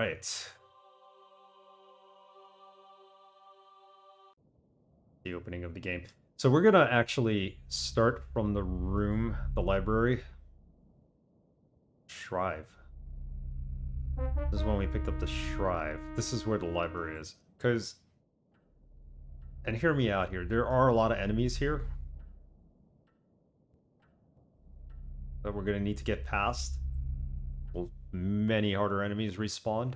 right. The opening of the game. So we're gonna actually start from the room, the library. Shrive. This is when we picked up the Shrive. This is where the library is. Because, and hear me out here, there are a lot of enemies here that we're gonna need to get past. Well, many harder enemies respawned.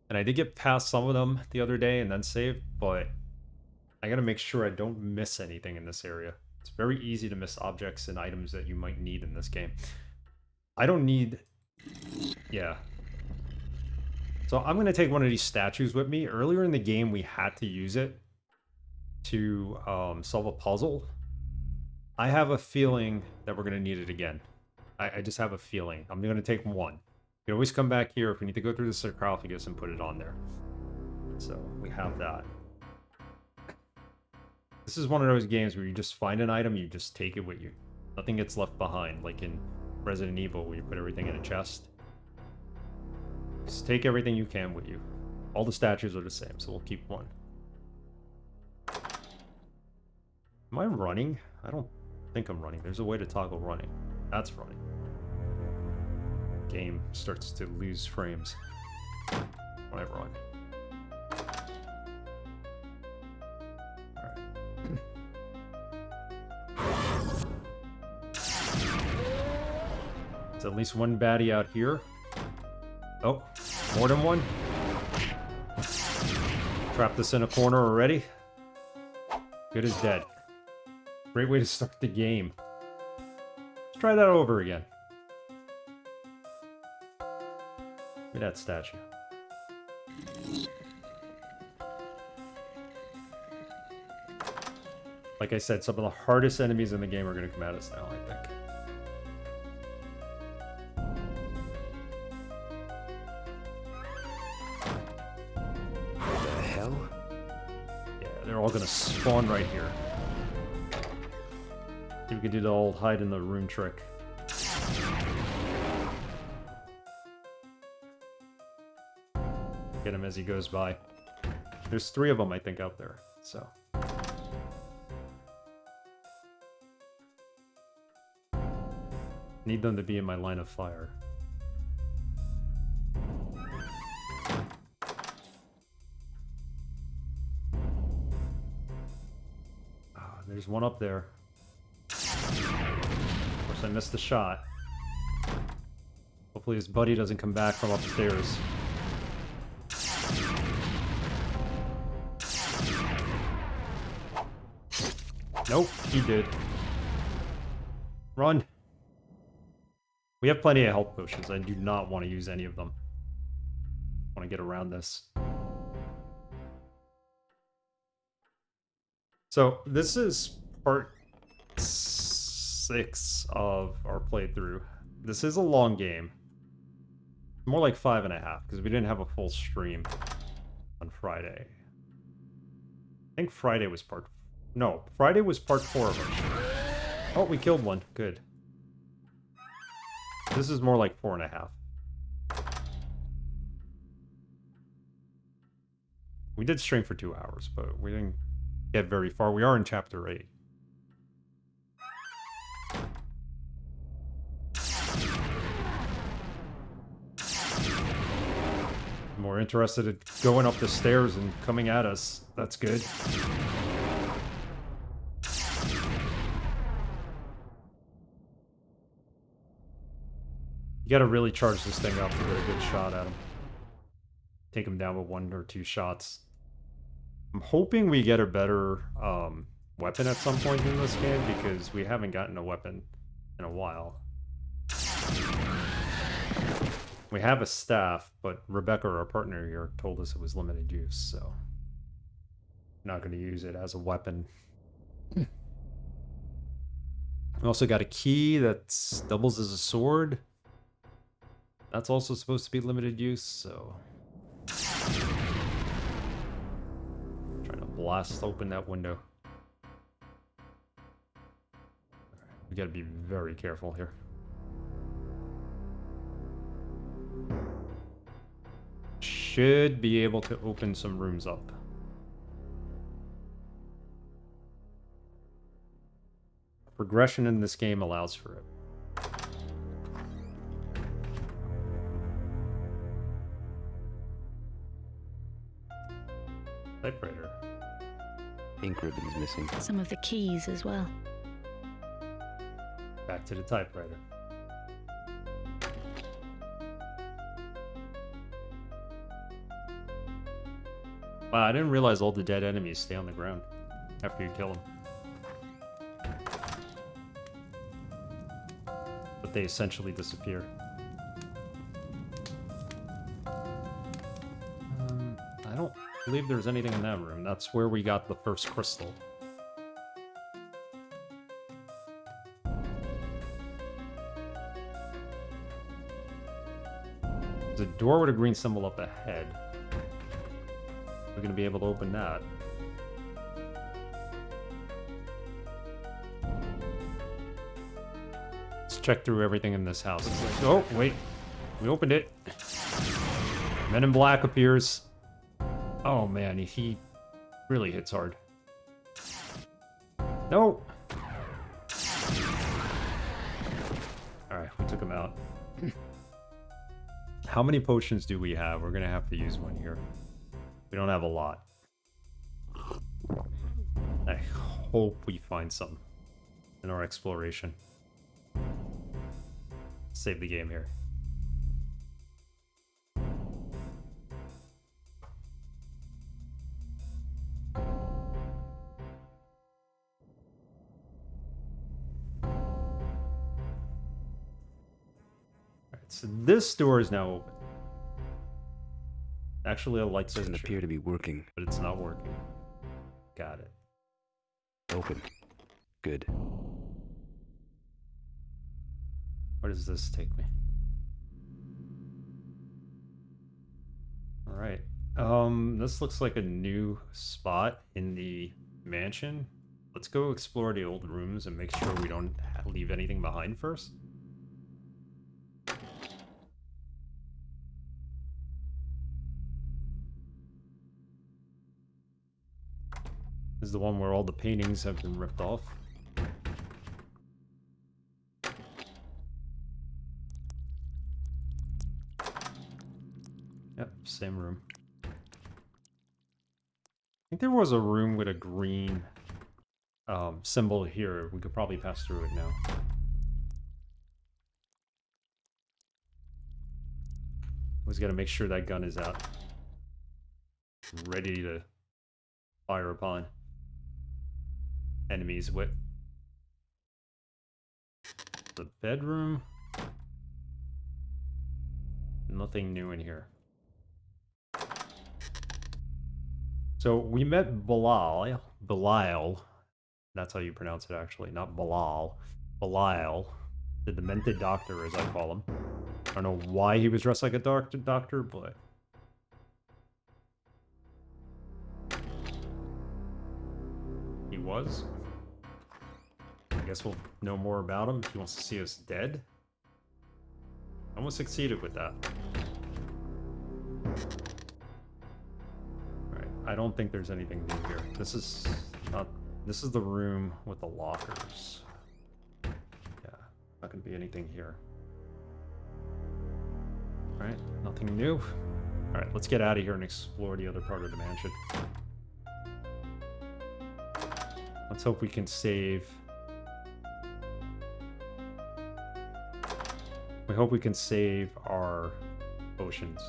And I did get past some of them the other day and then saved, but I gotta make sure I don't miss anything in this area. It's very easy to miss objects and items that you might need in this game. I don't need... Yeah. So I'm gonna take one of these statues with me. Earlier in the game, we had to use it to solve a puzzle. I have a feeling that we're gonna need it again. I just have a feeling. I'm gonna take one. You can always come back here if we need to go through the sarcophagus and put it on there. So we have that. This is one of those games where you just find an item, you just take it with you. Nothing gets left behind, like in Resident Evil where you put everything in a chest. Just take everything you can with you. All the statues are the same, so we'll keep one. Am I running? I don't think I'm running. There's a way to toggle running. That's running. Game starts to lose frames when I run. There's at least one baddie out here. Oh, more than one. Trap this in a corner already. Good as dead. Great way to start the game. Let's try that over again. Look at that statue. Like I said, some of the hardest enemies in the game are going to come at us now, I think. They're all gonna spawn right here. See if we can do the old hide in the room trick. Get him as he goes by. There's 3 of them, I think, out there, so. Need them to be in my line of fire. There's one up there. Of course, I missed the shot. Hopefully his buddy doesn't come back from upstairs. Nope, he did. Run! We have plenty of health potions. I do not want to use any of them. I want to get around this. So, this is part 6 of our playthrough. This is a long game. More like 5.5, because we didn't have a full stream on Friday. I think Friday was part... No, Friday was part 4 of our stream. Oh, we killed one. Good. This is more like 4.5. We did stream for 2 hours, but we didn't get very far. We are in chapter 8. More interested in going up the stairs and coming at us. That's good. You gotta really charge this thing up to get a good shot at him. Take him down with 1 or 2 shots. I'm hoping we get a better weapon at some point in this game, because we haven't gotten a weapon in a while. We have a staff, but Rebecca, our partner here, told us it was limited use, so I'm not going to use it as a weapon. We also got a key that doubles as a sword. That's also supposed to be limited use, so... Trying to blast open that window. We gotta be very careful here. should be able to open some rooms up. Progression in this game allows for it. Typewriter. Ink ribbon's missing. Some of the keys as well. Back to the typewriter. Wow, I didn't realize all the dead enemies stay on the ground after you kill them. But they essentially disappear. I don't believe there's anything in that room. That's where we got the first crystal. There's a door with a green symbol up ahead. We're going to be able to open that. Let's check through everything in this house. Oh, wait. We opened it. Men in Black appears. Oh, man. He really hits hard. No! Alright, we took him out. How many potions do we have? We're going to have to use one here. We don't have a lot. I hope we find some in our exploration. Save the game here. Alright, so this door is now open. Actually, a light Doesn't appear to be working. but it's not working. Got it. Open. Good. Where does this take me? Alright. This looks like a new spot in the mansion. Let's go explore the old rooms and make sure we don't leave anything behind first. This is the one where all the paintings have been ripped off. Yep, same room. I think there was a room with a green symbol here. We could probably pass through it now. Always gotta make sure that gun is out. Ready to fire upon enemies with. The bedroom. Nothing new in here. So we met Belial. That's how you pronounce it actually, not Belial. Belial, the demented doctor as I call him. I don't know why he was dressed like a doctor, but he was. I guess we'll know more about him if he wants to see us dead. Almost succeeded with that. Alright, I don't think there's anything new here. This is not... This is the room with the lockers. Yeah, not gonna be anything here. Alright, nothing new. Alright, let's get out of here and explore the other part of the mansion. Let's hope we can save... We hope we can save our potions.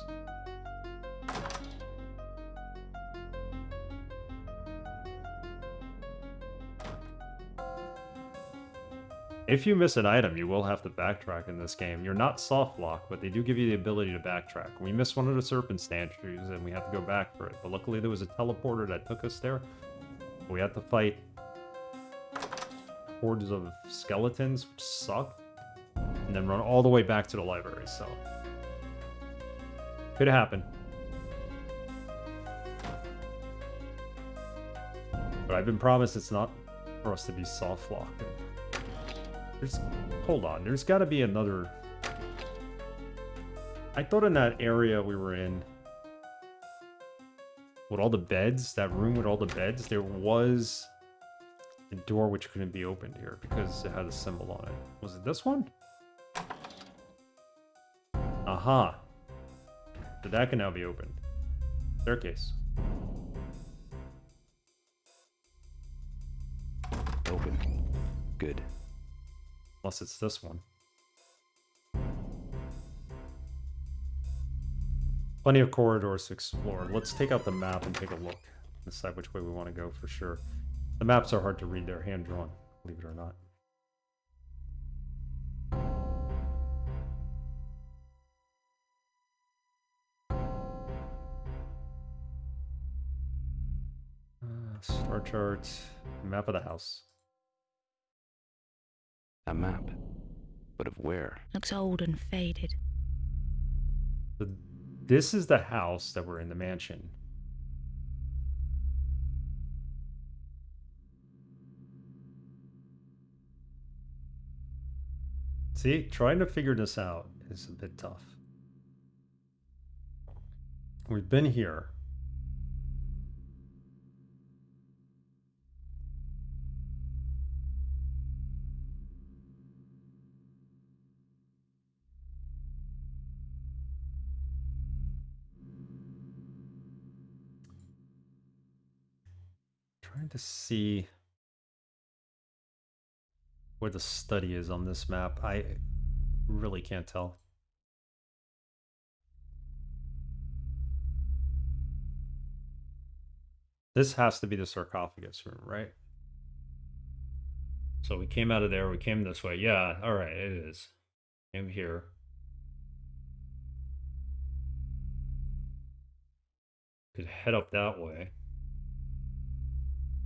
If you miss an item, you will have to backtrack in this game. You're not soft lock, but they do give you the ability to backtrack. We missed one of the serpent statues and we had to go back for it. But luckily there was a teleporter that took us there. We had to fight hordes of skeletons, which sucked. And then run all the way back to the library, so... Could happen. But I've been promised it's not for us to be soft locked. There's... Hold on, there's gotta be another... I thought in that area we were in, with all the beds, that room with all the beds, there was a door which couldn't be opened here because it had a symbol on it. Was it this one? Aha. So that can now be opened. Staircase. Open. Good. Unless it's this one. Plenty of corridors to explore. Let's take out the map and take a look. Decide which way we want to go for sure. The maps are hard to read. They're hand-drawn, believe it or not. Star chart. Map of the house. A map. But of where? Looks old and faded. So this is the house that we're in, the mansion. See, trying to figure this out is a bit tough. We've been here. Trying to see where the study is on this map. I really can't tell. This has to be the sarcophagus room, right? So we came out of there, we came this way. Yeah, alright, it is. Came here. Could head up that way.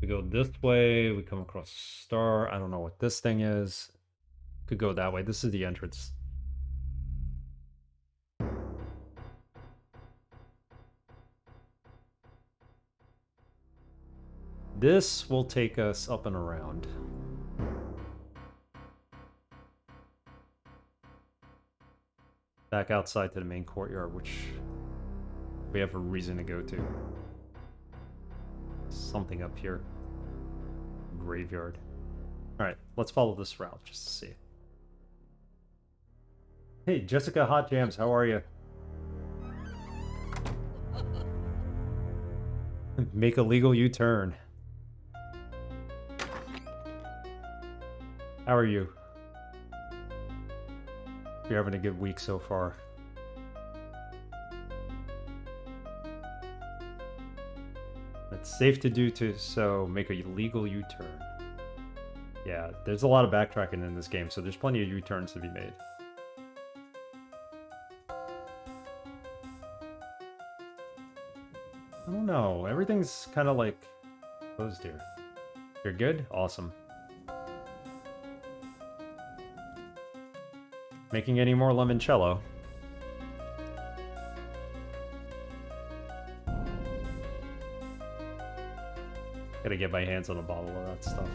We go this way, we come across a star. I don't know what this thing is. Could go that way. This is the entrance. This will take us up and around. Back outside to the main courtyard, which we have a reason to go to. Something up here. Graveyard. Alright, let's follow this route just to see. Hey, Jessica Hot Jams, how are you? Make a legal U-turn. How are you? You're having a good week so far. It's safe to do so. Make a legal U-turn. Yeah, there's a lot of backtracking in this game, so there's plenty of U-turns to be made. I don't know. Everything's kind of like closed here. You're good? Awesome. Making any more limoncello? Gotta get my hands on a bottle of that stuff.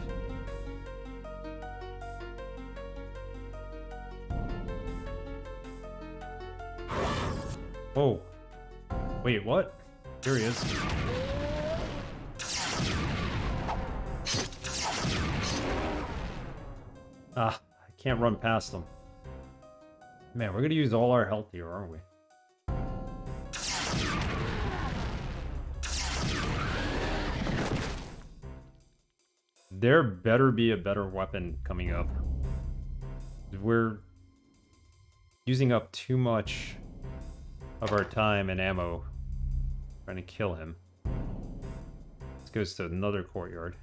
Oh. Wait, what? Here he is. Ah, I can't run past them. Man, we're gonna use all our health here, aren't we? There better be a better weapon coming up. We're using up too much of our time and ammo trying to kill him. This goes to another courtyard.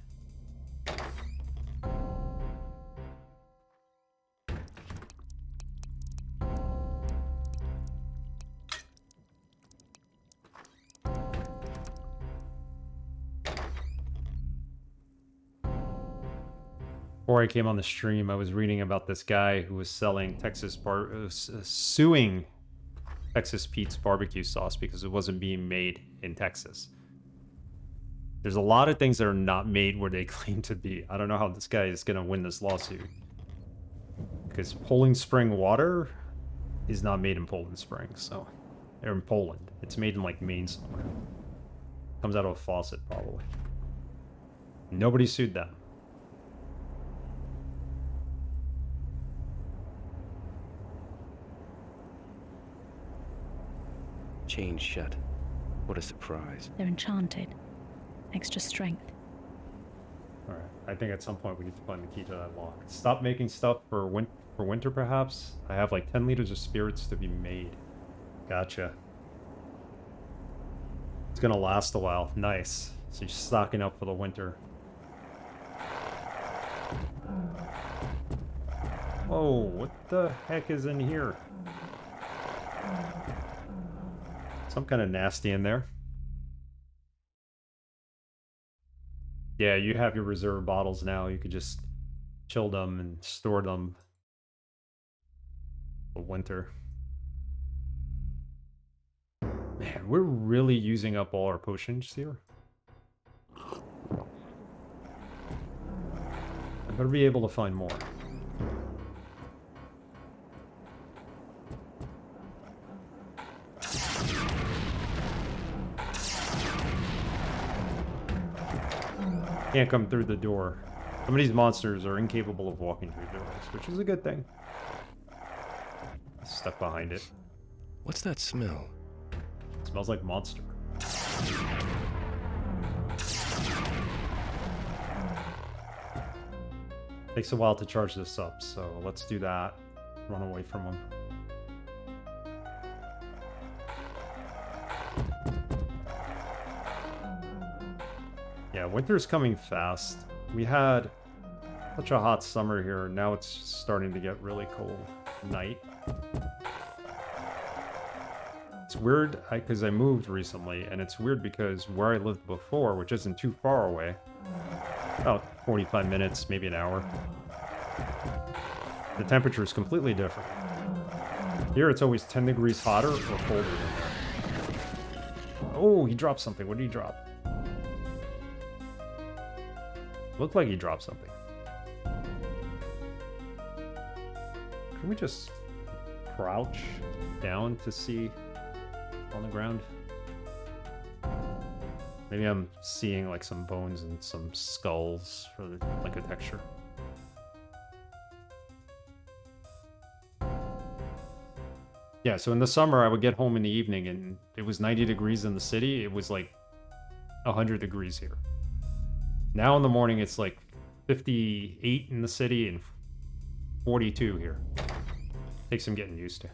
Before I came on the stream, I was reading about this guy who was selling suing Texas Pete's barbecue sauce because it wasn't being made in Texas. There's a lot of things that are not made where they claim to be. I don't know how this guy is going to win this lawsuit. Because Poland Spring water is not made in Poland Springs, so... They're in Poland. It's made in, like, Maine somewhere. Comes out of a faucet, probably. Nobody sued them. Chained shut. What a surprise. They're enchanted. Extra strength. Alright, I think at some point we need to find the key to that lock. Stop making stuff for winter, perhaps? I have like 10 liters of spirits to be made. Gotcha. It's gonna last a while. Nice. So you're stocking up for the winter. Whoa, what the heck is in here? Some kind of nasty in there. Yeah, you have your reserve bottles now. You could just chill them and store them for winter. Man, we're really using up all our potions here. I better be able to find more. Can't come through the door. Some of these monsters are incapable of walking through doors, which is a good thing. Stuck behind it. What's that smell? It smells like monster. Takes a while to charge this up, so let's do that. Run away from them. Yeah, winter's coming fast. We had such a hot summer here, now it's starting to get really cold at night. It's weird, because I moved recently, and it's weird because where I lived before, which isn't too far away, about 45 minutes, maybe an hour, the temperature is completely different. Here it's always 10 degrees hotter or colder than there. Oh, he dropped something. What did he drop? Looked like he dropped something. Can we just crouch down to see on the ground? Maybe I'm seeing like some bones and some skulls for the, like a texture. Yeah, so in the summer I would get home in the evening and it was 90 degrees in the city. It was like 100 degrees here. Now in the morning it's like 58 in the city and 42 here. Takes some getting used to.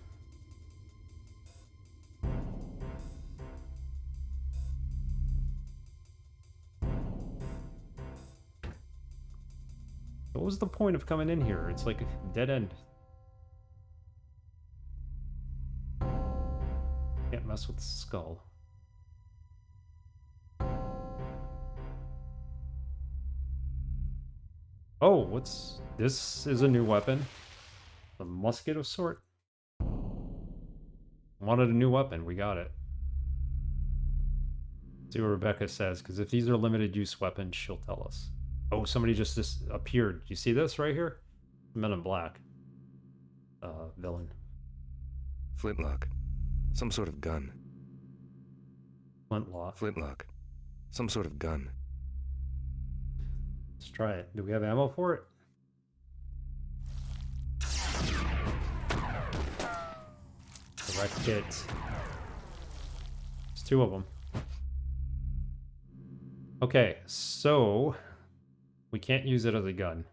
What was the point of coming in here? It's like a dead end. Can't mess with the skull. Oh, what's... This is a new weapon. A musket of sort. Wanted a new weapon, we got it. See what Rebecca says, because if these are limited use weapons, she'll tell us. Oh, somebody just appeared. You see this right here? Men in Black. Villain. Flintlock. Some sort of gun. Flintlock. Flintlock. Some sort of gun. Let's try it. Do we have ammo for it? Correct hit. There's two of them. Okay, so we can't use it as a gun.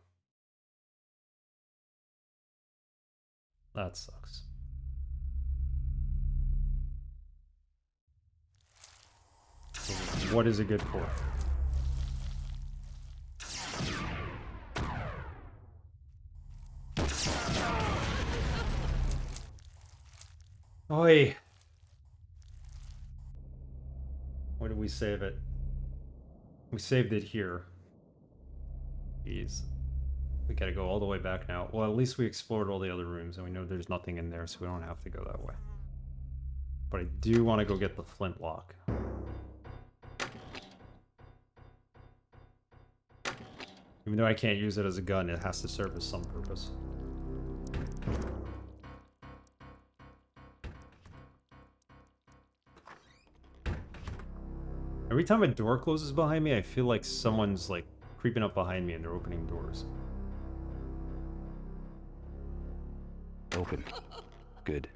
That sucks. So what is it good for? Oi! Where did we save it? We saved it here. Jeez. We gotta go all the way back now. Well, at least we explored all the other rooms and we know there's nothing in there, so we don't have to go that way. But I do want to go get the flintlock. Even though I can't use it as a gun, it has to serve as some purpose. Every time a door closes behind me, I feel like someone's like creeping up behind me and they're opening doors. Open. Good.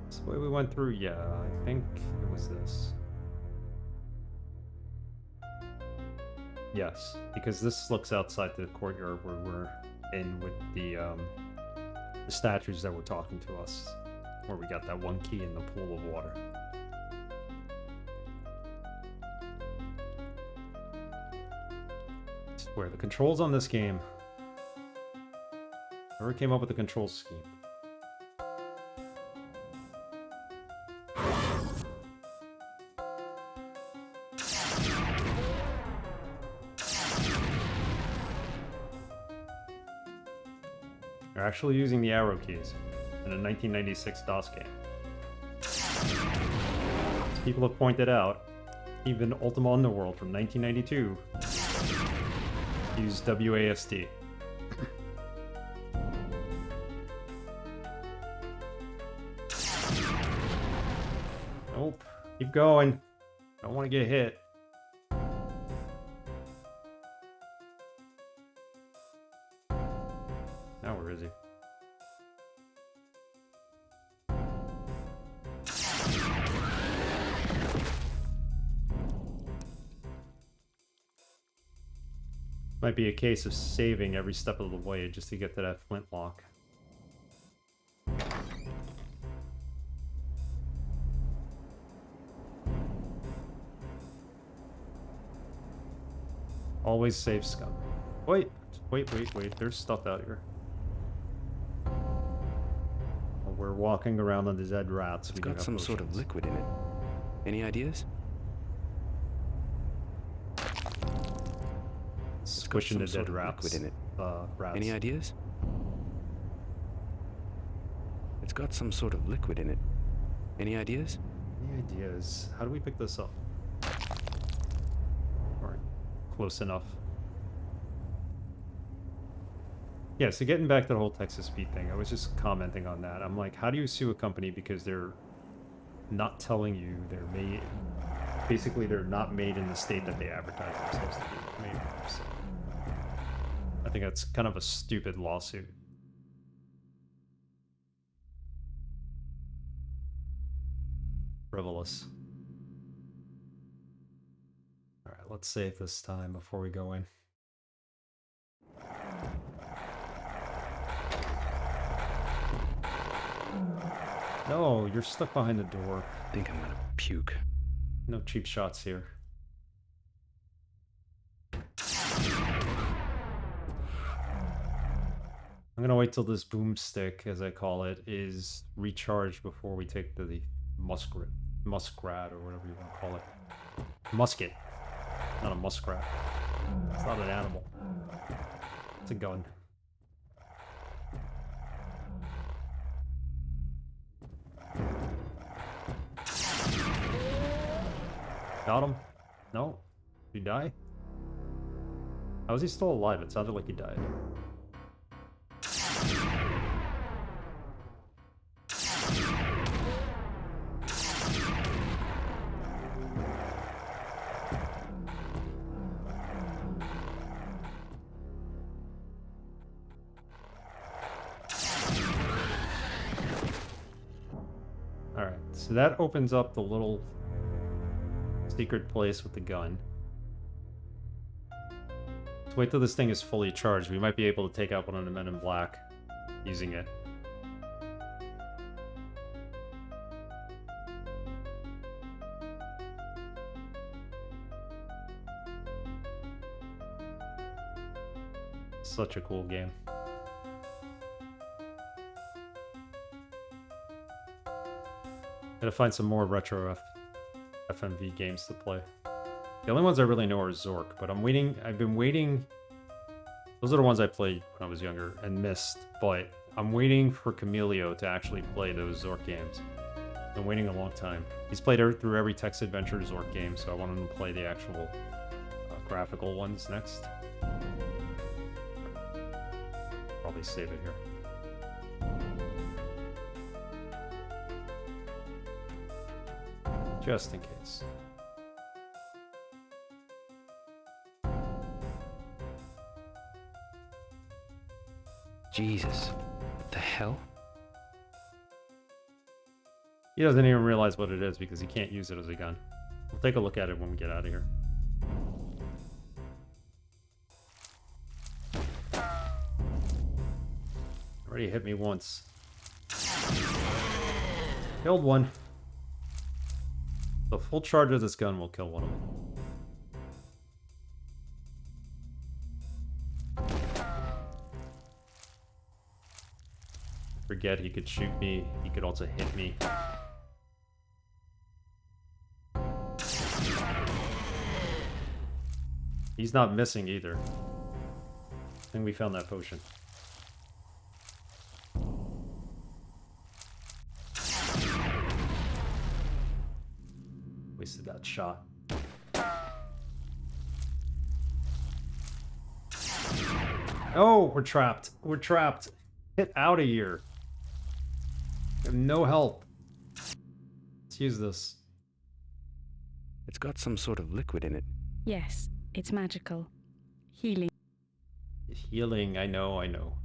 That's the way we went through. Yeah, I think it was this. Yes, because this looks outside the courtyard where we're in with the statues that were talking to us, where we got that one key in the pool of water. I swear, the controls on this game. Whoever came up with the control scheme. They're actually using the arrow keys in a 1996 DOS game. As people have pointed out, even Ultima Underworld from 1992 used WASD. Nope. Keep going. Don't want to get hit. Now where is he? Might be a case of saving every step of the way just to get to that flintlock. Always save scum. Wait. There's stuff out here. While we're walking around on the dead rats. It's got some sort of liquid in it. Any ideas? Squishing the dead rats. Liquid in it. Rats. Any ideas? It's got some sort of liquid in it. Any ideas? Any ideas? How do we pick this up? Alright. Close enough. Yeah, so getting back to the whole Texas Speed thing, I was just commenting on that. I'm like, how do you sue a company because they're not telling you they're made... Basically, they're not made in the state that they advertise themselves to be made from. So I think that's kind of a stupid lawsuit. Frivolous. Alright, let's save this time before we go in. No, you're stuck behind the door. I think I'm gonna puke. No cheap shots here. I'm gonna wait till this boomstick, as I call it, is recharged before we take the muskrat, or whatever you want to call it. Musket. Not a muskrat. It's not an animal. It's a gun. Got him? No? Did he die? How is he still alive? It sounded like he died. Alright, so that opens up the little secret place with the gun. Let's wait till this thing is fully charged. We might be able to take out one of the men in black using it. Such a cool game. Gotta find some more retro FMV games to play. The only ones I really know are Zork, but I've been waiting. Those are the ones I played when I was younger and missed, but I'm waiting for Camilio to actually play those Zork games. Been waiting a long time. He's played through every Text Adventure Zork game, so I want him to play the actual graphical ones next. Probably save it here. Just in case. Jesus. What the hell? He doesn't even realize what it is because he can't use it as a gun. We'll take a look at it when we get out of here. Already hit me once. Killed one. The full charge of this gun will kill one of them. Forget he could shoot me. He could also hit me. He's not missing either. I think we found that potion. Wasted that shot. Oh, we're trapped. We're trapped. Get out of here. We have no help. Let's use this. It's got some sort of liquid in it. Yes, it's magical. Healing. Healing, I know, I know.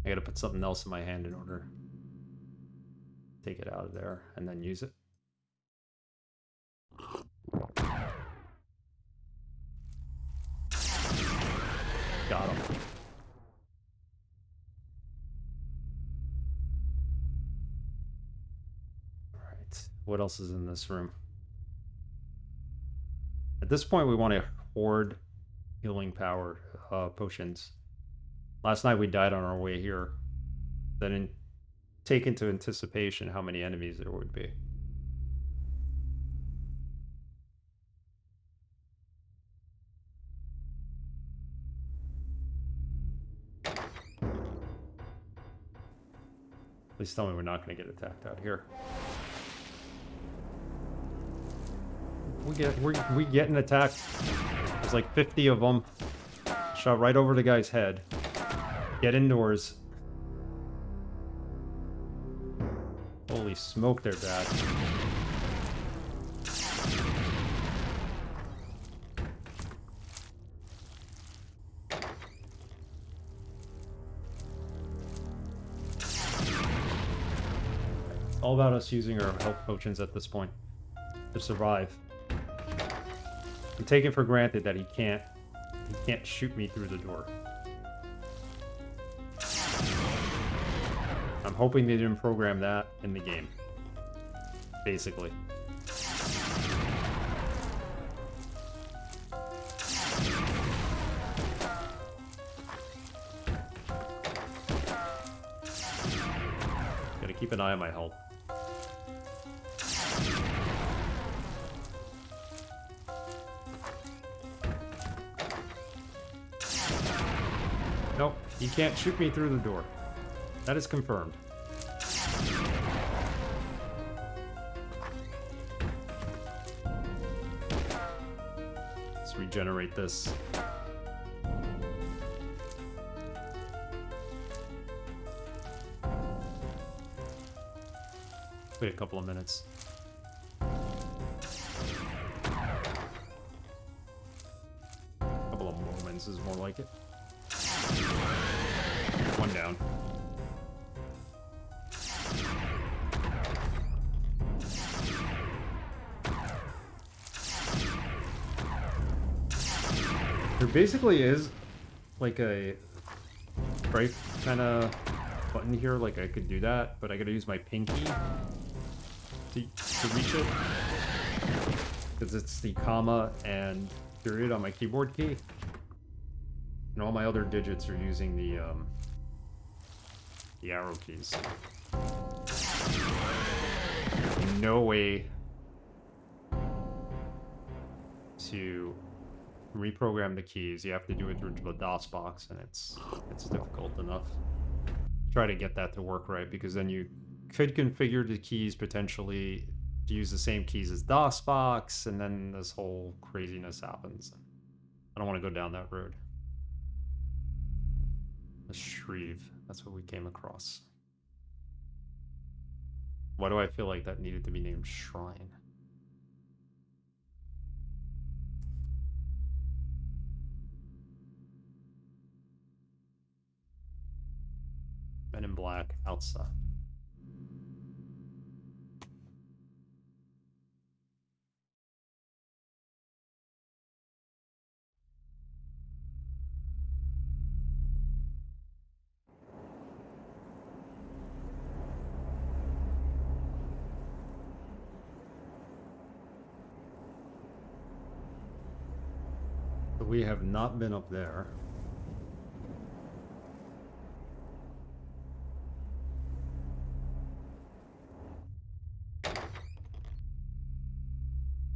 I gotta put something else in my hand in order to take it out of there and then use it. Got him. Alright, what else is in this room? At this point, we want to hoard healing power potions. Last night we died on our way here. Then take into anticipation how many enemies there would be. Please tell me we're not going to get attacked out here. We getting attacked. There's like 50 of them. Shot right over the guy's head. Get indoors. Holy smoke, they're bad. It's all about us using our health potions at this point to survive. I'm taking for granted that he can't shoot me through the door. I'm hoping they didn't program that in the game. Basically. Gotta keep an eye on my health. Nope, he can't shoot me through the door. That is confirmed. Let's regenerate this. Wait a couple of minutes. A couple of moments is more like it. One down. There basically is like a right kind of button here, like I could do that, but I gotta use my pinky to reach it because it's the comma and period on my keyboard key, and all my other digits are using the arrow keys. No way to reprogram the keys. You have to do it through the DOS box, and it's difficult enough. Try to get that to work right, because then you could configure the keys potentially to use the same keys as DOS box, and then this whole craziness happens. I don't want to go down that road. A Shreve. That's what we came across. Why do I feel like that needed to be named Shrine? Men in Black outside. So we have not been up there.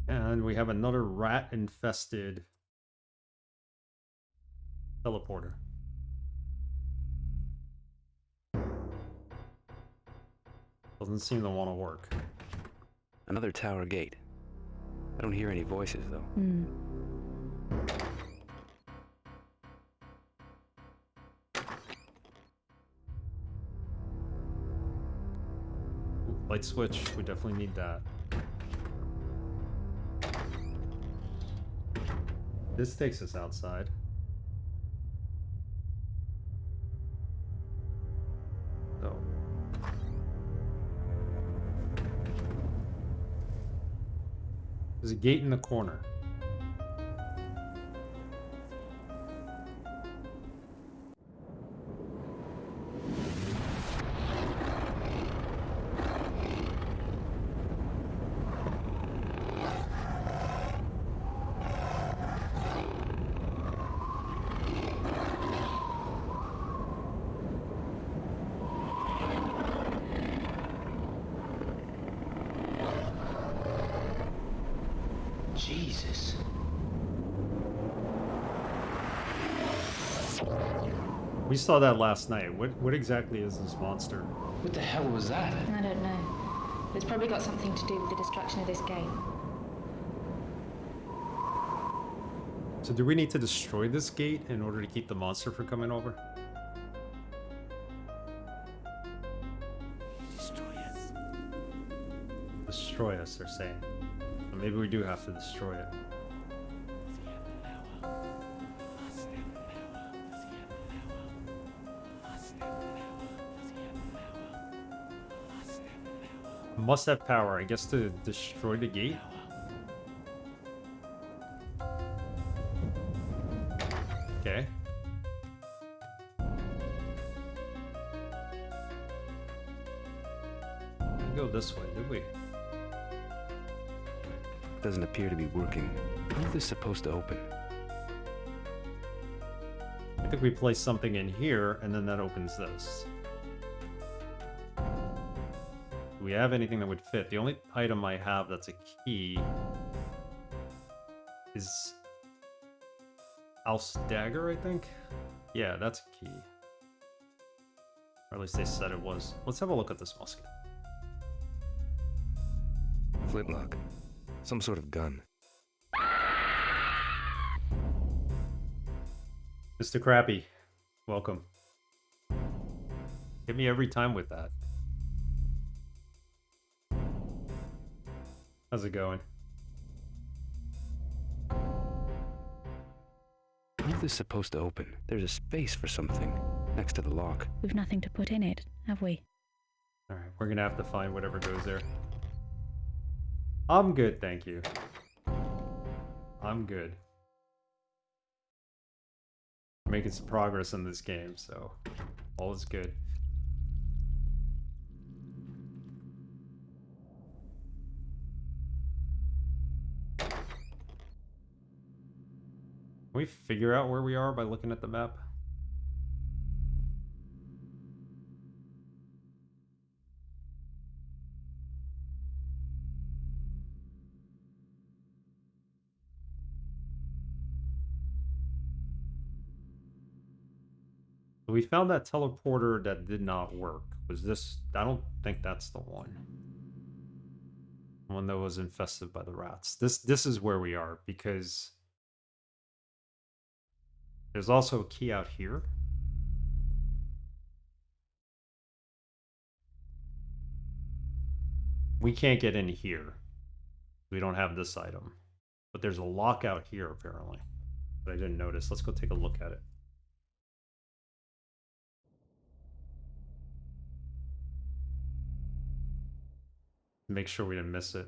And we have another rat-infested teleporter. Doesn't seem to want to work. Another tower gate. I don't hear any voices, though. Hmm. Ooh, light switch, we definitely need that. This takes us outside. So. There's a gate in the corner. Jesus. We saw that last night. What exactly is this monster? What the hell was that? I don't know. It's probably got something to do with the destruction of this gate. So do we need to destroy this gate in order to keep the monster from coming over? Destroy us, they're saying. So maybe we do have to destroy it. Must have power, I guess, to destroy the gate. Okay. Didn't go this way, did we? Doesn't appear to be working. How is this supposed to open? I think we place something in here, and then that opens this. Do we have anything that would fit? The only item I have that's a key is House Dagger, I think? Yeah, that's a key. Or at least they said it was. Let's have a look at this musket. Flintlock. Some sort of gun. Mr. Crappy, welcome. Hit me every time with that. How's it going? How is this supposed to open? There's a space for something next to the lock. We've nothing to put in it, have we? Alright, we're gonna have to find whatever goes there. I'm good, thank you. I'm good. We're making some progress in this game, so all is good. Can we figure out where we are by looking at the map? We found that teleporter that did not work. Was this... I don't think that's the one. The one that was infested by the rats. This is where we are, because... there's also a key out here. We can't get in here. We don't have this item. But there's a lockout here, apparently. But I didn't notice. Let's go take a look at it. Make sure we didn't miss it.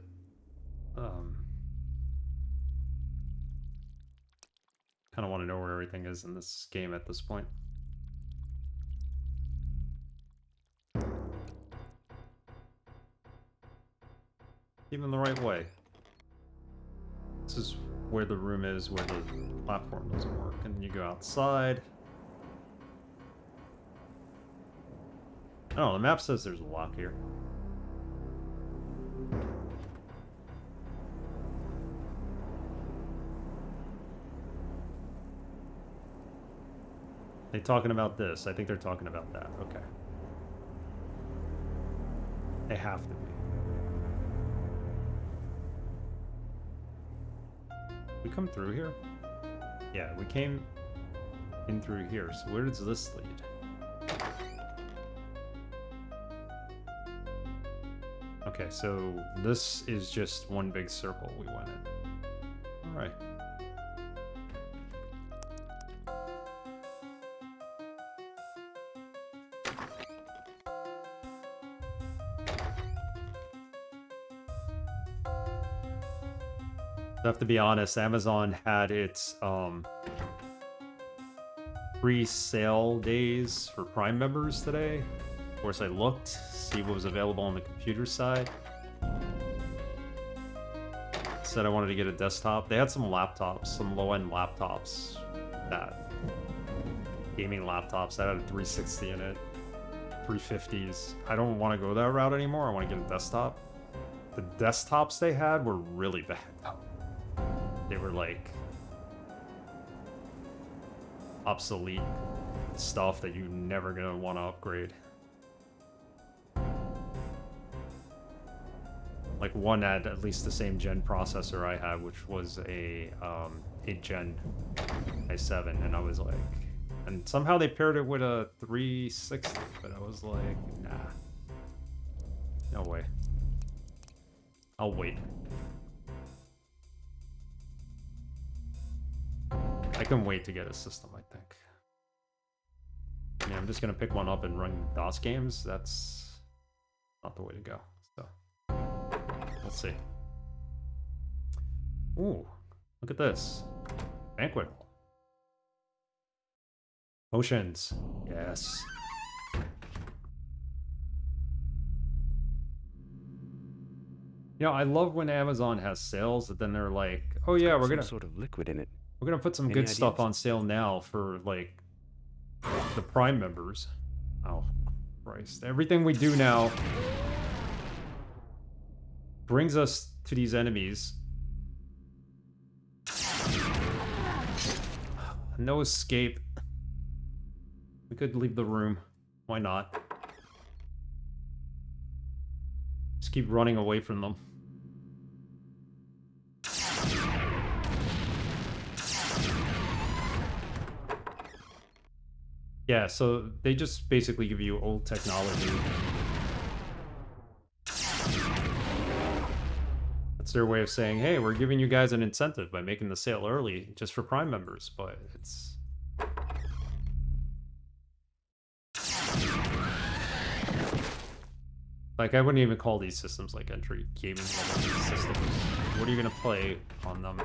Kind of want to know where everything is in this game at this point. Even the right way. This is where the room is, where the platform doesn't work. And you go outside. Oh, the map says there's a lock here. They talking about this? I think they're talking about that. Okay. They have to be. We come through here? Yeah, we came in through here. So where does this lead? Okay, so this is just one big circle we went in. Alright. I have to be honest, Amazon had its free sale days for Prime members today. Of course, I looked, see what was available on the computer side. Said I wanted to get a desktop. They had some laptops, some low-end laptops, that gaming laptops that had a 360 in it, 350s. I don't want to go that route anymore. I want to get a desktop. The desktops they had were really bad though. They were like obsolete stuff that you're never gonna want to upgrade. Like one had at least the same gen processor I had, which was a 8th gen i7, and I was like, and somehow they paired it with a 360, but I was like, nah, no way. I'll wait. I can wait to get a system, I think. I mean, I'm just gonna pick one up and run DOS games. That's not the way to go. So, let's see. Ooh, look at this. Banquet hall. Potions. Yes. You know, I love when Amazon has sales that then they're like, oh yeah, we're gonna sort of liquid in it. We're gonna put some Any good ideas? stuff on sale now for like the Prime members. Oh Christ. Everything we do now brings us to these enemies. No escape. We could leave the room. Why not? Just keep running away from them. Yeah, so they just basically give you old technology. That's their way of saying, hey, we're giving you guys an incentive by making the sale early just for Prime members, but it's... Like, I wouldn't even call these systems like entry gaming level systems. What are you gonna play on them?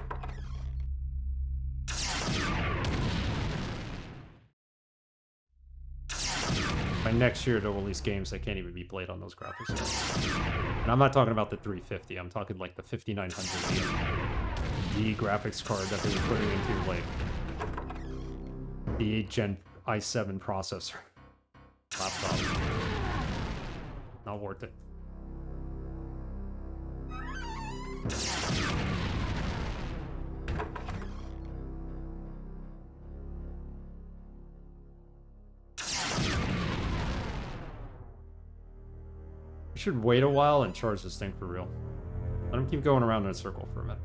By next year, they'll release games that can't even be played on those graphics cards. And I'm not talking about the 350, I'm talking like the 5900 graphics card that they were putting into like the 8th gen i7 processor laptop. Not worth it. We should wait a while and charge this thing for real. Let him keep going around in a circle for a minute.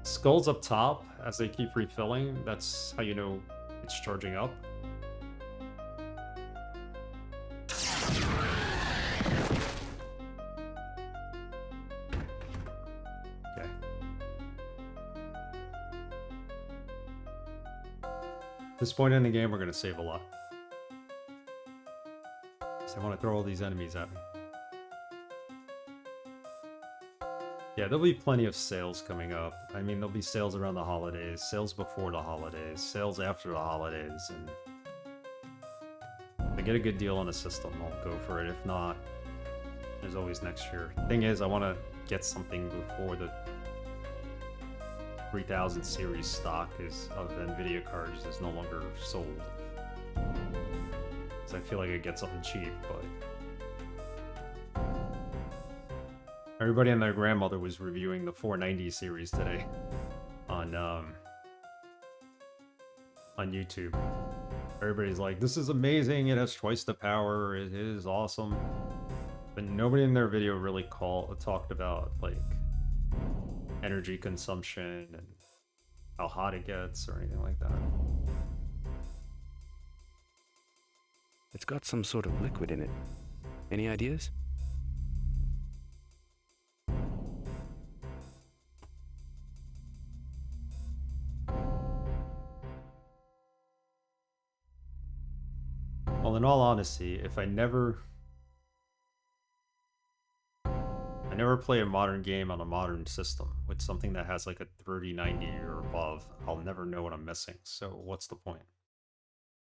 Skulls up top as they keep refilling. That's how you know it's charging up. this point in the game, we're going to save a lot. So I want to throw all these enemies at me. Yeah, there'll be plenty of sales coming up. I mean, there'll be sales around the holidays, sales before the holidays, sales after the holidays, and if I get a good deal on a system, I'll go for it. If not, there's always next year. Thing is, I want to get something before the 3000 series stock of NVIDIA cards is no longer sold. So I feel like I get something cheap, but everybody and their grandmother was reviewing the 490 series today on YouTube. Everybody's like, this is amazing, it has twice the power, it is awesome. But nobody in their video really talked about like energy consumption and how hot it gets or anything like that. It's got some sort of liquid in it. Any ideas? Well, in all honesty, if I never play a modern game on a modern system with something that has like a 3090 or above, I'll never know what I'm missing. So what's the point?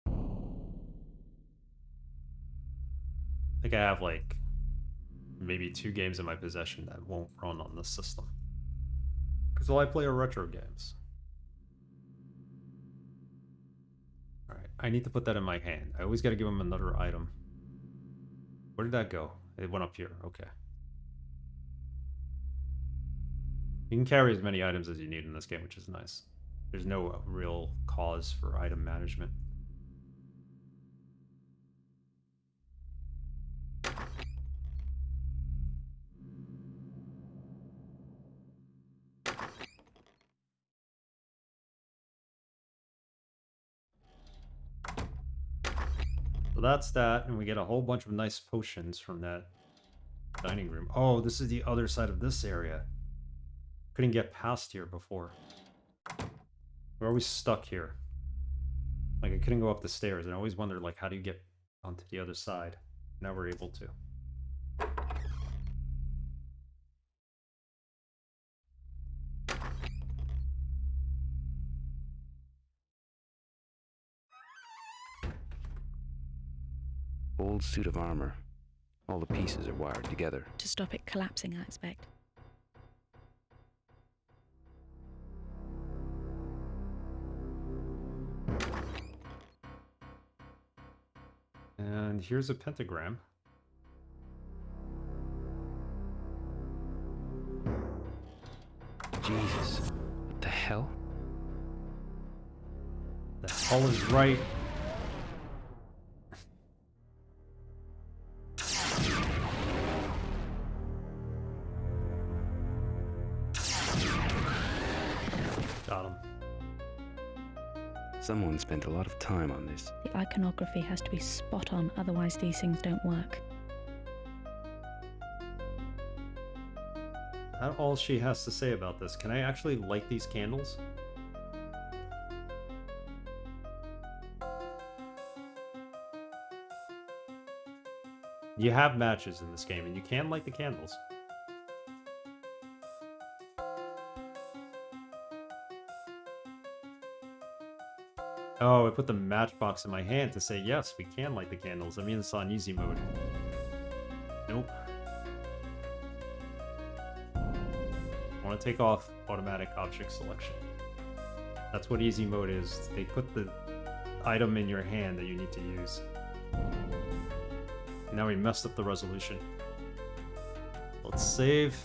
I think I have like maybe 2 games in my possession that won't run on this system. Because all I play are retro games. Alright, I need to put that in my hand. I always gotta give him another item. Where did that go? It went up here, okay. You can carry as many items as you need in this game, which is nice. There's no real cause for item management. So that's that, and we get a whole bunch of nice potions from that dining room. Oh, this is the other side of this area. Couldn't get past here before. We're always stuck here. Like, I couldn't go up the stairs, and I always wondered, like, how do you get onto the other side? Now we're able to. Old suit of armor. All the pieces are wired together. To stop it collapsing, I expect. And here's a pentagram. Jesus. What the hell? The hell is right. Got him. Someone spent a lot of time on this. The iconography has to be spot on, otherwise these things don't work. That's all she has to say about this. Can I actually light these candles? You have matches in this game, and you can light the candles. Oh, I put the matchbox in my hand to say, yes, we can light the candles. I mean, it's on easy mode. Nope. I want to take off automatic object selection. That's what easy mode is. They put the item in your hand that you need to use. Now we messed up the resolution. Let's save.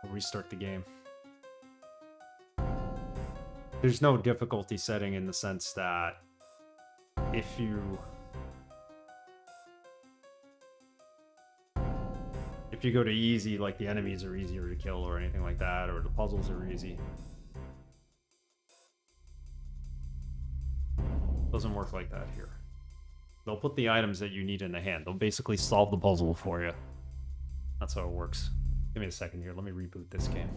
We'll restart the game. There's no difficulty setting in the sense that if you go to easy, like the enemies are easier to kill or anything like that, or the puzzles are easy. Doesn't work like that here. They'll put the items that you need in the hand. They'll basically solve the puzzle for you. That's how it works. Give me a second here. Let me reboot this game.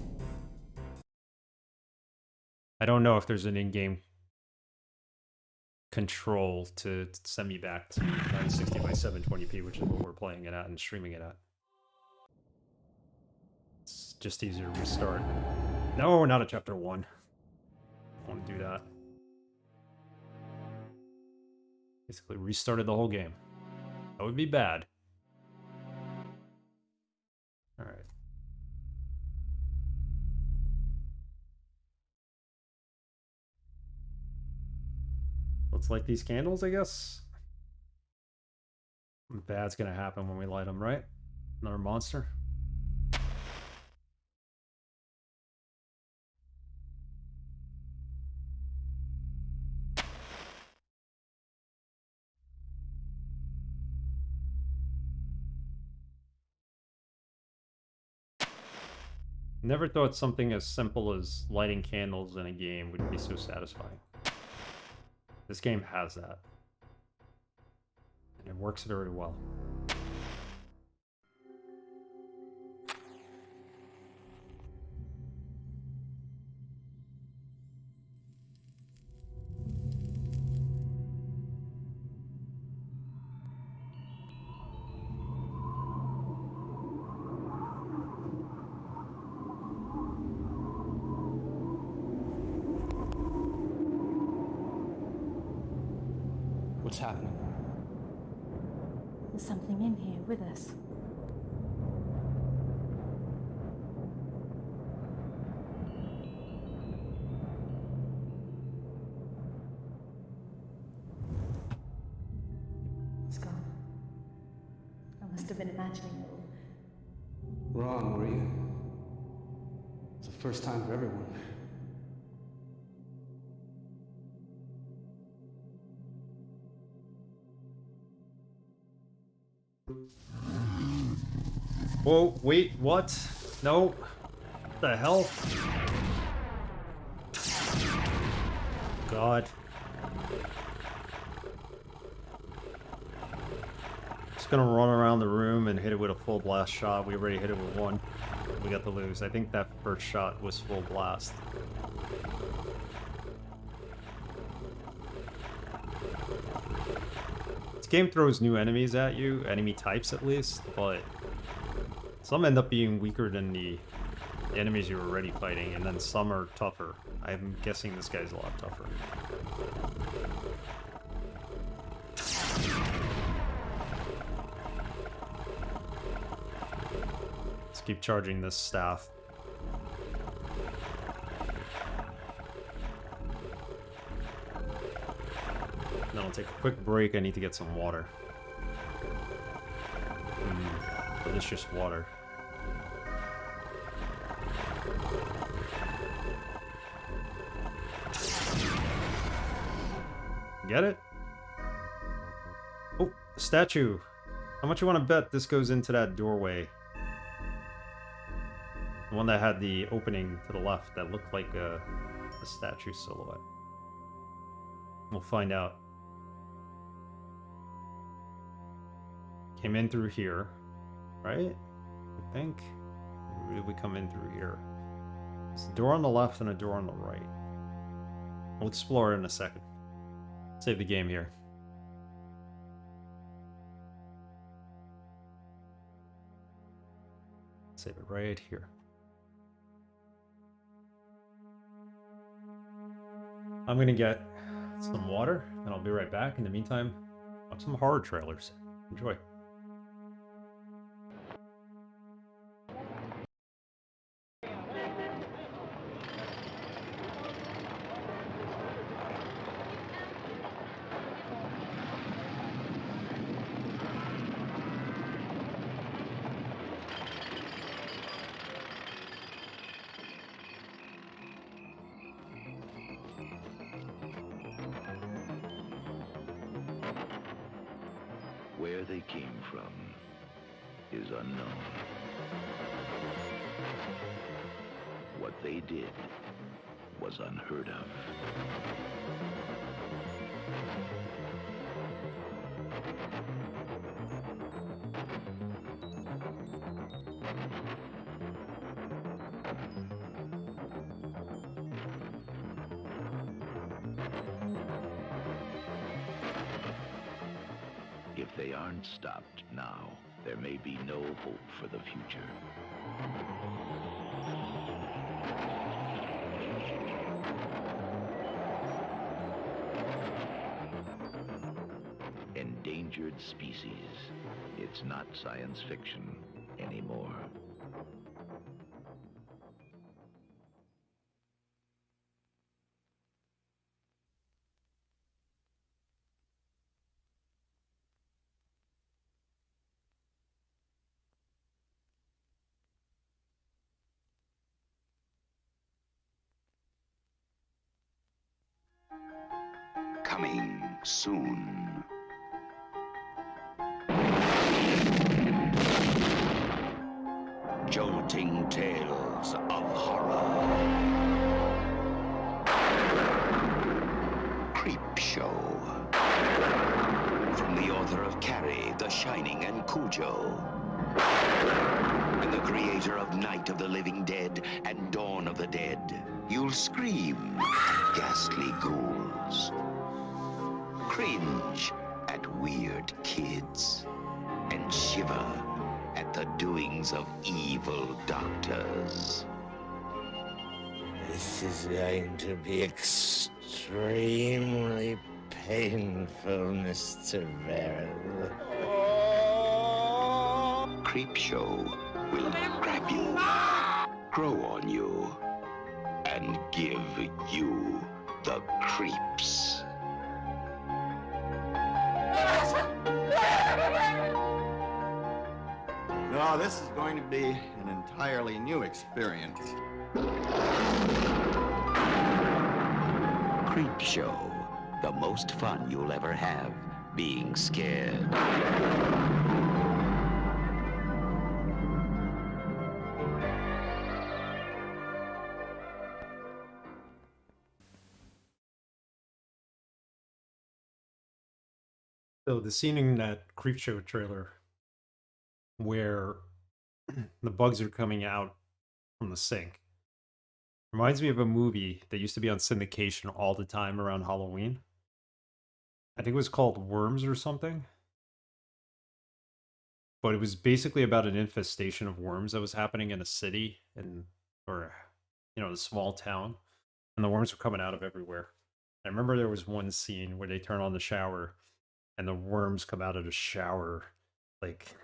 I don't know if there's an in-game control to send me back to 960 by 720p, which is what we're playing it at and streaming it at. It's just easier to restart. No, not a chapter 1. I want to do that. Basically restarted the whole game. That would be bad. Alright. Let's light these candles, I guess. Something bad's gonna happen when we light them, right? Another monster. Never thought something as simple as lighting candles in a game would be so satisfying. This game has that. And it works very well. What's happening? There's something in here with us. It's gone. I must have been imagining it all. Wrong, were you? It's the first time for everyone. Whoa, wait, what? No. What the hell? God. Just gonna run around the room and hit it with a full blast shot. We already hit it with one. We got the lose. I think that first shot was full blast. This game throws new enemies at you, enemy types at least, but some end up being weaker than the enemies you're already fighting, and then some are tougher. I'm guessing this guy's a lot tougher. Let's keep charging this staff. Then I'll take a quick break. I need to get some water. But it's just water. Get it? Oh, statue. How much you want to bet this goes into that doorway? The one that had the opening to the left that looked like a statue silhouette. We'll find out. Came in through here, right? I think. Or did we come in through here? There's a door on the left and a door on the right. We'll explore it in a second. Save the game here. Save it right here. I'm gonna get some water, and I'll be right back. In the meantime, watch some horror trailers. Enjoy. Where they came from is unknown. What they did was unheard of. they aren't stopped now, there may be no hope for the future. Endangered species. It's not science fiction anymore. Coming soon. Jolting tales of horror. Creep Show. From the author of Carrie, The Shining, and Cujo. And the creator of Night of the Living Dead and Dawn of the Dead. You'll scream at ghastly ghouls. Cringe at weird kids. And shiver at the doings of evil doctors. This is going to be extremely painful, Mr. Verrill. Creep Show will grab you, grow on you, and give you the creeps. No, this is going to be an entirely new experience. Creep Show, the most fun you'll ever have being scared. So the scene in that Creepshow trailer where the bugs are coming out from the sink reminds me of a movie that used to be on syndication all the time around Halloween. I think it was called Worms or something. But it was basically about an infestation of worms that was happening in a city or a small town, and the worms were coming out of everywhere. I remember there was one scene where they turn on the shower and the worms come out of the shower like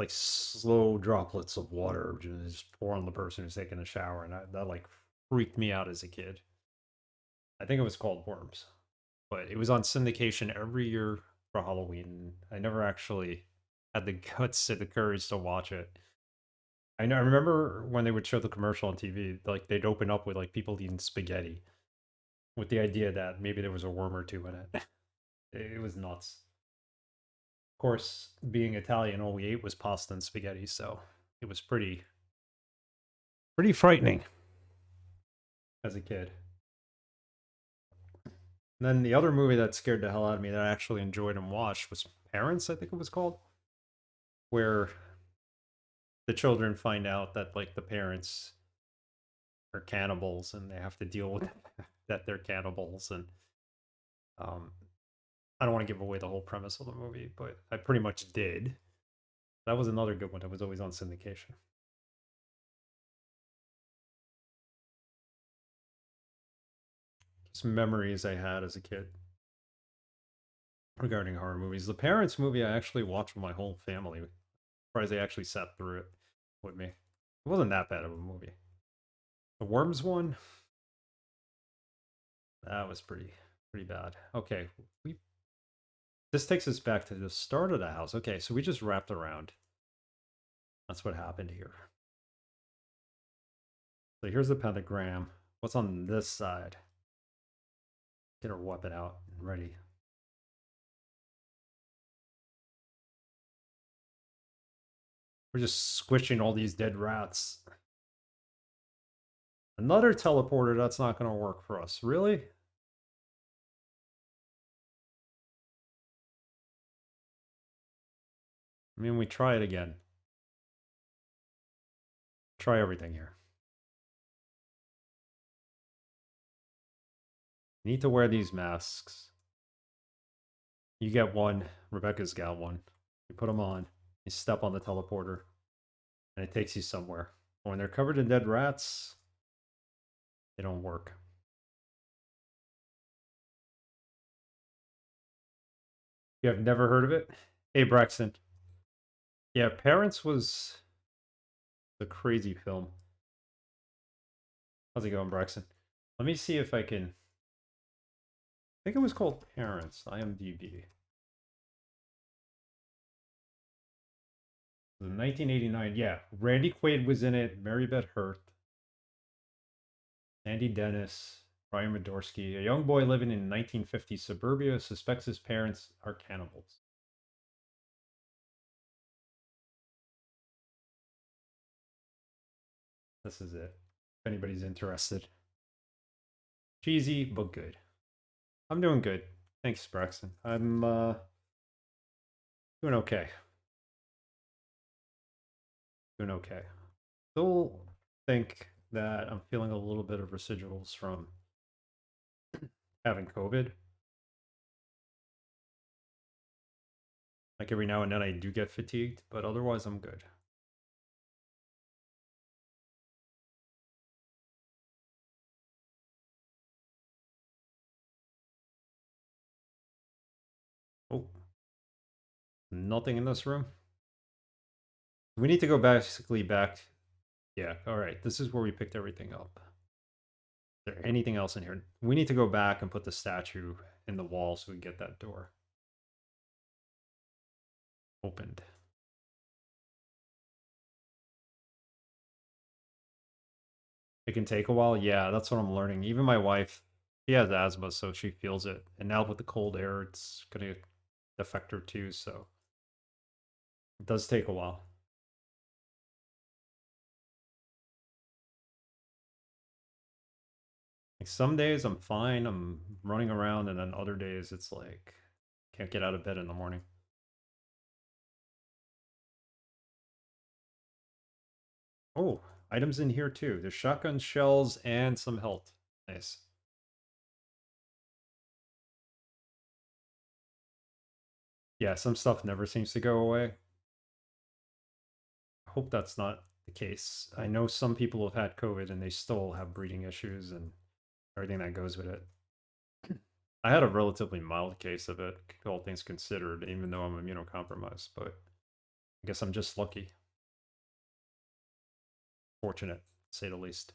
slow droplets of water just pour on the person who's taking a shower, and that like freaked me out as a kid. I think it was called Worms, but it was on syndication every year for Halloween. I never actually had the guts and the courage to watch it. I know. I remember when they would show the commercial on TV, like they'd open up with like people eating spaghetti, with the idea that maybe there was a worm or two in it. It was nuts. Of course, being Italian, all we ate was pasta and spaghetti, so it was pretty frightening as a kid. And then the other movie that scared the hell out of me that I actually enjoyed and watched was Parents, I think it was called, where the children find out that like the parents are cannibals and they have to deal with that they're cannibals. And I don't want to give away the whole premise of the movie, but I pretty much did. That was another good one that was always on syndication. Just memories I had as a kid regarding horror movies. The Parents movie I actually watched with my whole family. Surprised they actually sat through it with me. It wasn't that bad of a movie. The Worms one, that was pretty bad. Okay, this takes us back to the start of the house. Okay, so we just wrapped around. That's what happened here. So here's the pentagram. What's on this side? Get our weapon out and ready. We're just squishing all these dead rats. Another teleporter, that's not going to work for us. Really? I mean, we try it again. Try everything here. Need to wear these masks. You get one, Rebecca's got one. You put them on, you step on the teleporter, and it takes you somewhere. When they're covered in dead rats, they don't work. You have never heard of it? Hey, Braxton. Yeah, Parents was a crazy film. How's it going, Braxton? Let me see if I can. I think it was called Parents, IMDb. 1989, yeah. Randy Quaid was in it, Mary Beth Hurt, Andy Dennis, Brian Madorsky. A young boy living in 1950 suburbia suspects his parents are cannibals. This is it. If anybody's interested. Cheesy, but good. I'm doing good. Thanks, Braxton. I'm doing okay. Doing okay. Still think that I'm feeling a little bit of residuals from having COVID. Like every now and then I do get fatigued, but otherwise I'm good. Oh, nothing in this room. We need to go basically back. Yeah, all right. This is where we picked everything up. Is there anything else in here? We need to go back and put the statue in the wall so we get that door opened. It can take a while. Yeah, that's what I'm learning. Even my wife, she has asthma, so she feels it. And now with the cold air, it's going to affect her too. So it does take a while. Like some days I'm fine, I'm running around, and then other days it's like can't get out of bed in the morning. Oh, items in here too. There's shotgun shells and some health. Nice. Yeah, some stuff never seems to go away. I hope that's not the case. I know some people have had COVID and they still have breathing issues and everything that goes with it. I had a relatively mild case of it, all things considered, even though I'm immunocompromised, but I guess I'm just lucky. Fortunate, to say the least.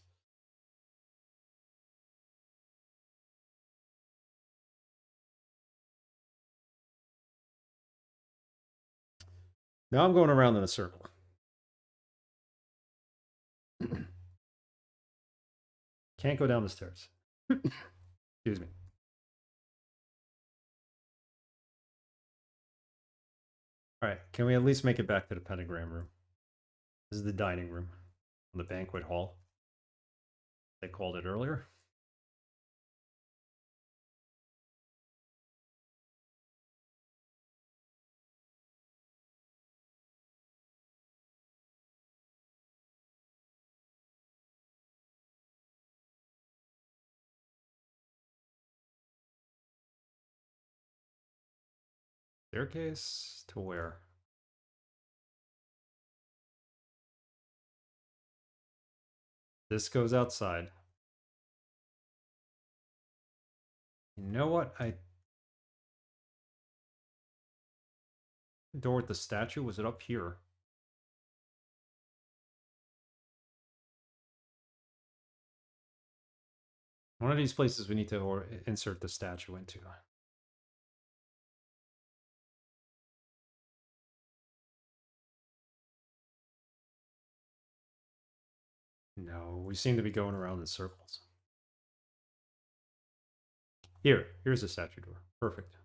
Now I'm going around in a circle. Can't go down the stairs. Excuse me. All right, can we at least make it back to the pentagram room? This is the dining room, the banquet hall. They called it earlier. Staircase to where? This goes outside. You know what? Door with the statue, was it up here? One of these places we need to insert the statue into. No, we seem to be going around in circles. Here's the statue door. Perfect.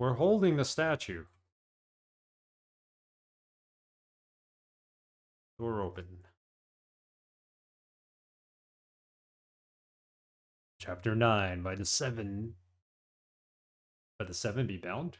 We're holding the statue. Door open. Chapter 9, by the seven be bound?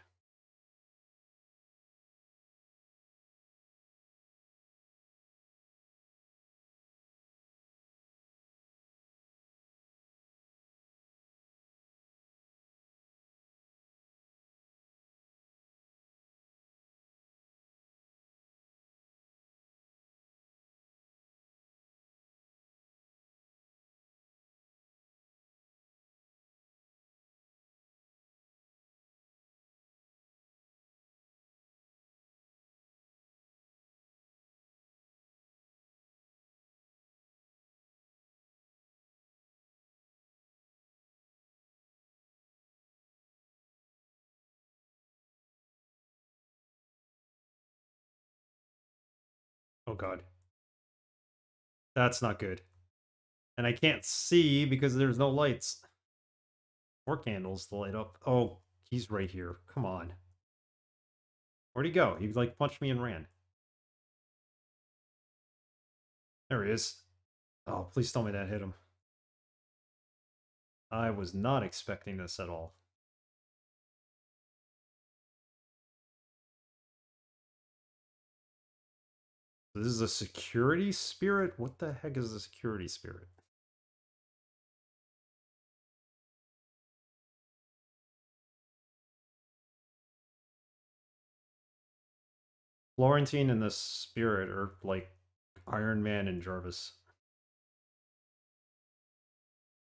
Oh god. That's not good. And I can't see because there's no lights. 4 candles to light up. Oh, he's right here. Come on. Where'd he go? He like punched me and ran. There he is. Oh, please tell me that hit him. I was not expecting this at all. This is a security spirit? What the heck is a security spirit? Florentine and the spirit are like Iron Man and Jarvis.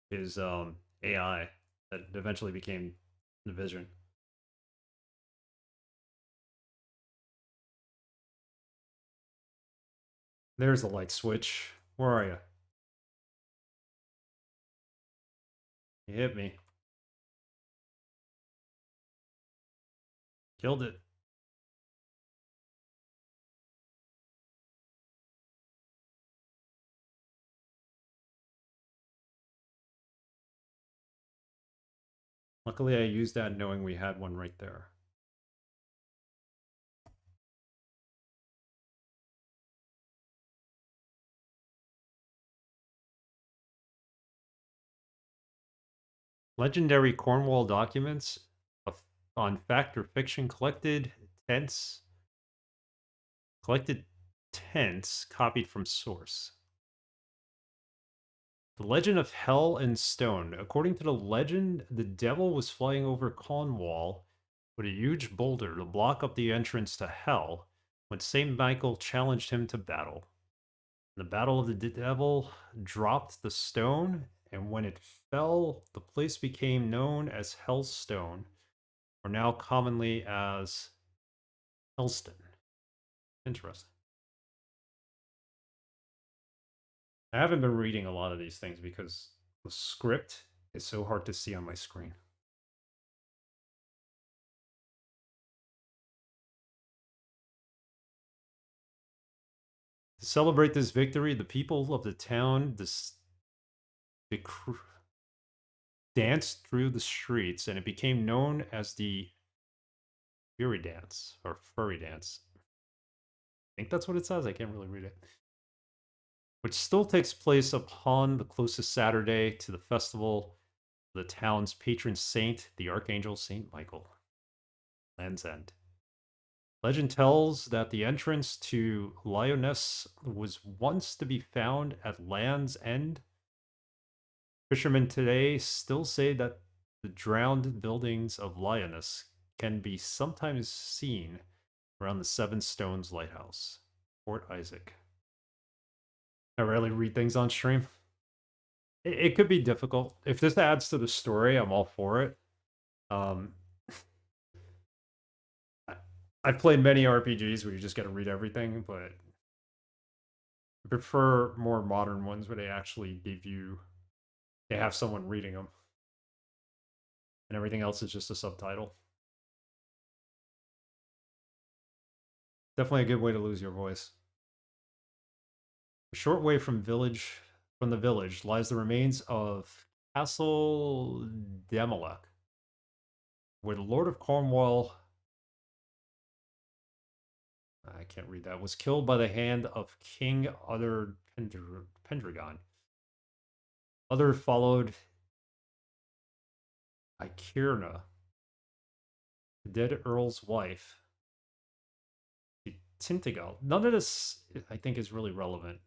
His AI that eventually became the Vision. There's the light switch. Where are you? You hit me. Killed it. Luckily, I used that knowing we had one right there. Legendary Cornwall documents on fact or fiction collected tents copied from source. The legend of Hell and Stone. According to the legend, the devil was flying over Cornwall with a huge boulder to block up the entrance to Hell when St. Michael challenged him to battle. The battle of the devil dropped the stone, and when it fell, the place became known as Hellstone, or now commonly as Helston. Interesting. I haven't been reading a lot of these things because the script is so hard to see on my screen. To celebrate this victory, the people of the town danced through the streets, and it became known as the Fury Dance or Furry Dance. I think that's what it says. I can't really read it. Which still takes place upon the closest Saturday to the festival of the town's patron saint, the Archangel Saint Michael. Land's End. Legend tells that the entrance to Lyoness was once to be found at Land's End. Fishermen today still say that the drowned buildings of Lyoness can be sometimes seen around the Seven Stones Lighthouse, Fort Isaac. I rarely read things on stream. It could be difficult. If this adds to the story, I'm all for it. I've played many RPGs where you just got to read everything, but I prefer more modern ones where they actually they have someone reading them, and everything else is just a subtitle. Definitely a good way to lose your voice. A short way from the village lies the remains of Castle Demalek, where the Lord of Cornwall, I can't read that, was killed by the hand of King Uther Pendragon. Uther followed Ikirna, the dead Earl's wife, to Tintagel. None of this, I think, is really relevant.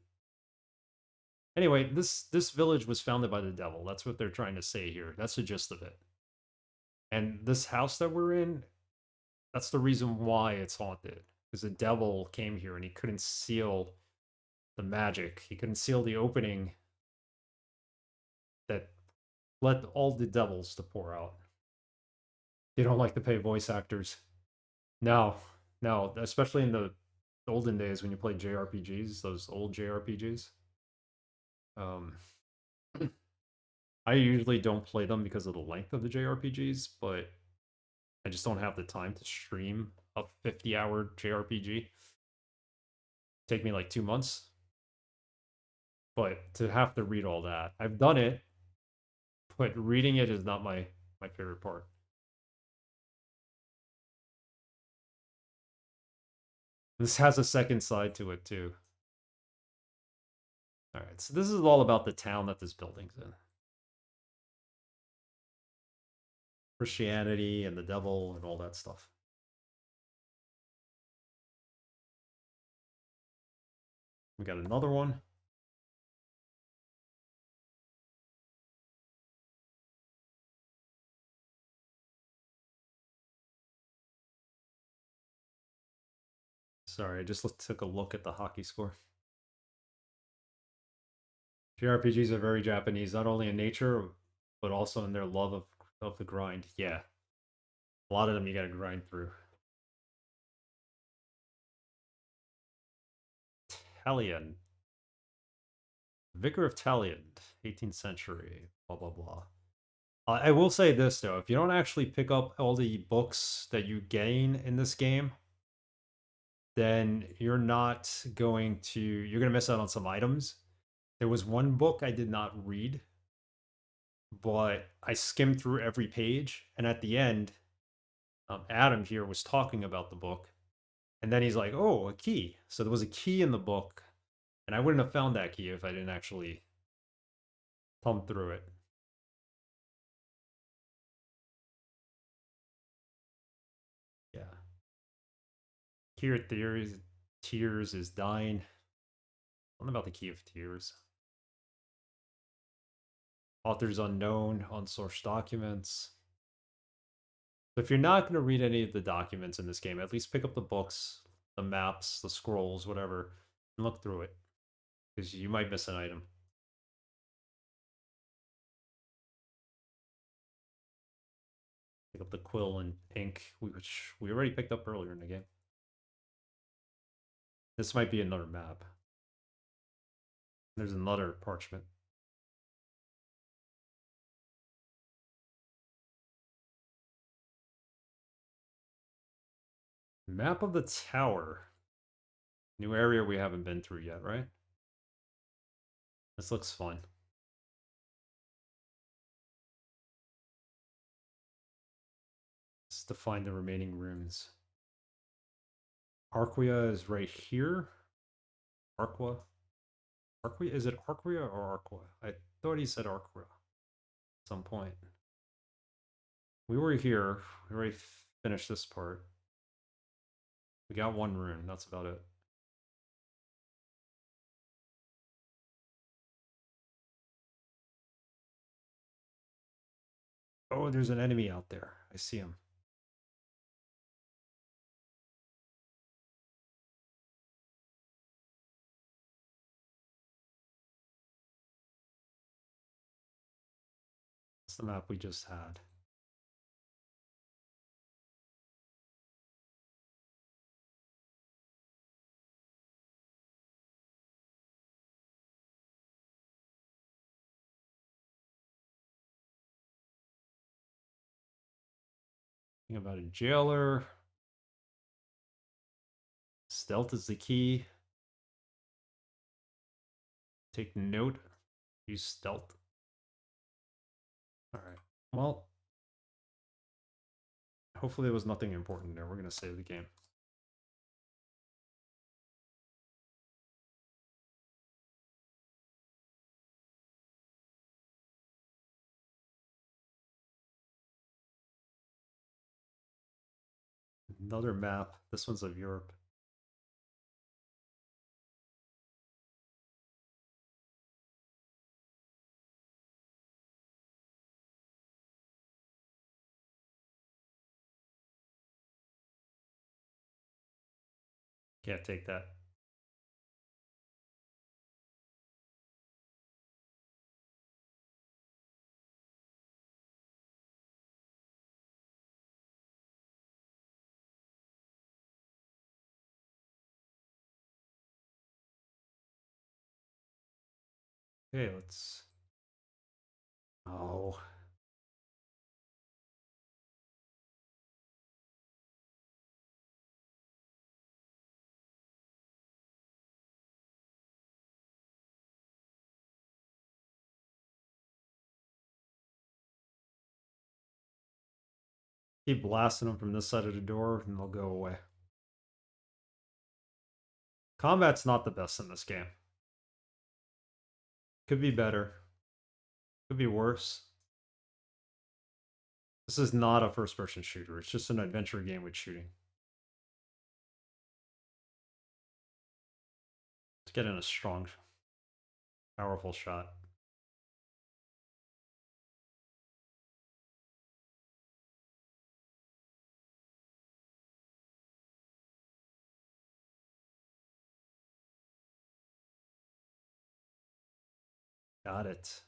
Anyway, this village was founded by the devil. That's what they're trying to say here. That's the gist of it. And this house that we're in, that's the reason why it's haunted. Because the devil came here and he couldn't seal the magic. He couldn't seal the opening that led all the devils to pour out. They don't like to pay voice actors. No, especially in the olden days when you played JRPGs, those old JRPGs. I usually don't play them because of the length of the JRPGs, but I just don't have the time to stream a 50-hour JRPG. Take me like 2 months. But to have to read all that, I've done it, but reading it is not my favorite part. This has a second side to it too. All right, so this is all about the town that this building's in. Christianity and the devil and all that stuff. We got another one. Sorry, I just took a look at the hockey score. JRPGs are very Japanese, not only in nature, but also in their love of the grind. Yeah. A lot of them you gotta grind through. Talion. Vicar of Talion, 18th century, blah blah blah. I will say this though, if you don't actually pick up all the books that you gain in this game, then you're gonna miss out on some items. There was one book I did not read, but I skimmed through every page, and at the end, Adam here was talking about the book, and then he's like, "Oh, a key." So there was a key in the book, and I wouldn't have found that key if I didn't actually thumb through it. Yeah. Key of Tears is dying. Something about the Key of Tears. Authors unknown, unsourced documents. So if you're not going to read any of the documents in this game, at least pick up the books, the maps, the scrolls, whatever, and look through it. Because you might miss an item. Pick up the quill and ink, which we already picked up earlier in the game. This might be another map. There's another parchment. Map of the tower. New area we haven't been through yet, right? This looks fun. Let's define the remaining rooms. Arquia is right here. Arqua. Arquia? Is it Arquia or Arqua? I thought he said Arquia at some point. We were here. We already finished this part. We got one rune. That's about it. Oh, there's an enemy out there. I see him. That's the map we just had. Think about a jailer. Stealth is the key. Take note. Use stealth. Alright. Well, hopefully there was nothing important there. We're going to save the game. Another map. This one's of Europe. Can't take that. Okay, let's... Oh. Keep blasting them from this side of the door and they'll go away. Combat's not the best in this game. Could be better. Could be worse. This is not a first-person shooter. It's just an adventure game with shooting. Let's get in a strong, powerful shot. Got it.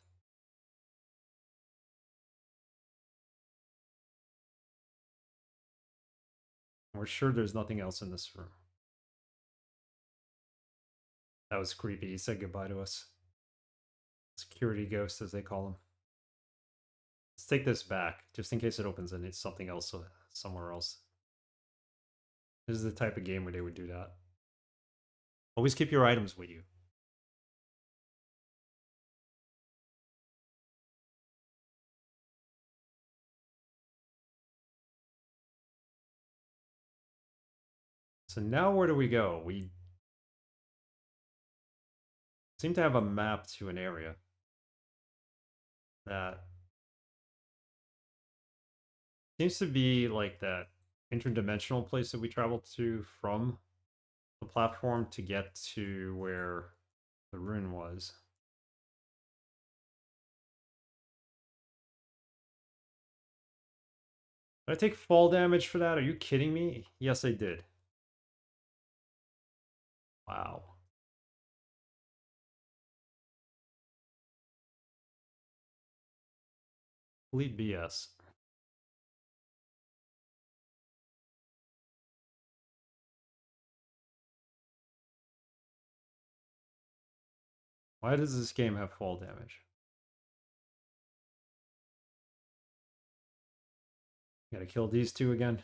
We're sure there's nothing else in this room. That was creepy. He said goodbye to us. Security ghost, as they call him. Let's take this back, just in case it opens and it's something else somewhere else. This is the type of game where they would do that. Always keep your items with you. So now where do we go? We seem to have a map to an area that seems to be like that interdimensional place that we traveled to from the platform to get to where the rune was. Did I take fall damage for that? Are you kidding me? Yes, I did. Wow. Complete BS. Why does this game have fall damage? Gotta kill these two again.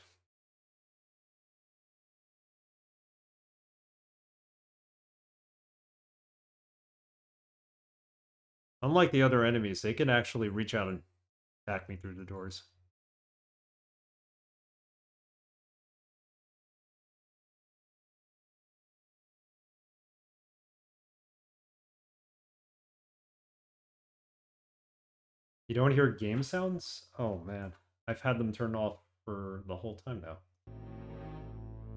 Unlike the other enemies, they can actually reach out and attack me through the doors. You don't hear game sounds? Oh man, I've had them turned off for the whole time now.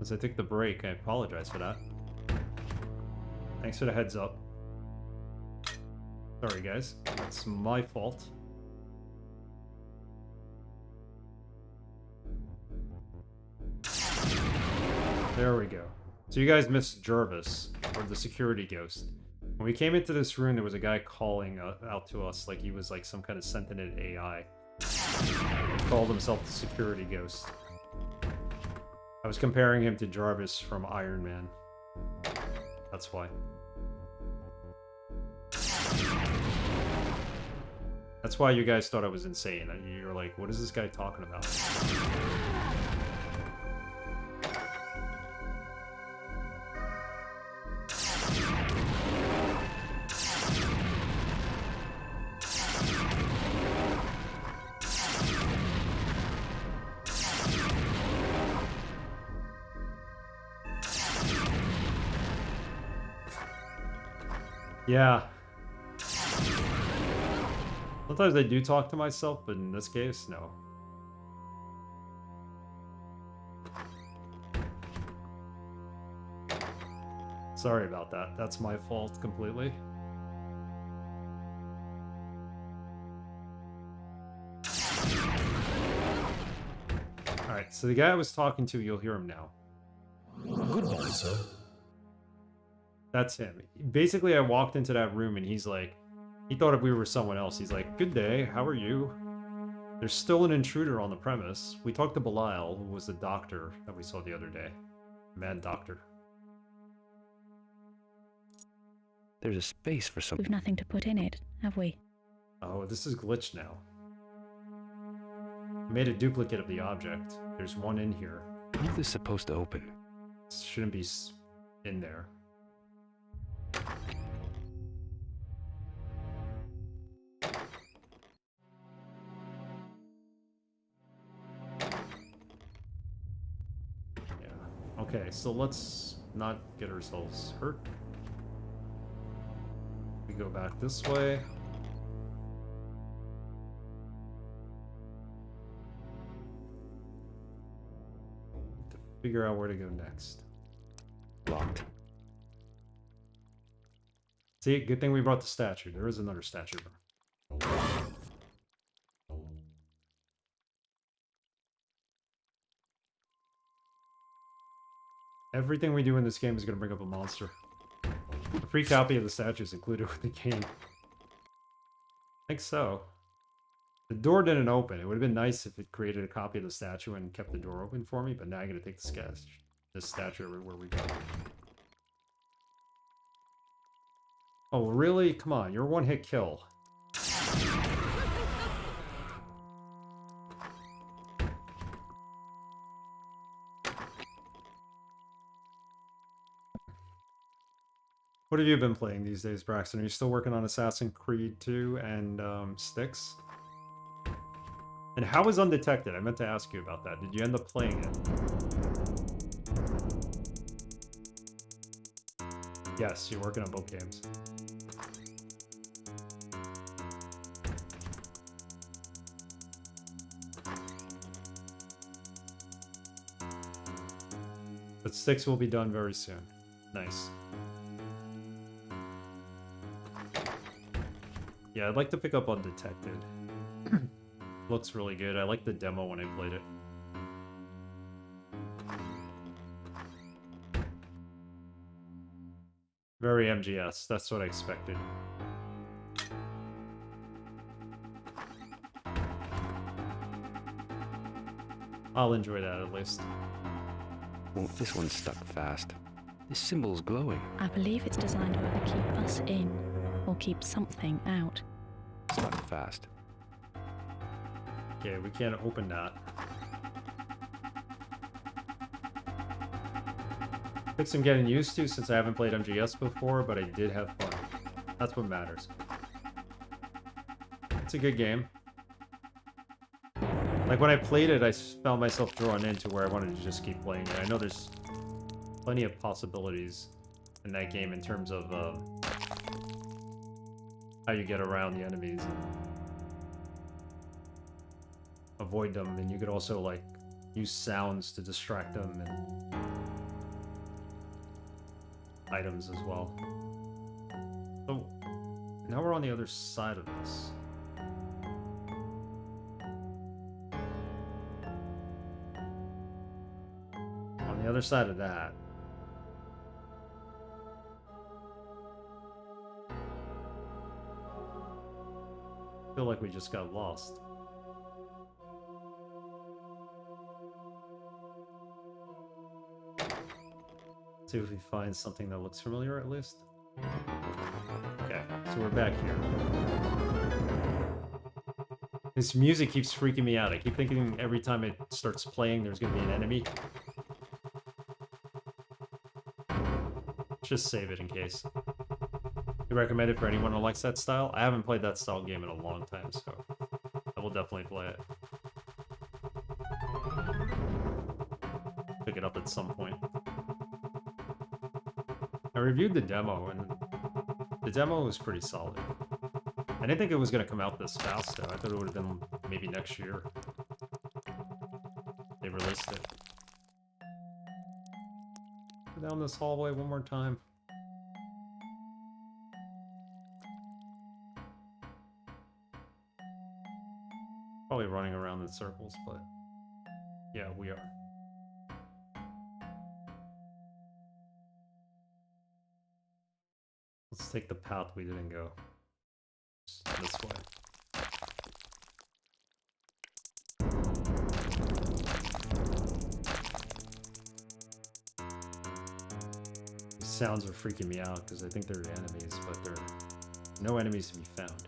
As I took the break, I apologize for that. Thanks for the heads up. Sorry guys, that's my fault. There we go. So you guys missed Jervis, or the security ghost. When we came into this room, there was a guy calling out to us like he was like some kind of sentient AI. He called himself the security ghost. I was comparing him to Jarvis from Iron Man. That's why. That's why you guys thought I was insane. You're like, what is this guy talking about? Yeah. Sometimes I do talk to myself, but in this case, no. Sorry about that. That's my fault completely. Alright, so the guy I was talking to, you'll hear him now. Goodbye, sir. That's him. Basically, I walked into that room and he's like, he thought we were someone else. He's like, good day, how are you? There's still an intruder on the premise. We talked to Belial, who was the doctor that we saw the other day. Mad doctor. There's a space for something. We've nothing to put in it, have we? Oh, this is glitched now. I made a duplicate of the object. There's one in here. How is this supposed to open? This shouldn't be in there. Okay, so let's not get ourselves hurt. We go back this way. To figure out where to go next. Locked. See, good thing we brought the statue. There is another statue. Everything we do in this game is going to bring up a monster. A free copy of the statue is included with the game. I think so. The door didn't open. It would have been nice if it created a copy of the statue and kept the door open for me, but now I gotta take this statue everywhere we go. Oh, really? Come on, you're a one-hit kill. What have you been playing these days, Braxton? Are you still working on Assassin's Creed 2 and Styx? And how is Undetected? I meant to ask you about that. Did you end up playing it? Yes, you're working on both games. But Styx will be done very soon. Nice. Yeah, I'd like to pick up Undetected. Looks really good. I liked the demo when I played it. Very MGS. That's what I expected. I'll enjoy that at least. Well, this one's stuck fast. This symbol's glowing. I believe it's designed to either keep us in or keep something out. Stuck fast. Okay, we can't open that. Took some getting used to since I haven't played MGS before, but I did have fun. That's what matters. It's a good game. Like when I played it, I found myself drawn into where I wanted to just keep playing it. I know there's plenty of possibilities in that game in terms of how you get around the enemies and avoid them, and you could also like use sounds to distract them and items as well. So now we're on the other side of this. On the other side of that. I feel like we just got lost. See if we find something that looks familiar at least. Okay, so we're back here. This music keeps freaking me out. I keep thinking every time it starts playing there's gonna be an enemy. Just save it in case. You recommend it for anyone who likes that style? I haven't played that style game in a long time, so I will definitely play it. Pick it up at some point. I reviewed the demo, and the demo was pretty solid. I didn't think it was going to come out this fast, though. I thought it would have been maybe next year. They released it. Go down this hallway one more time. Probably running around in circles, but yeah, we are. Let's take the path we didn't go. This way. These sounds are freaking me out because I think they're enemies, but there are no enemies to be found.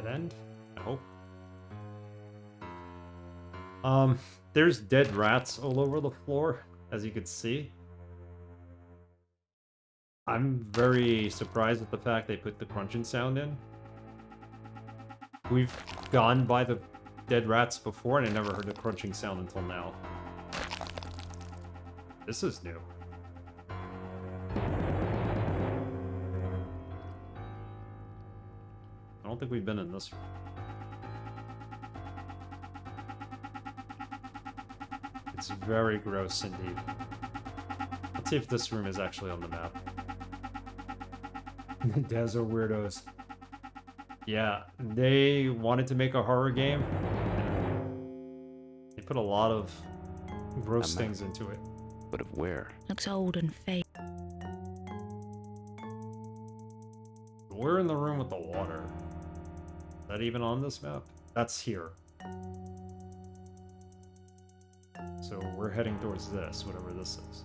End, I hope. There's dead rats all over the floor, as you could see. I'm very surprised at the fact they put the crunching sound in. We've gone by the dead rats before, and I never heard the crunching sound until now. This is new. I don't think we've been in this room. It's very gross indeed. Let's see if this room is actually on the map. Des are weirdos. Yeah, they wanted to make a horror game. They put a lot of gross things into it. But of where? Looks old and fake. We're in the room with the water. Is that even on this map? That's here. So we're heading towards this, whatever this is.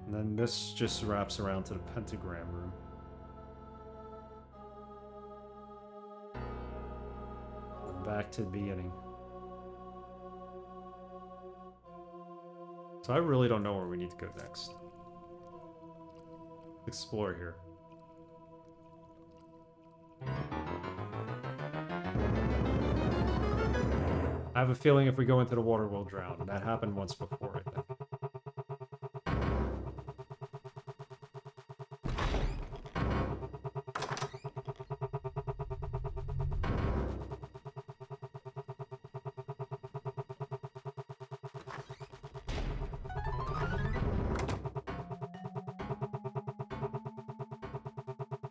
And then this just wraps around to the pentagram room. Back to the beginning. So I really don't know where we need to go next. Explore here. I have a feeling if we go into the water, we'll drown. And that happened once before, I think.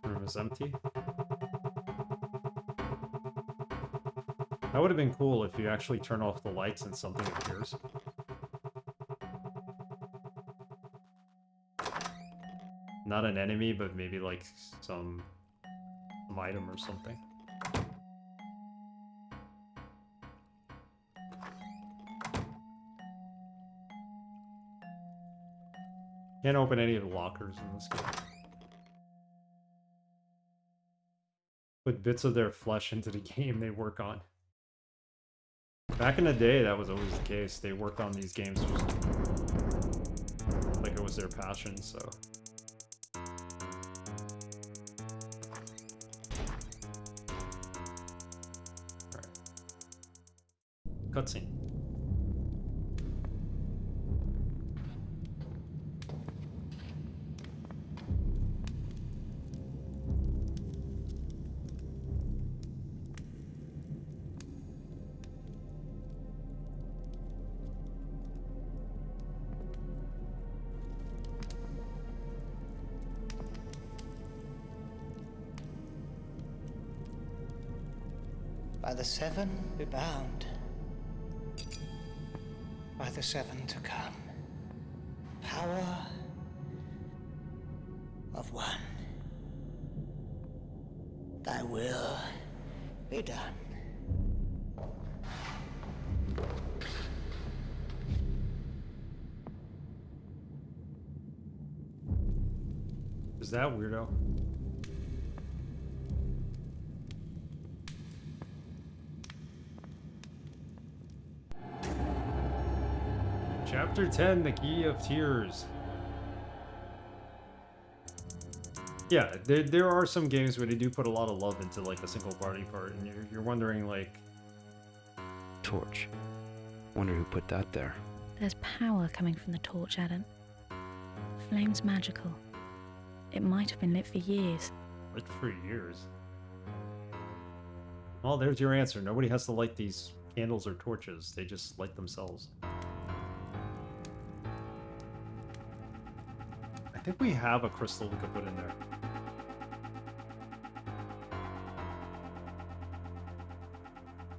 Room is empty. That would have been cool if you actually turn off the lights and something appears. Not an enemy, but maybe like some item or something. Can't open any of the lockers in this game. Put bits of their flesh into the game they work on. Back in the day, that was always the case. They worked on these games just like it was their passion, so. Alright. Cutscene. By the seven be bound. By the seven to come. Power of one. Thy will be done. Is that weirdo? Chapter 10, The Key of Tears. Yeah, there are some games where they do put a lot of love into like the single party part, and you're wondering like... Torch. Wonder who put that there. There's power coming from the torch, Adam. Flame's magical. It might have been lit for years. Lit for years? Well, there's your answer. Nobody has to light these candles or torches. They just light themselves. I think we have a crystal we could put in there.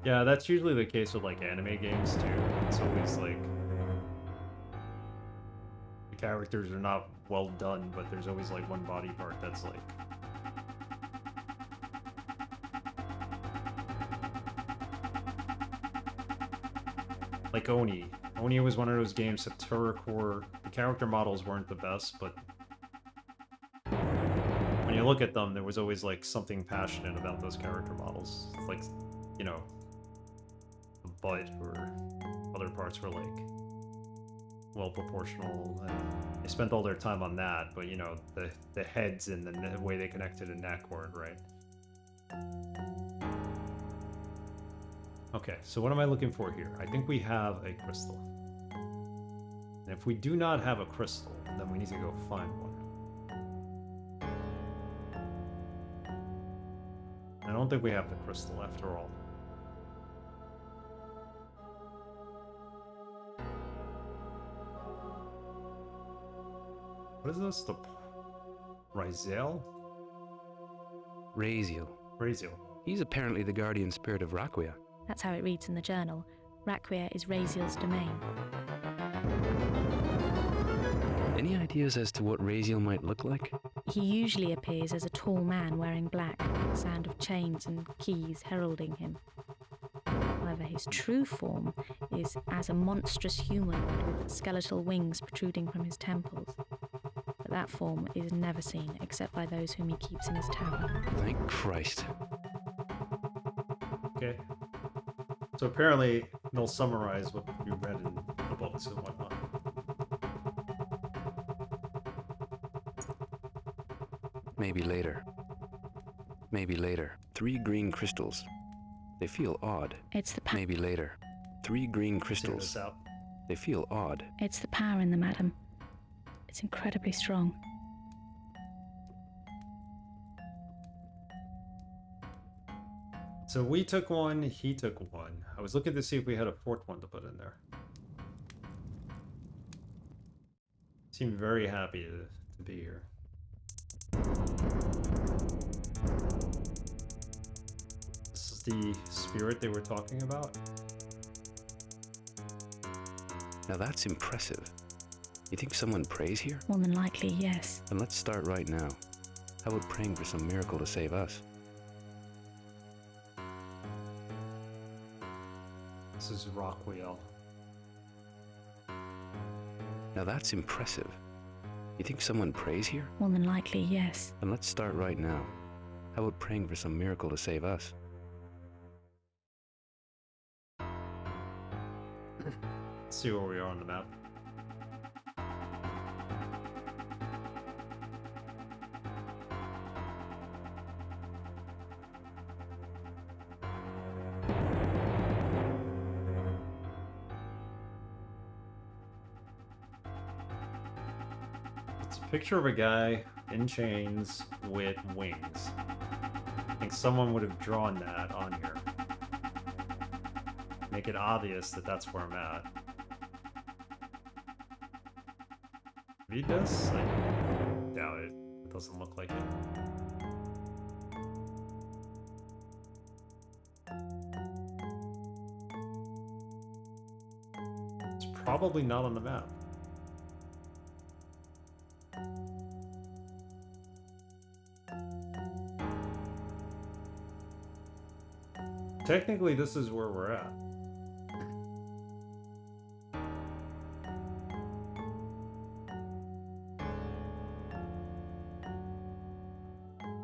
Yeah, that's usually the case with like anime games too. It's always like the characters are not well done, but there's always like one body part that's like Oni. Oni was one of those games that Core, the character models weren't the best, but when you you look at them, there was always like something passionate about those character models. It's like, you know, the butt or other parts were like well proportional, and they spent all their time on that. But you know, the heads and the way they connected a neck weren't right. Okay, so what am I looking for here? I think we have a crystal. And if we do not have a crystal, then we need to go find one. I don't think we have the crystal after all. What is this? The Rizal? Raziel. Raziel. He's apparently the guardian spirit of Raquia. That's how it reads in the journal. Raquia is Raziel's domain. Any ideas as to what Raziel might look like? He usually appears as a tall man wearing black, the sound of chains and keys heralding him. However, his true form is as a monstrous humanoid with skeletal wings protruding from his temples. But that form is never seen except by those whom he keeps in his tower. Thank Christ. Okay. So apparently they'll summarize what you read in the books and whatnot. Maybe later. Maybe later. 3 green crystals. They feel odd. It's the Maybe later. 3 green Figure crystals. this out. They feel odd. It's the power in them, Adam. It's incredibly strong. So we took one, he took one. I was looking to see if we had a 4th one to put in there. Seemed very happy to be here. This is the spirit they were talking about. Now that's impressive. You think someone prays here? More than likely, yes. Then let's start right now. How about praying for some miracle to save us? This is Rockwell. Now that's impressive. You think someone prays here? More than likely, yes. Then let's start right now. How about praying for some miracle to save us? Let's see where we are on the map. It's a picture of a guy in chains with wings. I think someone would have drawn that on here. Make it obvious that that's where I'm at. Read this? I doubt it. It doesn't look like it. It's probably not on the map. Technically, this is where we're at.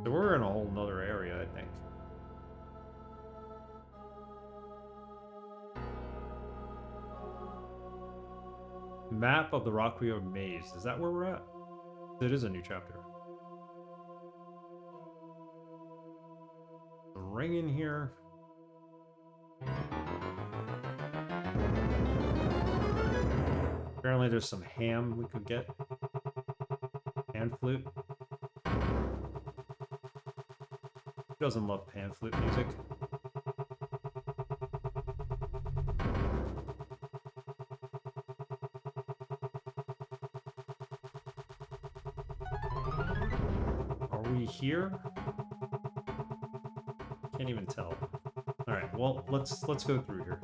So we're in a whole nother area, I think. Map of the Rockwell Maze. Is that where we're at? It is a new chapter. The ring in here. Apparently there's some ham we could get. Pan flute. Who doesn't love pan flute music? Are we here? Can't even tell. Alright, well, let's go through here.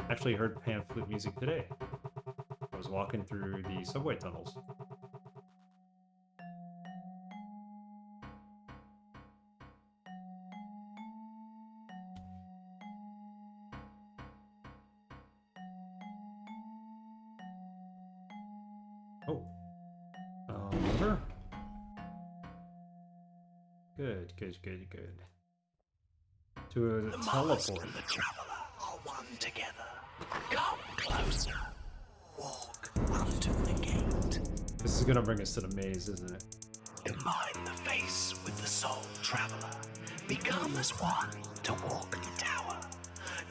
Actually heard pan flute music today. I was walking through the subway tunnels. Oh. River? Good, good, good, good. To a teleport. The traveler are one together. Come closer. Walk unto the gate. This is gonna bring us to the maze, isn't it? Combine the face with the soul traveler. Become as one to walk the tower.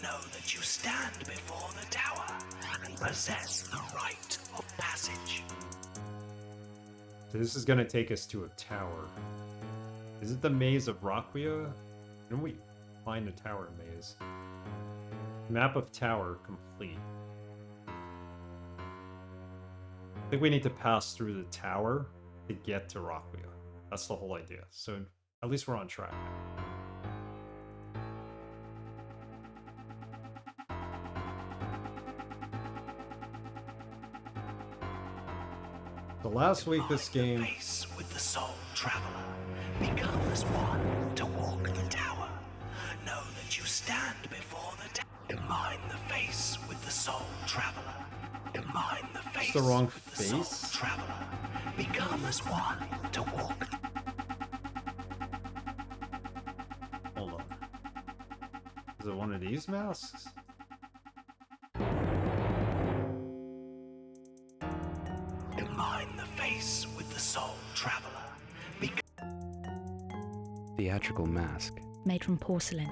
Know that you stand before the tower and possess the right of passage. So this is gonna take us to a tower. Is it the maze of Rockwia? Didn't we find a tower maze? Map of tower complete. I think we need to pass through the tower to get to Rockwia. That's the whole idea. So at least we're on track now. So last week this game Face with the soul traveler. Become as one to walk the tower. Know that you stand before the tower. Combine the face with the soul traveler. Combine the face it's the wrong with the soul face. traveler. Become as one to walk. Hold on. Is it one of these masks? Combine the face with the soul traveler. Theatrical mask. Made from porcelain.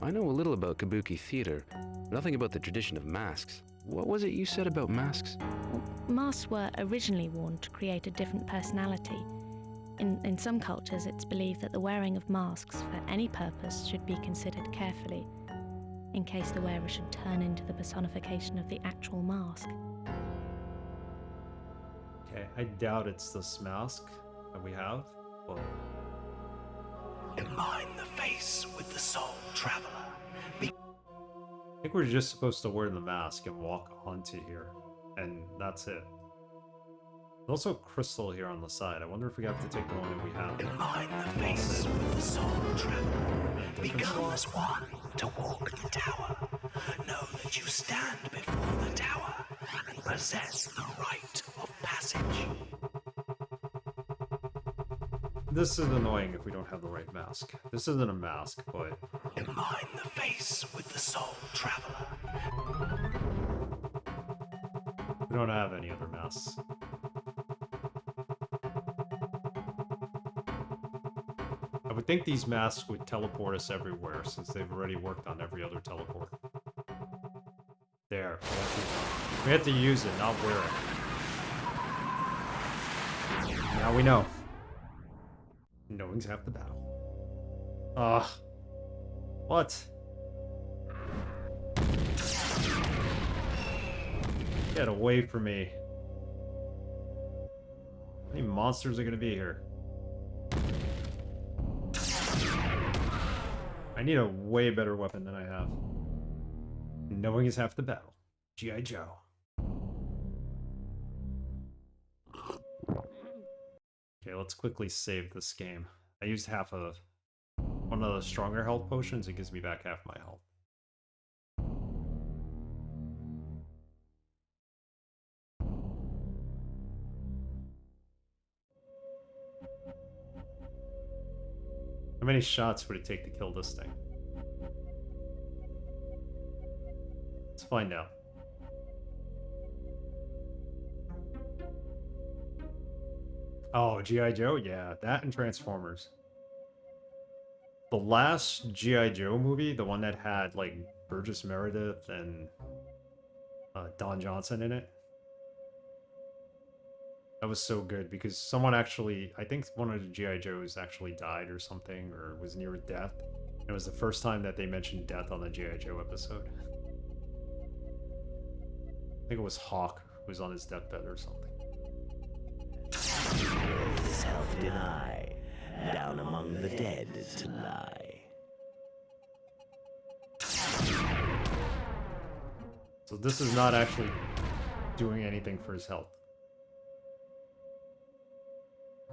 I know a little about kabuki theater, nothing about the tradition of masks. What was it you said about masks? Well, masks were originally worn to create a different personality. In some cultures, it's believed that the wearing of masks for any purpose should be considered carefully, in case the wearer should turn into the personification of the actual mask. Okay, I doubt it's this mask that we have, but Combine the face with the soul traveler. I think we're just supposed to wear the mask and walk onto here, and that's it. There's also crystal here on the side. I wonder if we have to take the one that we have. Combine the face with the soul traveler. Become as one to walk the tower. Know that you stand before the tower and possess the right of passage. This is annoying if we don't have the right mask. This isn't a mask, but Combine the face with the soul traveler. we don't have any other masks. I would think these masks would teleport us everywhere since they've already worked on every other teleport. There. We have to use it, not wear it. Now we know. Knowing's half the battle. Ugh. What? Get away from me. How many monsters are gonna be here? I need a way better weapon than I have. Knowing is half the battle. G.I. Joe. Okay, let's quickly save this game. I used half of one of the stronger health potions. It gives me back half my health. How many shots would it take to kill this thing? Let's find out. Oh, G.I. Joe? Yeah, that and Transformers. The last G.I. Joe movie, the one that had, like, Burgess Meredith and Don Johnson in it. That was so good because someone actually, I think one of the G.I. Joes actually died or something, or was near death. It was the first time that they mentioned death on the G.I. Joe episode. I think it was Hawk who was on his deathbed or something. Self-deny, down among the dead to lie. So this is not actually doing anything for his health.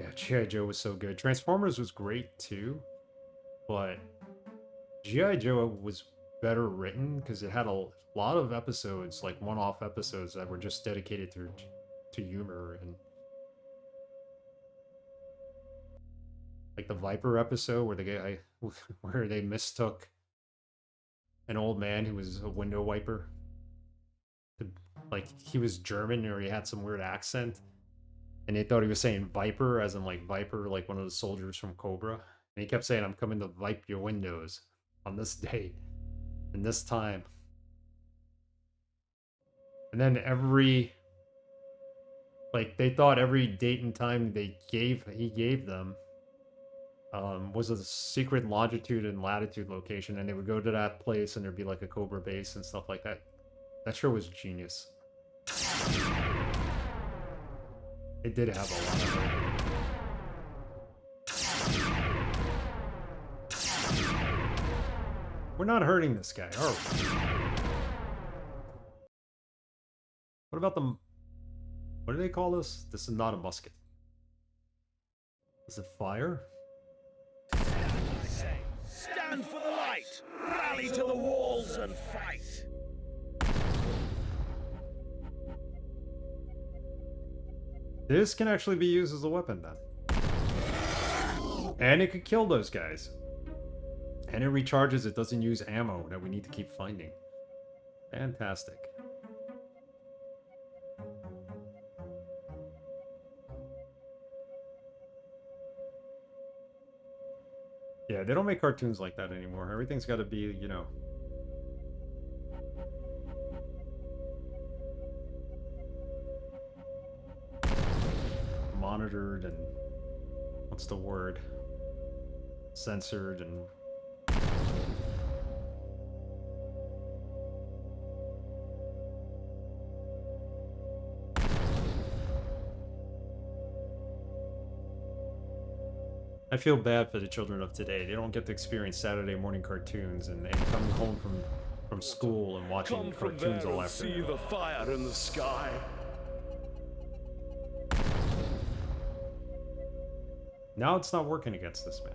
Yeah, G.I. Joe was so good. Transformers was great too, but G.I. Joe was better written because it had a lot of episodes, like one-off episodes that were just dedicated to humor, and like the Viper episode where the guy where they mistook an old man who was a window wiper to, like, he was German or he had some weird accent, and they thought he was saying Viper as in like Viper, like one of the soldiers from Cobra, and he kept saying, "I'm coming to wipe your windows on this date and this time." And then they thought every date and time he gave them was a secret longitude and latitude location, and they would go to that place and there'd be like a Cobra base and stuff like that. That show was genius. It did have a lot of it. We're not hurting this guy, are we? What about the... What do they call this? This is not a musket. Is it fire? Stand for the light! Rally to the walls and fight! This can actually be used as a weapon then. And it could kill those guys. And it recharges, it doesn't use ammo that we need to keep finding. Fantastic. Yeah, they don't make cartoons like that anymore. Everything's got to be, you know... monitored and... what's the word? Censored and... I feel bad for the children of today. They don't get to experience Saturday morning cartoons and coming home from school and watching cartoons all afternoon. See the fire in the sky. Now it's not working against this man.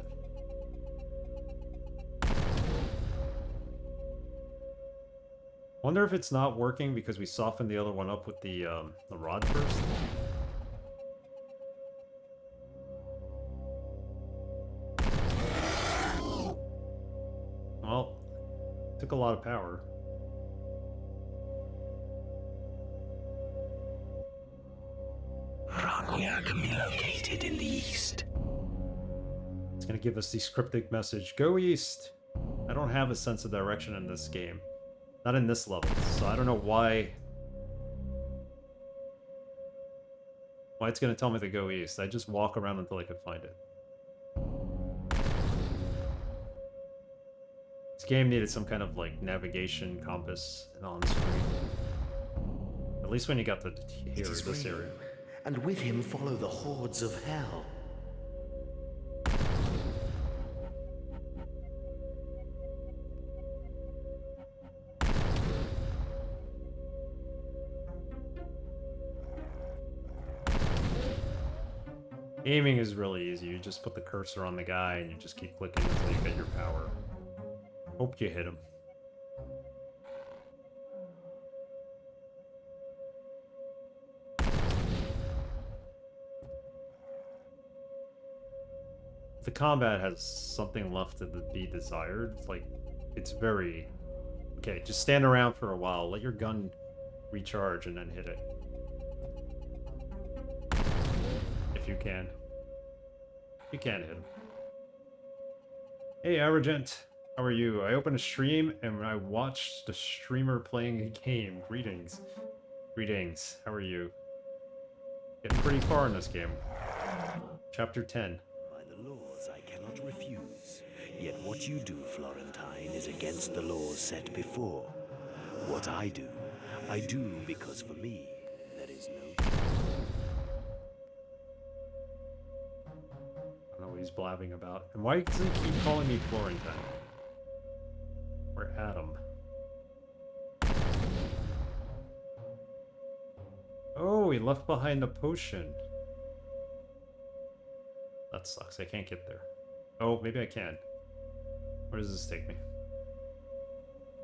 Wonder if it's not working because we softened the other one up with the rod first. Well, took a lot of power. Rania can be located in the east. It's gonna give us the cryptic message, go east! I don't have a sense of direction in this game. Not in this level, so I don't know why it's gonna tell me to go east. I just walk around until I can find it. This game needed some kind of like navigation compass on screen. At least when you got to here, this area. And with him follow the hordes of hell. Aiming is really easy. You just put the cursor on the guy and you just keep clicking until you get your power. Hope you hit him. The combat has something left to be desired. Like, it's very... Okay, just stand around for a while. Let your gun recharge and then hit it. If you can. You can hit him. Hey, Arrogant. How are you? I opened a stream and I watched the streamer playing a game. Greetings. Greetings. How are you? Getting pretty far in this game. Chapter 10. By the laws I cannot refuse. Yet what you do, Florentine, is against the laws set before. What I do because for me, there is no... I don't know what he's blabbing about. And why does he keep calling me Florentine? Or Adam? Oh, he left behind a potion. That sucks. I can't get there. Oh, maybe I can. Where does this take me?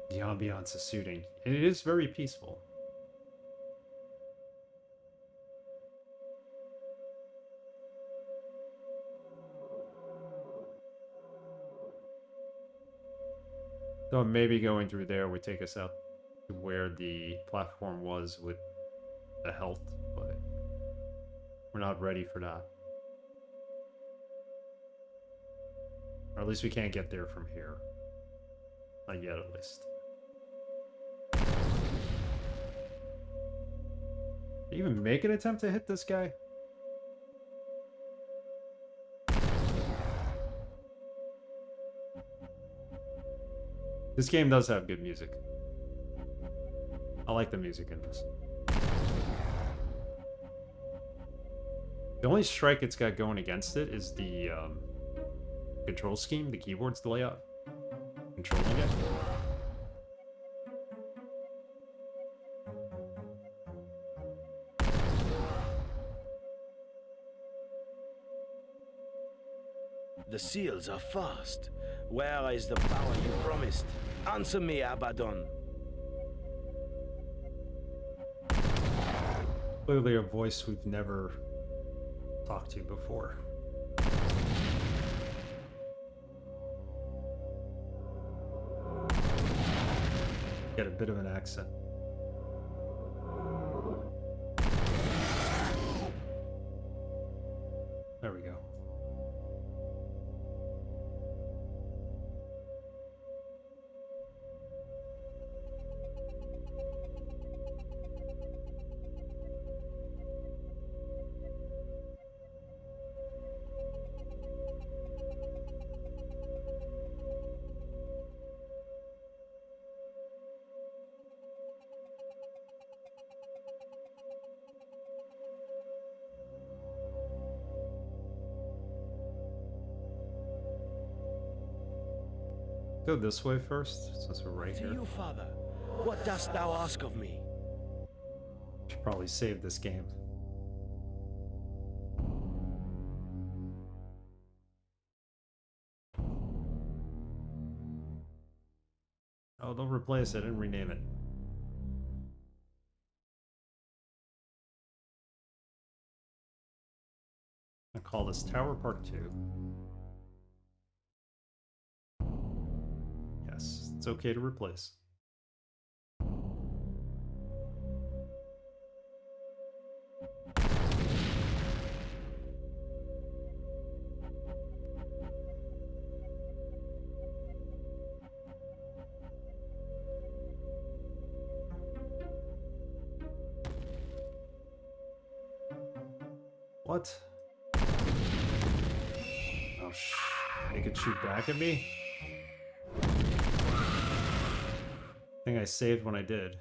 The ambiance is soothing. It is very peaceful. So maybe going through there would take us out to where the platform was with the health, but we're not ready for that. Or at least we can't get there from here. Not yet, at least. Did you even make an attempt to hit this guy? This game does have good music. I like the music in this. The only strike it's got going against it is the control scheme, the keyboard's layout. Controlling it. The seals are fast. Where is the power you promised? Answer me, Abaddon. Clearly a voice we've never talked to before. Get a bit of an accent. There we go. Go this way first, since we're right To here. you, Father, what dost thou ask of me? Should probably save this game. Oh, don't replace it and rename it. I'll call this Tower Part 2. Yes, it's okay to replace. What? Oh, they could shoot back at me? I think I saved when I did.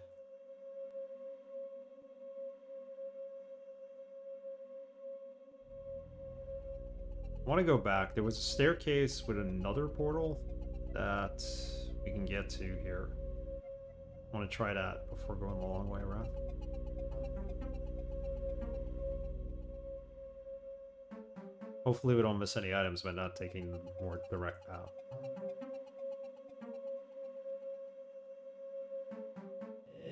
I want to go back. There was a staircase with another portal that we can get to here. I want to try that before going the long way around. Hopefully we don't miss any items by not taking the more direct path.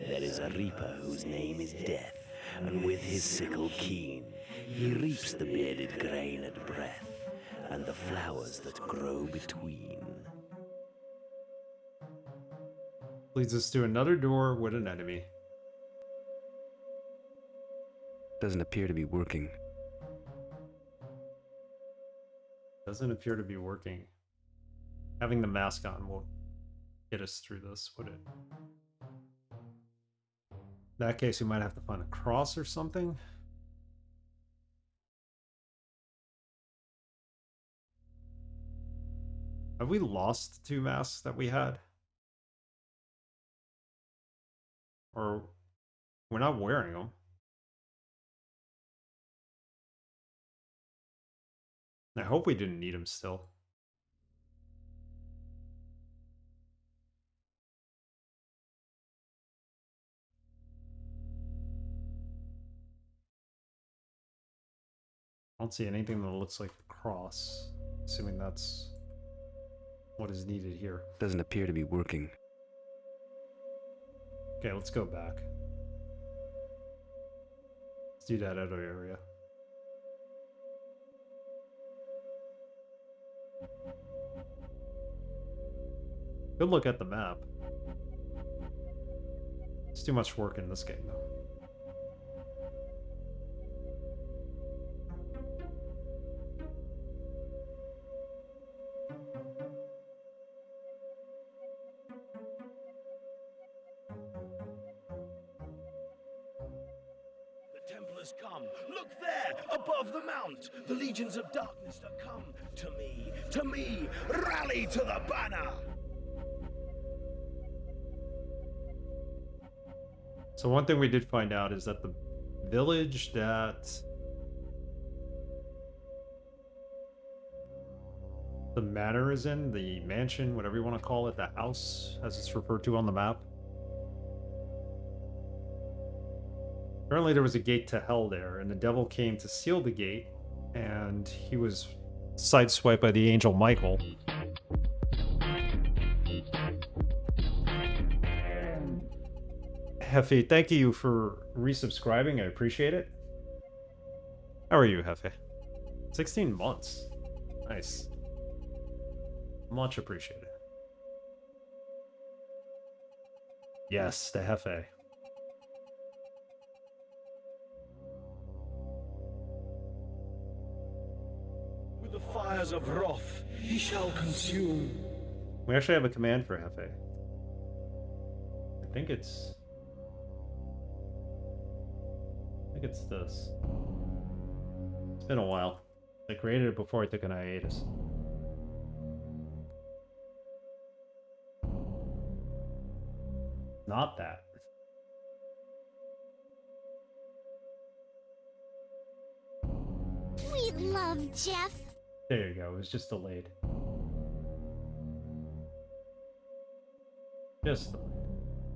There is a reaper whose name is Death, and with his sickle keen, he reaps the bearded grain at breath, and the flowers that grow between. Leads us to another door with an enemy. Doesn't appear to be working. Doesn't appear to be working. Having the mask on won't get us through this, would it? In that case, we might have to find a cross or something. Have we lost the 2 masks that we had? Or we're not wearing them. I hope we didn't need them still. I don't see anything that looks like the cross, assuming that's what is needed here. Doesn't appear to be working. Okay, let's go back. Let's do that other area. Good look at the map. It's too much work in this game, though. The Templars come. Look there, above the mount. The legions of darkness are come. To me, rally to the banner. So one thing we did find out is that the village that the manor is in, the mansion, whatever you want to call it, the house, as it's referred to on the map. Apparently there was a gate to hell there, and the devil came to seal the gate, and he was sideswiped by the angel Michael. Hefe, thank you for resubscribing. I appreciate it. How are you, Hefe? 16 months. Nice. Much appreciated. Yes, the Hefe. With the fires of wrath, he shall consume. We actually have a command for Hefe. I think it's this. It's been a while. I created it before I took an hiatus. Not that. Sweet love, Jeff. There you go. It was just delayed. Just delayed.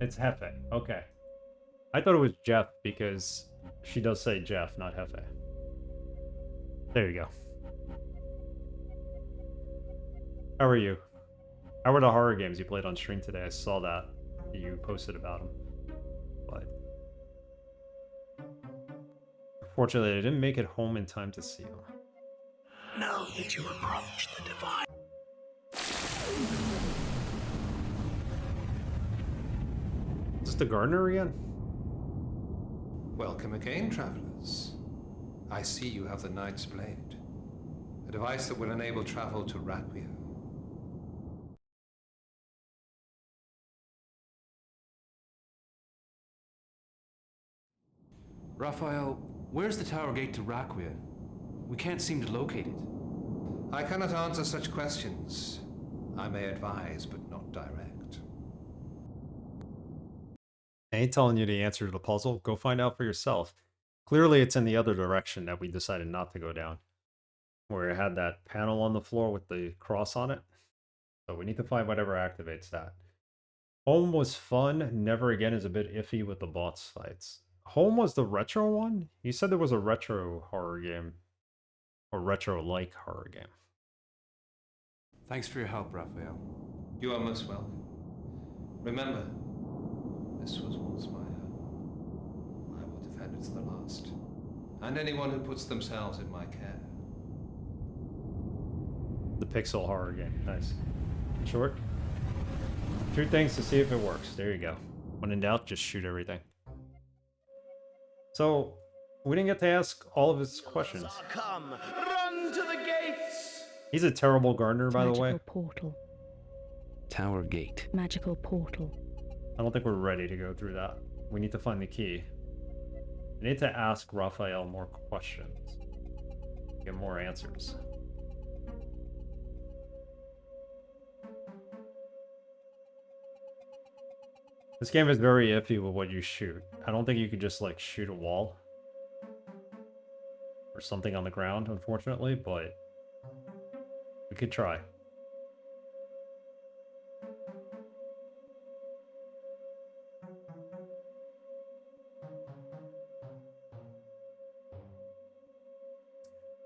It's Hefe. Okay. I thought it was Jeff because she does say Jeff, not Hefe. There you go. How are you? How were the horror games you played on stream today? I saw that you posted about them. But unfortunately, I didn't make it home in time to see them. Now that you approach the divine. Is this the gardener again? Welcome again, travelers. I see you have the Knight's Blade, a device that will enable travel to Raquia. Raphael, where's the tower gate to Raquia? We can't seem to locate it. I cannot answer such questions. I may advise, but not direct. I ain't telling you the answer to the puzzle. Go find out for yourself. Clearly, it's in the other direction that we decided not to go down. Where it had that panel on the floor with the cross on it. So we need to find whatever activates that. Home was fun. Never Again is a bit iffy with the boss fights. Home was the retro one? You said there was a retro horror game. Or retro-like horror game. Thanks for your help, Raphael. You are most welcome. Remember, this was once my home. I will defend it to the last. And anyone who puts themselves in my care. The pixel horror game. Nice. Short. Shoot things to see if it works. There you go. When in doubt, just shoot everything. So, we didn't get to ask all of his questions. Come, run to the gates. He's a terrible gardener, by the way. Magical portal. Tower gate. Magical portal. I don't think we're ready to go through that. We need to find the key. We need to ask Raphael more questions. Get more answers. This game is very iffy with what you shoot. I don't think you could just, like, shoot a wall. Or something on the ground, unfortunately, but we could try.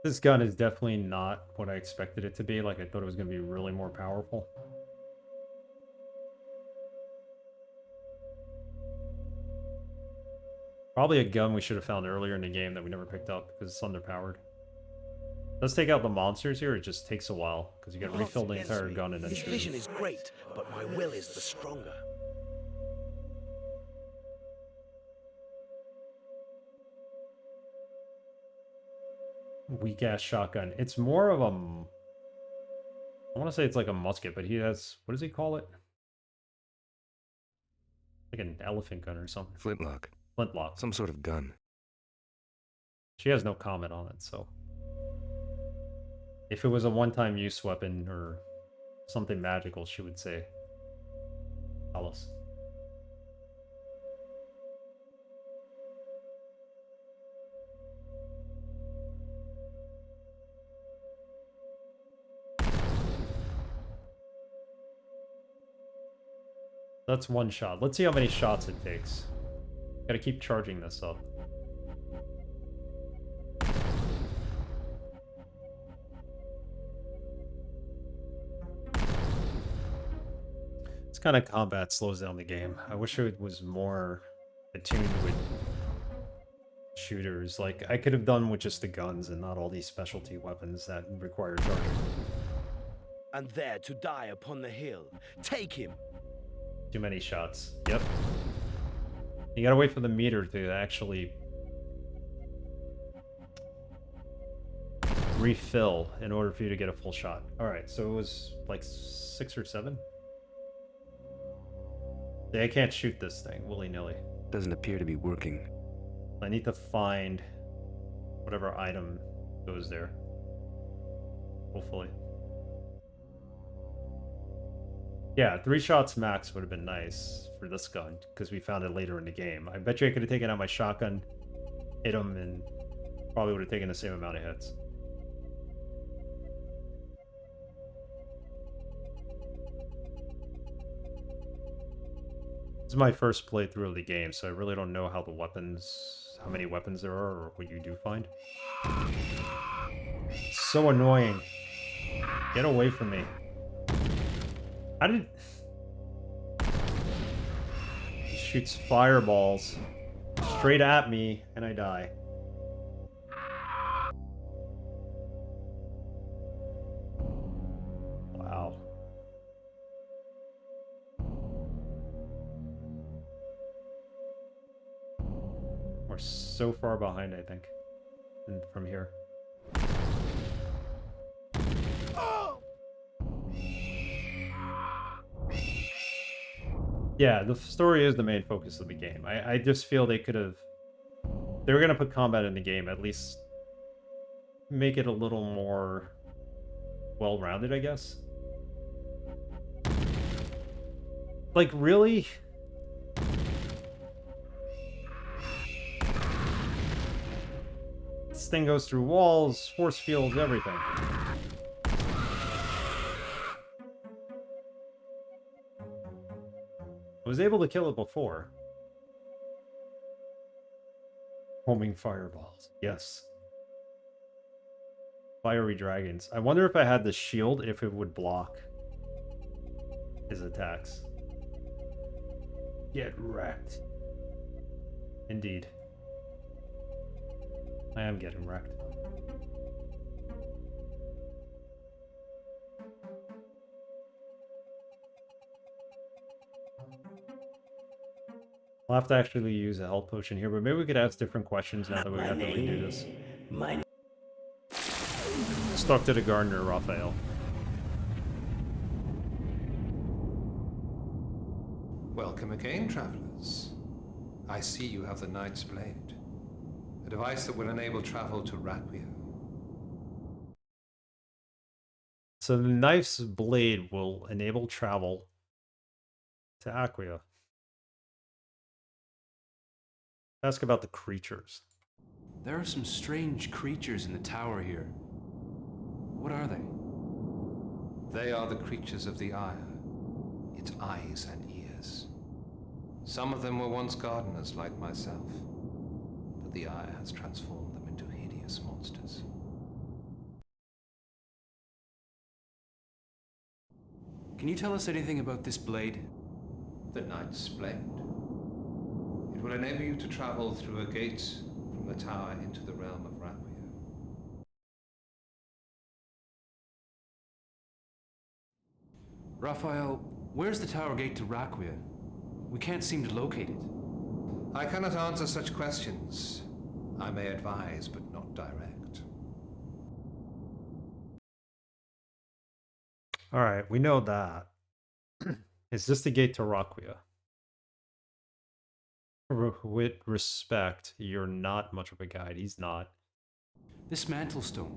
This gun is definitely not what I expected it to be. Like, I thought it was going to be really more powerful. Probably a gun we should have found earlier in the game that we never picked up because it's underpowered. Let's take out the monsters here. It just takes a while because you got to Odds refill the against entire me. gun and then His shoot. vision is great, but my will is the stronger. Weak ass shotgun. It's more of a. I want to say it's like a musket, but he has. What does he call it? Like an elephant gun or something. Flintlock. Flintlock. Some sort of gun. She has no comment on it, so. If it was a one-time use weapon or something magical, she would say. Tell us. That's one shot. Let's see how many shots it takes. Gotta keep charging this up. This kind of combat slows down the game. I wish it was more attuned with shooters. Like, I could have done with just the guns and not all these specialty weapons that require charging. And there to die upon the hill. Take him! Too many shots. Yep. You gotta wait for the meter to actually refill in order for you to get a full shot. Alright, so it was like 6 or 7? Yeah, I can't shoot this thing willy-nilly. Doesn't appear to be working. I need to find whatever item goes there. Hopefully. Yeah, 3 shots max would have been nice for this gun, because we found it later in the game. I bet you I could have taken out my shotgun, hit him, and probably would have taken the same amount of hits. This is my first playthrough of the game, so I really don't know how many weapons there are, or what you do find. It's so annoying. Get away from me. How did... He shoots fireballs straight at me, and I die. Wow. We're so far behind, I think, from here. Yeah, the story is the main focus of the game. I just feel they could have... They were going to put combat in the game, at least make it a little more well-rounded, I guess. Like, really? This thing goes through walls, force fields, everything. I was able to kill it before. Homing fireballs. Yes. Fiery dragons. I wonder if I had the shield, if it would block his attacks. Get wrecked. Indeed. I am getting wrecked. I'll have to actually use a health potion here, but maybe we could ask different questions now that we have to redo this. Let's talk to the gardener, Raphael. Welcome again, travelers. I see you have the Knight's Blade, a device that will enable travel to Raquia. So the knife's blade will enable travel to Aquia. Ask about the creatures. There are some strange creatures in the tower here. What are they? They are the creatures of the Ire, its eyes and ears. Some of them were once gardeners like myself, but the Ire has transformed them into hideous monsters. Can you tell us anything about this blade? The Knight's Blade. It will enable you to travel through a gate from the tower into the realm of Raquia. Raphael, where's the tower gate to Raquia? We can't seem to locate it. I cannot answer such questions. I may advise, but not direct. Alright, we know that. Is this the gate to Raquia? With respect, you're not much of a guide. He's not. This mantle stone,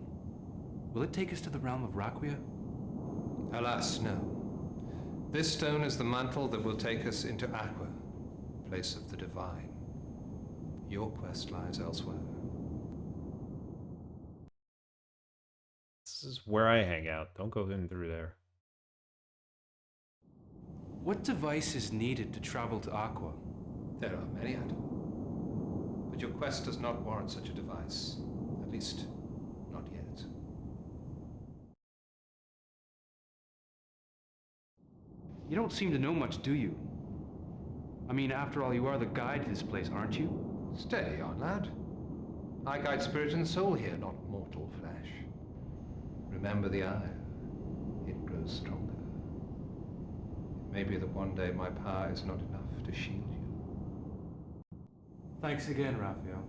will it take us to the realm of Raquia? Alas, no. This stone is the mantle that will take us into Aqua, place of the divine. Your quest lies elsewhere. This is where I hang out. Don't go in through there. What device is needed to travel to Aqua? There are many, Adam. But your quest does not warrant such a device. At least, not yet. You don't seem to know much, do you? I mean, after all, you are the guide to this place, aren't you? Steady on, lad. I guide spirit and soul here, not mortal flesh. Remember the eye. It grows stronger. It may be that one day my power is not enough to shield you. Thanks again, Raphael.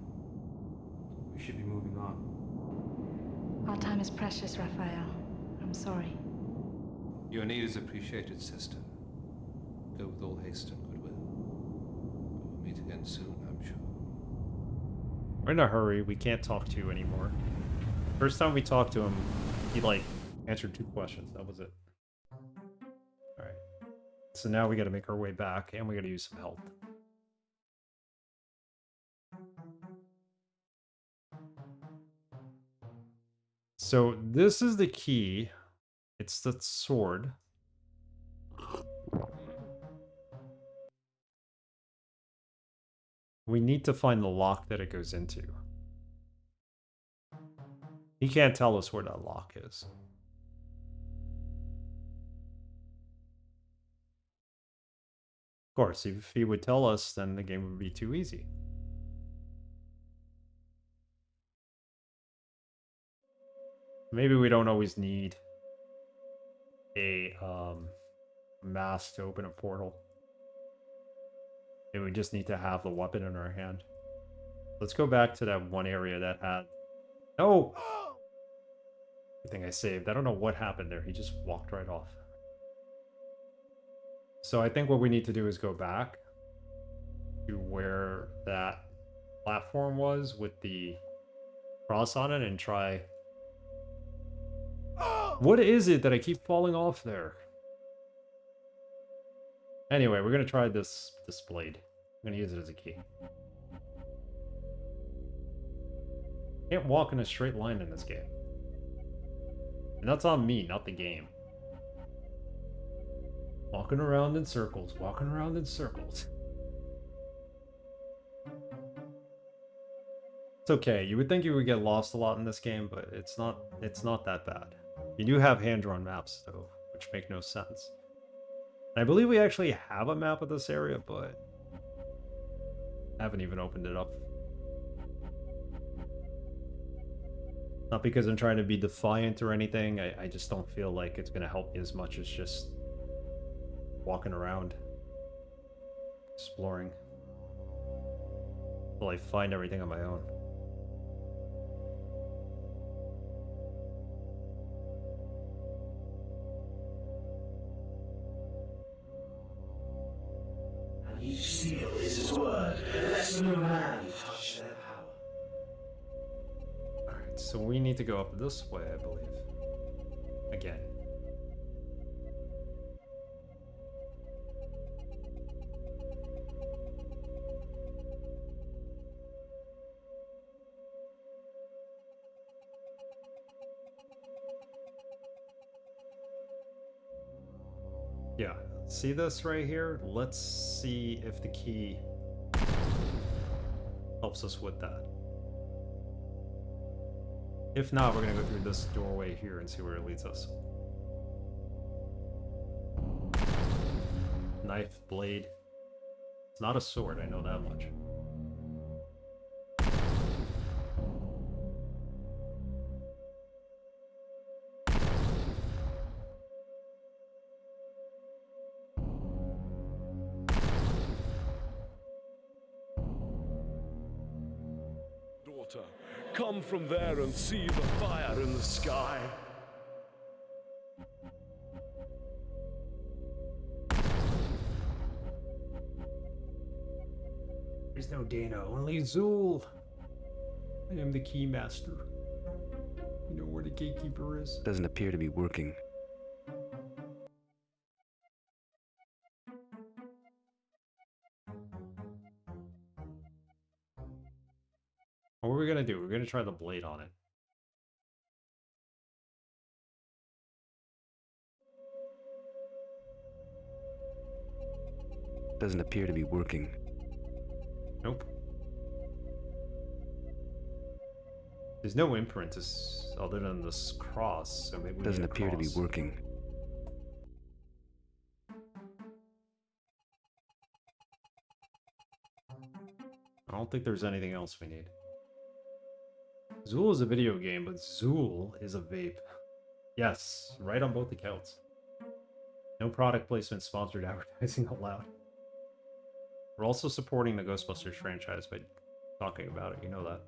We should be moving on. Our time is precious, Raphael. I'm sorry. Your need is appreciated, sister. Go with all haste and goodwill. We'll meet again soon, I'm sure. We're in a hurry. We can't talk to you anymore. First time we talked to him, he, like, answered 2 questions. That was it. Alright. So now we gotta make our way back, and we gotta use some help. So this is the key. It's the sword. We need to find the lock that it goes into. He can't tell us where that lock is. Of course, if he would tell us, then the game would be too easy. Maybe we don't always need a mask to open a portal. Maybe we just need to have the weapon in our hand. Let's go back to that one area that had... No! Good thing I saved. I don't know what happened there. He just walked right off. So I think what we need to do is go back to where that platform was with the cross on it and try... What is it that I keep falling off there? Anyway, we're going to try this blade. I'm going to use it as a key. Can't walk in a straight line in this game. And that's on me, not the game. Walking around in circles, walking around in circles. It's okay. You would think you would get lost a lot in this game, but it's not that bad. You do have hand-drawn maps, though, which make no sense. And I believe we actually have a map of this area, but I haven't even opened it up. Not because I'm trying to be defiant or anything, I just don't feel like it's going to help me as much as just walking around, exploring, till I find everything on my own. Each seal is his word, lest no man touch their power. Alright, so we need to go up this way, I believe. Again. Yeah, see this right here? Let's see if the key helps us with that. If not, we're gonna go through this doorway here and see where it leads us. Knife, blade. It's not a sword, I know that much. come from there and see the fire in the sky. There's no Dana, only Zool. I am the key master. You know where the gatekeeper is? Doesn't appear to be working. What are we gonna do? We're gonna try the blade on it. Doesn't appear to be working. Nope. There's no imprint other than this cross, so maybe we Doesn't need a appear to be cross. working. I don't think there's anything else we need. Zool is a video game, but Zool is a vape. Yes, right on both accounts. No product placement, sponsored advertising allowed. We're also supporting the Ghostbusters franchise by talking about it, you know that.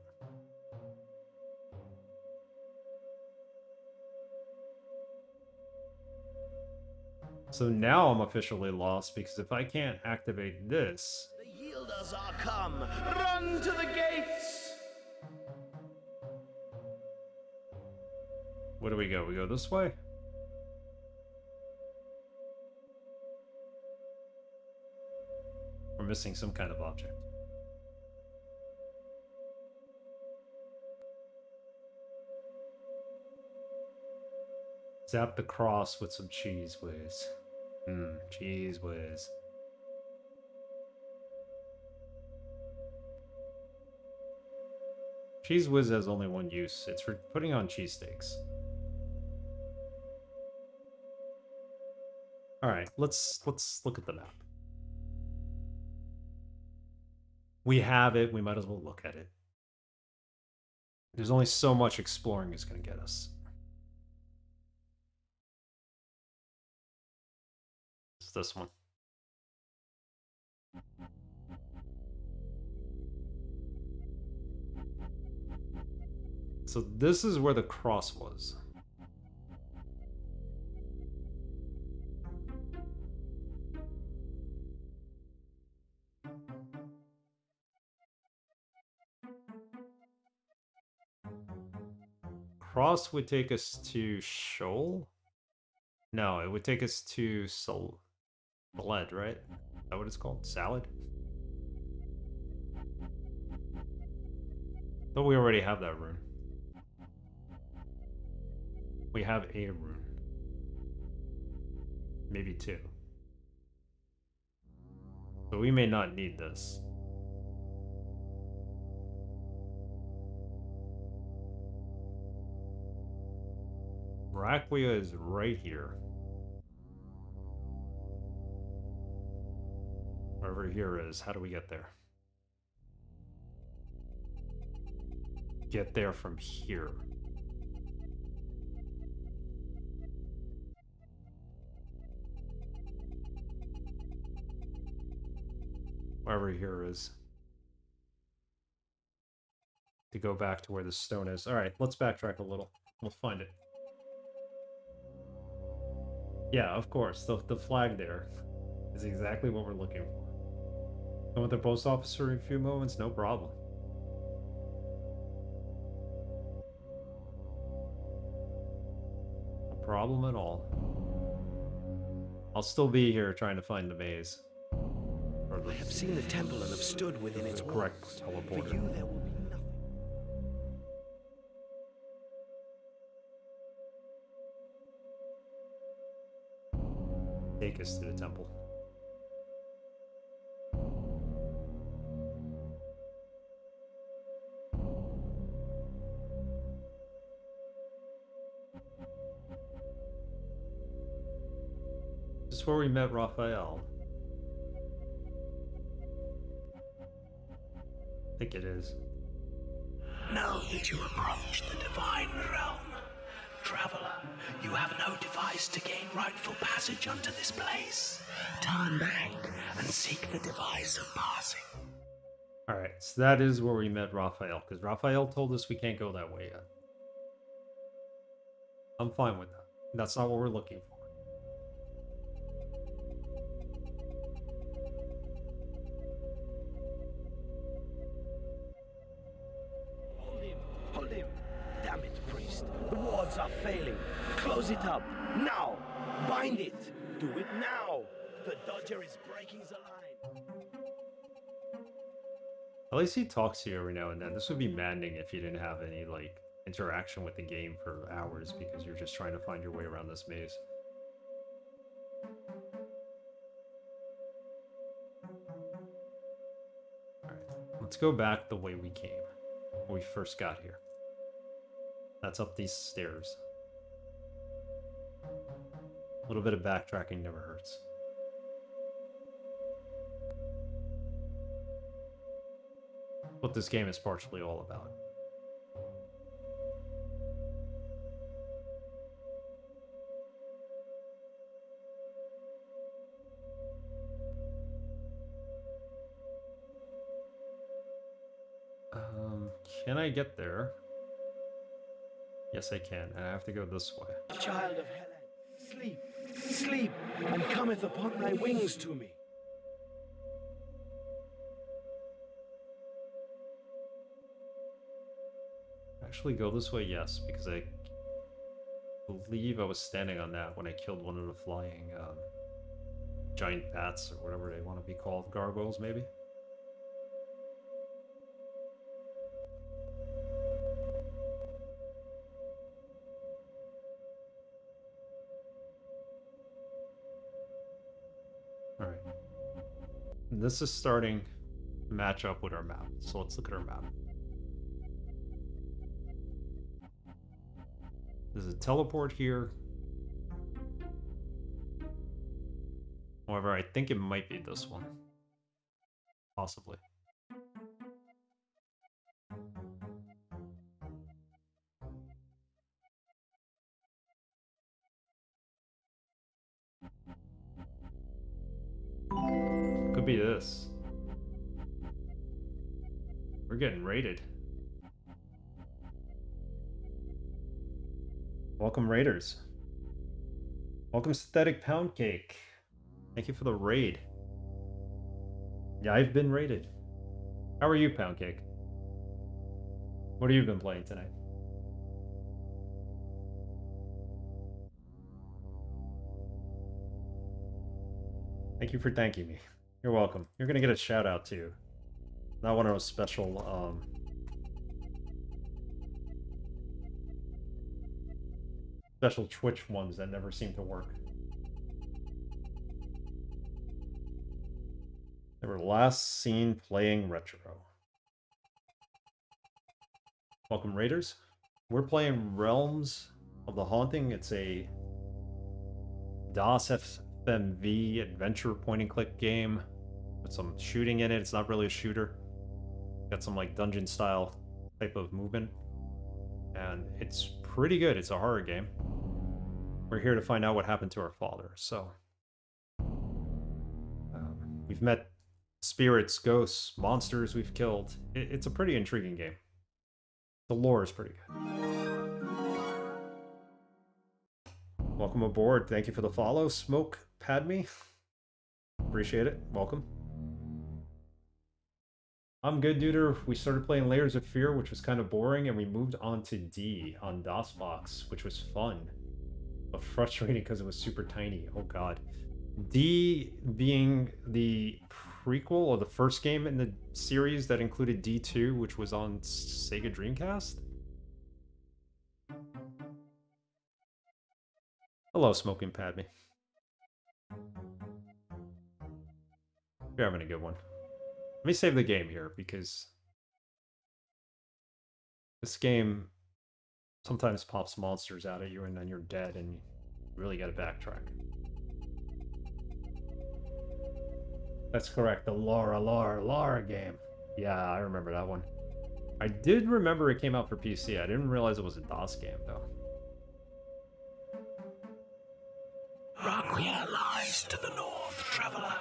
So now I'm officially lost, because if I can't activate this... The yielders are come! Run to the gates! Where do we go? We go this way? We're missing some kind of object. Zap the cross with some cheese whiz. Cheese whiz. Cheese whiz has only one use. It's for putting on cheesesteaks. Alright, let's look at the map. We have it, we might as well look at it. There's only so much exploring is going to get us. It's this one. So this is where the cross was. Cross would take us to Shoal? No, it would take us to Salad, right? Is that what it's called? Salad? But we already have that rune. We have a rune. Maybe two. So we may not need this. Raquia is right here. Wherever here is, how do we get there? Get there from here. Wherever here is. To go back to where the stone is. Alright, let's backtrack a little. We'll find it. Yeah, of course. The flag there is exactly what we're looking for. Come with the post officer in a few moments? No problem. No problem at all. I'll still be here trying to find the maze. Or the, I have seen the temple and have stood within its correct walls. teleporter. For you there will be nothing. Take us to the temple. This is where we met Raphael. I think it is. Now that you approach the divine realm, traveler, you have no device to gain rightful passage unto this place. Turn back and seek the device of passing. Alright, so that is where we met Raphael, because Raphael told us we can't go that way yet. I'm fine with that. That's not what we're looking for. Hold him! Hold him! Damn it, priest. The wards are failing. Close it up. Now! Bind it! Do it now! The Dodger is breaking the line. At least he talks to you every now and then. This would be maddening if you didn't have any, like, interaction with the game for hours because you're just trying to find your way around this maze. Alright, let's go back the way we came when we first got here. That's up these stairs. A little bit of backtracking never hurts. What this game is partially all about. Can I get there? Yes, I can, and I have to go this way. Child of Helen, sleep, sleep, and cometh upon thy wings to me. Actually go this way, yes, because I believe I was standing on that when I killed one of the flying giant bats, or whatever they want to be called. Gargoyles, maybe? Alright. This is starting to match up with our map, so let's look at our map. There's a teleport here. However, I think it might be this one. Possibly. Could be this. We're getting raided. Welcome, raiders. Welcome, Synthetic Pound Cake. Thank you for the raid. Yeah, I've been raided. How are you, Pound Cake? What have you been playing tonight? Thank you for thanking me. You're welcome. You're gonna get a shout out too. Not one of those special special Twitch ones that never seem to work. They were last seen playing retro. Welcome, Raiders. We're playing Realms of the Haunting. It's a DOS FMV adventure point-and-click game with some shooting in it. It's not really a shooter. Got some like dungeon-style type of movement. And it's pretty good. It's a horror game. We're here to find out what happened to our father, so... we've met spirits, ghosts, monsters we've killed. It's a pretty intriguing game. The lore is pretty good. Welcome aboard. Thank you for the follow, Smoke Padme. Appreciate it. Welcome. I'm good, duder. We started playing Layers of Fear, which was kind of boring, and we moved on to D on DOSBox, which was fun, but frustrating because it was super tiny. Oh god. D being the prequel, or the first game in the series that included D2, which was on Sega Dreamcast? Hello, Smoking Padme. You're having a good one. Let me save the game here, because this game sometimes pops monsters out at you and then you're dead and you really gotta backtrack. That's correct, the Lara game. Yeah, I remember that one. I did remember it came out for PC. I didn't realize it was a DOS game, though. Rockwear lies to the north, traveler.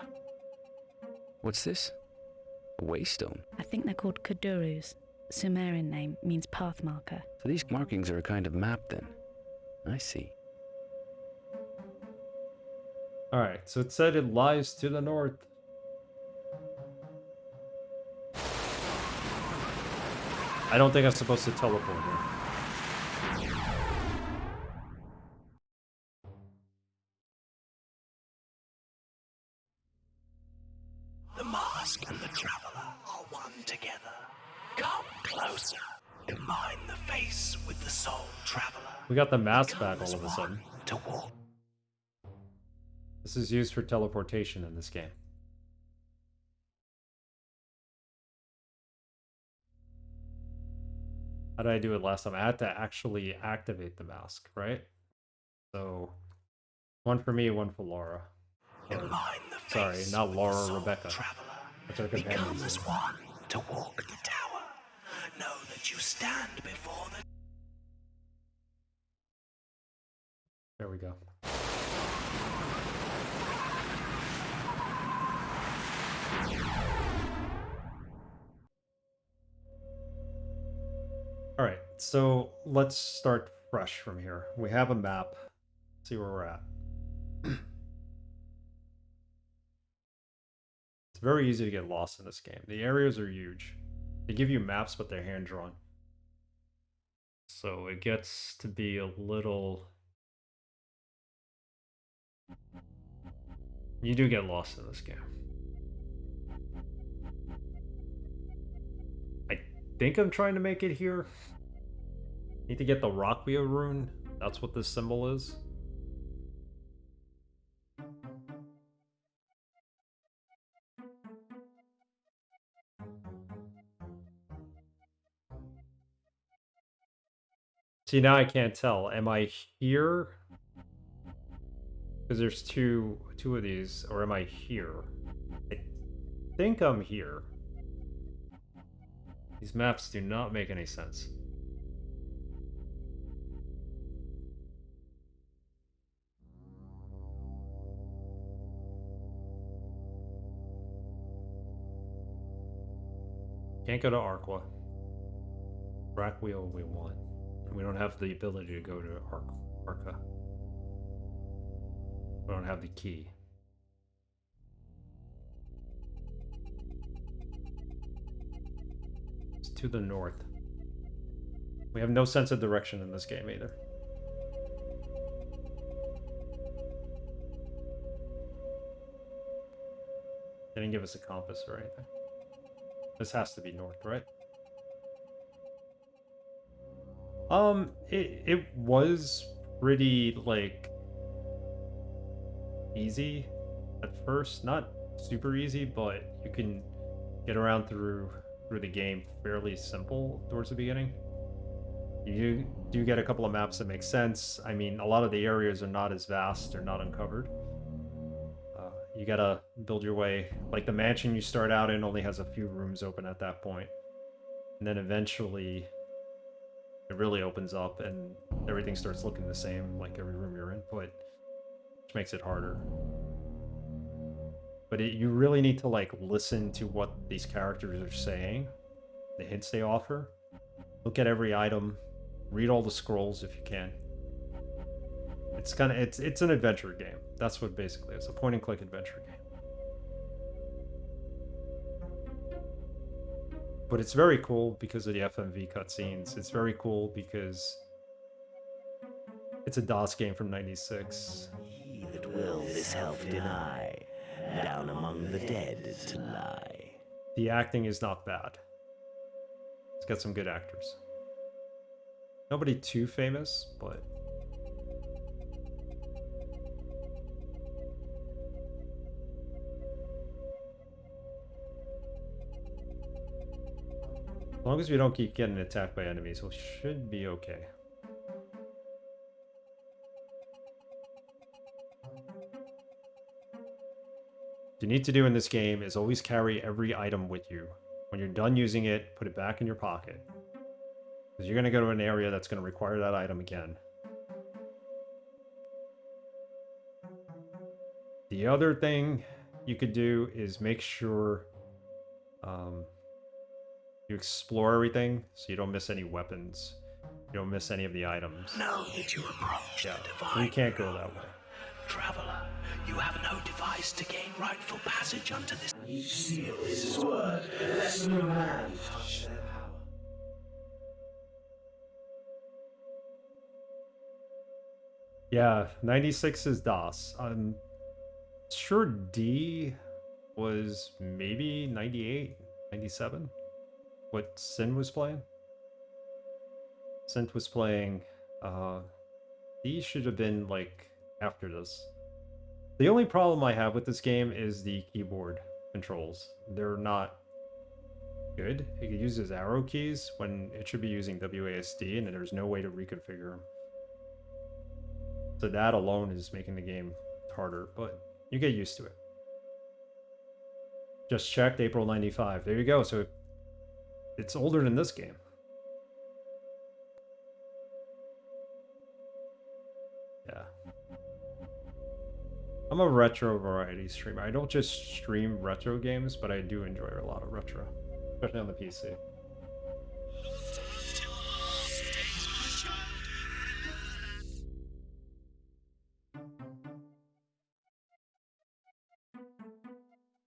What's this? A waystone? I think they're called Kudurus. Sumerian name means path marker. So these markings are a kind of map then. I see. Alright, so it said it lies to the north. I don't think I'm supposed to teleport here. The mask and the traveler are one together. Come closer. Combine the face with the soul traveler. We got the mask back all of a sudden. To walk. This is used for teleportation in this game. How did I do it last time? I had to actually activate the mask, right? So, one for me, one for Laura. Or, sorry, not Laura, Rebecca. That's our companion. Become as one to walk the tower. Know that you stand before the... There we go. Alright, so let's start fresh from here. We have a map. See where we're at. It's very easy to get lost in this game. The areas are huge. They give you maps, but they're hand-drawn. So it gets to be a little... You do get lost in this game. I think I'm trying to make it here. Need to get the Rockwheel rune. That's what this symbol is. See, now I can't tell. Am I here? Because there's two of these. Or am I here? I think I'm here. These maps do not make any sense. Can't go to Arqua. Rockwheel we want. We don't have the ability to go to Arca. We don't have the key. It's to the north. We have no sense of direction in this game either. They didn't give us a compass or anything. This has to be north, right? It was pretty, like, easy at first. Not super easy, but you can get around through the game fairly simple towards the beginning. You do get a couple of maps that make sense. I mean, a lot of the areas are not as vast, they're not uncovered. You gotta build your way. Like, the mansion you start out in only has a few rooms open at that point. And then eventually it really opens up and everything starts looking the same, like every room you're in, which makes it harder. But you really need to, like, listen to what these characters are saying, the hints they offer. Look at every item, read all the scrolls if you can. It's kind of, it's an adventure game. That's what basically it's a point and click adventure game. But it's very cool because of the FMV cutscenes. It's very cool because it's a DOS game from '96. He that will this health deny, down among the dead to lie. The acting is not bad. It's got some good actors. Nobody too famous, but as long as we don't keep getting attacked by enemies, we should be okay. What you need to do in this game is always carry every item with you. When you're done using it, put it back in your pocket. Because you're going to go to an area that's going to require that item again. The other thing you could do is make sure You explore everything, so you don't miss any weapons. You don't miss any of the items. Know that you approach Yeah, the divine. we can't go that way. Traveler, you have no device to gain rightful passage unto this. Each seal is his word, lest no man touch their power. Yeah, 96 is DOS. I'm sure D was maybe 98, 97. What Sin was playing? Sin was playing. D should have been like after this. The only problem I have with this game is the keyboard controls. They're not good. It uses arrow keys when it should be using WASD, and there's no way to reconfigure them. So that alone is making the game harder, but you get used to it. Just checked, April 95. There you go. So it's older than this game. Yeah. I'm a retro variety streamer. I don't just stream retro games, but I do enjoy a lot of retro, especially on the PC.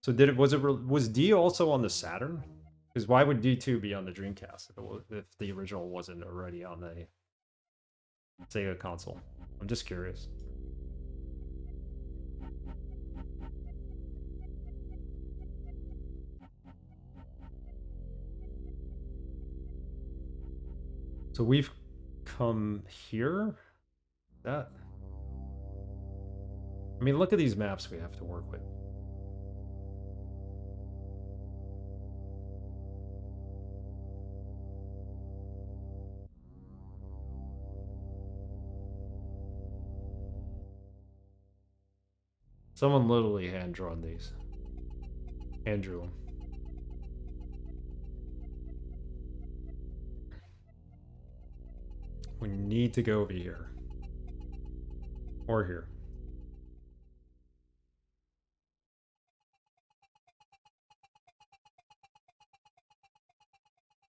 So was D also on the Saturn? Because why would D2 be on the Dreamcast if the original wasn't already on the Sega console? I'm just curious. So we've come here? I mean, look at these maps we have to work with. Someone literally hand-drawn these. Hand-drew them. We need to go over here. Or here.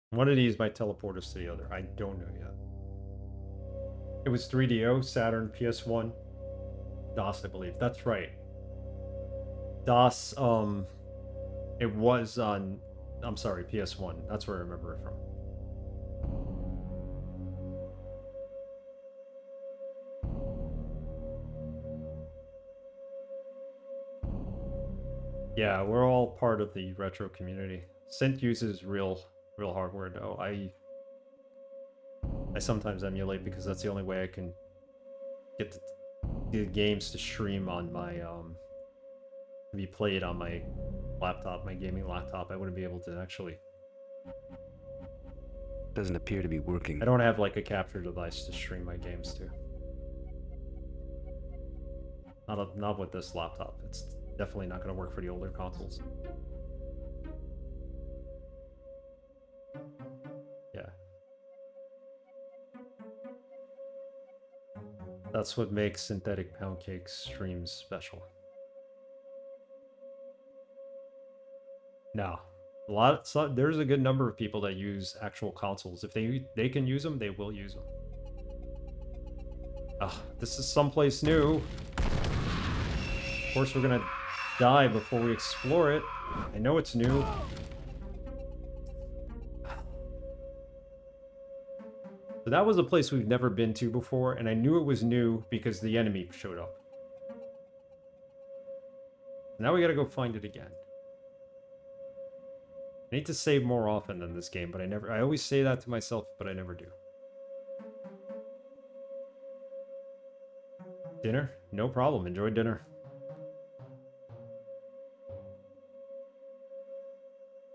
One of these might teleport us to the other. I don't know yet. It was 3DO, Saturn, PS1, DOS, I believe. That's right. DOS, it was on, I'm sorry, PS1. That's where I remember it from. Yeah, we're all part of the retro community. Synth uses real hardware though. I sometimes emulate because that's the only way I can get the games to stream on my to be played on my laptop, my gaming laptop. I wouldn't be able to actually. Doesn't appear to be working. I don't have like a capture device to stream my games to. Not with this laptop. It's definitely not going to work for the older consoles. Yeah. That's what makes Synthetic Pound Cake streams special. No. There's a good number of people that use actual consoles. If they can use them, they will use them. Ah, this is someplace new. Of course, we're gonna die before we explore it. I know it's new. So that was a place we've never been to before, and I knew it was new because the enemy showed up. Now we gotta go find it again. I need to save more often than this game, but I always say that to myself, but I never do. Dinner? No problem. Enjoy dinner.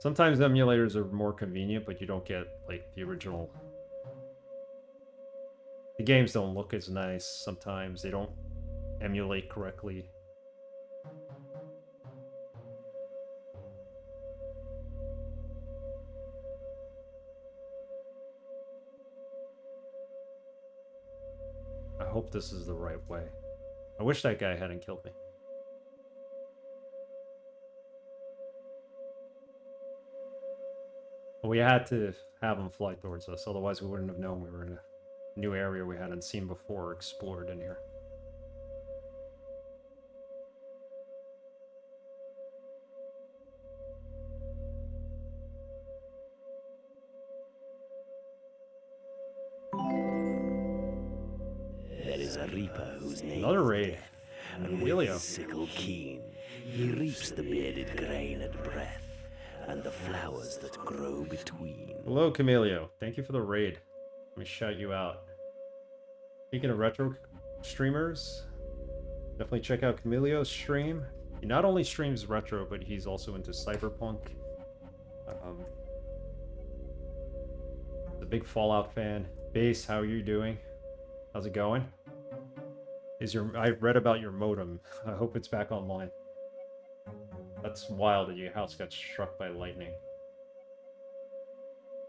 Sometimes emulators are more convenient, but you don't get, like, the original. The games don't look as nice sometimes. They don't emulate correctly. I hope this is the right way. I wish that guy hadn't killed me. We had to have them fly towards us, otherwise we wouldn't have known we were in a new area we hadn't seen before or explored in here. There is a reaper whose name Another is raid. Death, and with Emilio. his sickle keen, he reaps the bearded grain at breath, and the flowers that grow between. Hello, Camilio. Thank you for the raid. Let me shout you out. Speaking of retro streamers, definitely check out Camilio's stream. He not only streams retro, but he's also into cyberpunk. A big Fallout fan. Base, how are you doing? How's it going? I read about your modem. I hope it's back online. That's wild that your house got struck by lightning.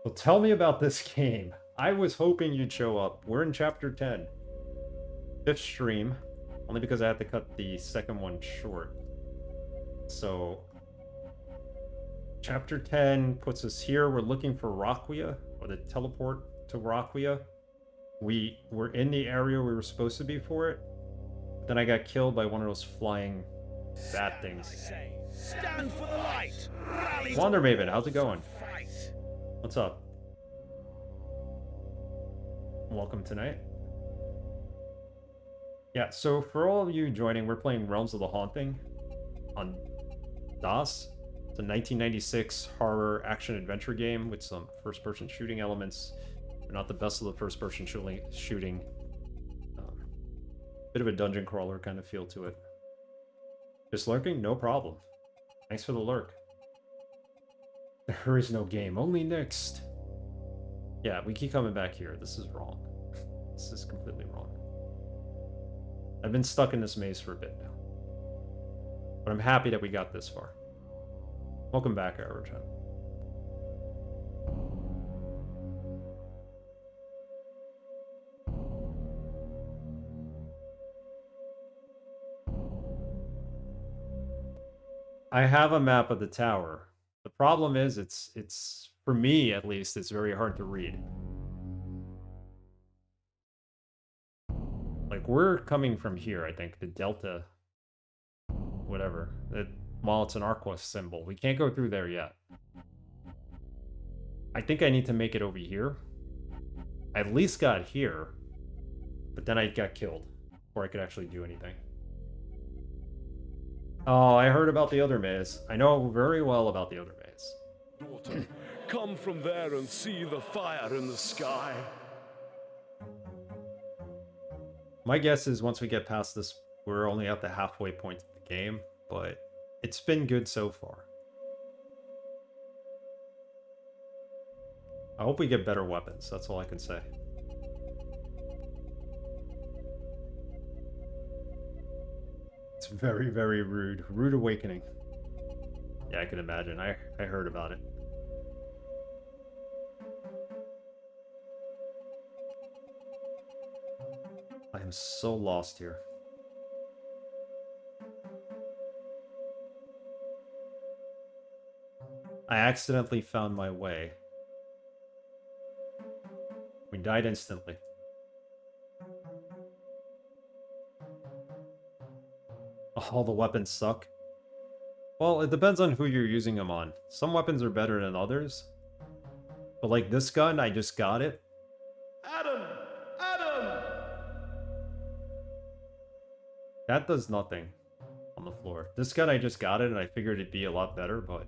Well, tell me about this game. I was hoping you'd show up. We're in chapter 10. 5th stream. Only because I had to cut the second one short. So, chapter 10 puts us here. We're looking for Raquia, or the teleport to Raquia. We were in the area we were supposed to be for it. But then I got killed by one of those flying bat things. Stand for the light. Rally Wander Maven, how's it going? What's up? Welcome tonight. Yeah, so for all of you joining, we're playing Realms of the Haunting on DOS. It's a 1996 horror action-adventure game with some first-person shooting elements. They're not the best of the first-person shooting. Bit of a dungeon crawler kind of feel to it. Just lurking? No problem. Thanks for the lurk. There is no game, only next. Yeah, we keep coming back here. This is wrong. This is completely wrong. I've been stuck in this maze for a bit now. But I'm happy that we got this far. Welcome back, Arrowchan. I have a map of the tower. The problem is it's for me at least, it's very hard to read. Like we're coming from here, I think, the delta whatever. Well, it's an Arquest symbol. We can't go through there yet. I think I need to make it over here. I at least got here, but then I got killed before I could actually do anything. Oh, I heard about the other maze. I know very well about the other maze. Daughter, come from there and see the fire in the sky. My guess is once we get past this, we're only at the halfway point of the game, but it's been good so far. I hope we get better weapons, that's all I can say. It's very, very rude. Rude awakening. Yeah, I can imagine. I heard about it. I am so lost here. I accidentally found my way. We died instantly. All the weapons suck. Well, it depends on who you're using them on. Some weapons are better than others. But like this gun, I just got it. Adam! Adam! That does nothing on the floor. This gun, I just got it and I figured it'd be a lot better, but...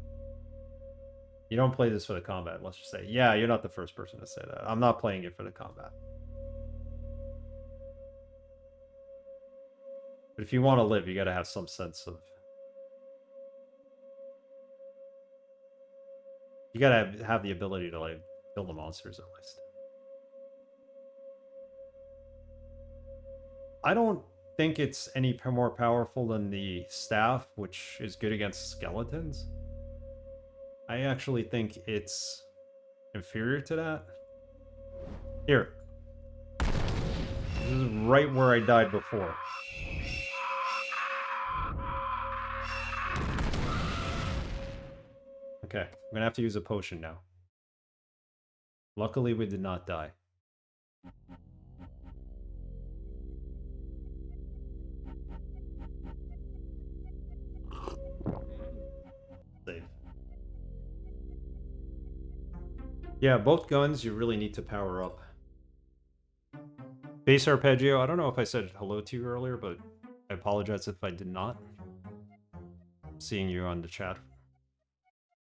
You don't play this for the combat, let's just say. Yeah, you're not the first person to say that. I'm not playing it for the combat. But if you want to live, you gotta have some sense of... You gotta have the ability to, like, kill the monsters at least. I don't think it's any more powerful than the staff, which is good against skeletons. I actually think it's inferior to that. Here. This is right where I died before. Okay, I'm gonna have to use a potion now. Luckily, we did not die. Save. Yeah, both guns you really need to power up. Base Arpeggio, I don't know if I said hello to you earlier, but I apologize if I did not. Seeing you on the chat.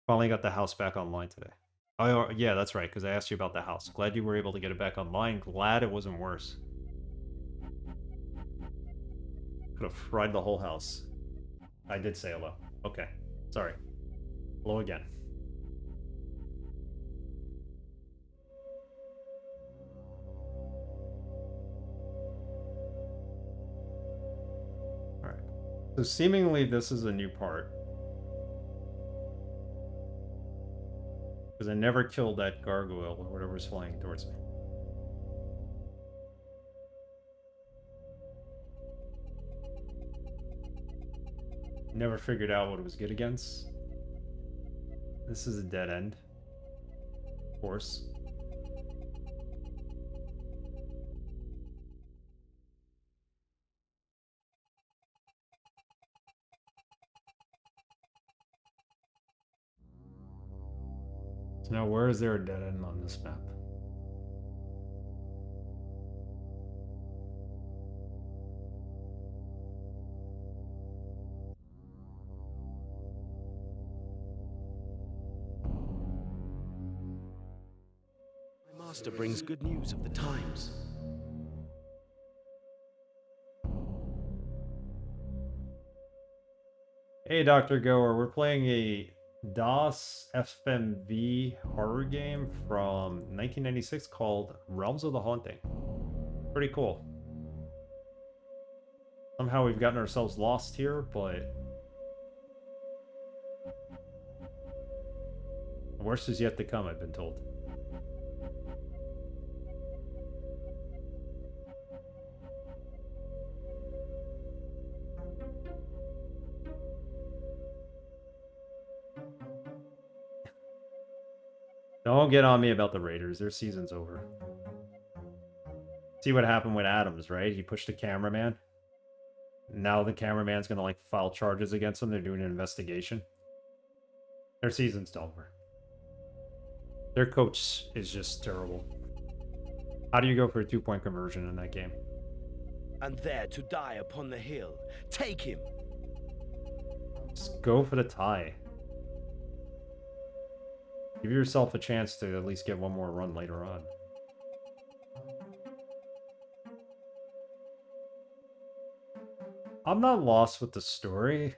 Finally got the house back online today. Oh, yeah, that's right, because I asked you about the house. Glad you were able to get it back online. Glad it wasn't worse. Could have fried the whole house. I did say hello. Okay. Sorry. Hello again. Alright. So seemingly this is a new part. Because I never killed that gargoyle or whatever's flying towards me. Never figured out what it was good against. This is a dead end. Of course. So now where is there a dead end on this map? My master brings good news of the times. Hey, Dr. Goer, we're playing a DOS FMV horror game from 1996 called Realms of the Haunting. Pretty cool. Somehow we've gotten ourselves lost here, but the worst is yet to come, I've been told. Don't get on me about the Raiders. Their season's over. See what happened with Adams, right? He pushed the cameraman. Now the cameraman's gonna like file charges against them. They're doing an investigation. Their season's over. Their coach is just terrible. How do you go for a 2-point conversion in that game? And there to die upon the hill. Take him! Just go for the tie. Give yourself a chance to at least get one more run later on. I'm not lost with the story.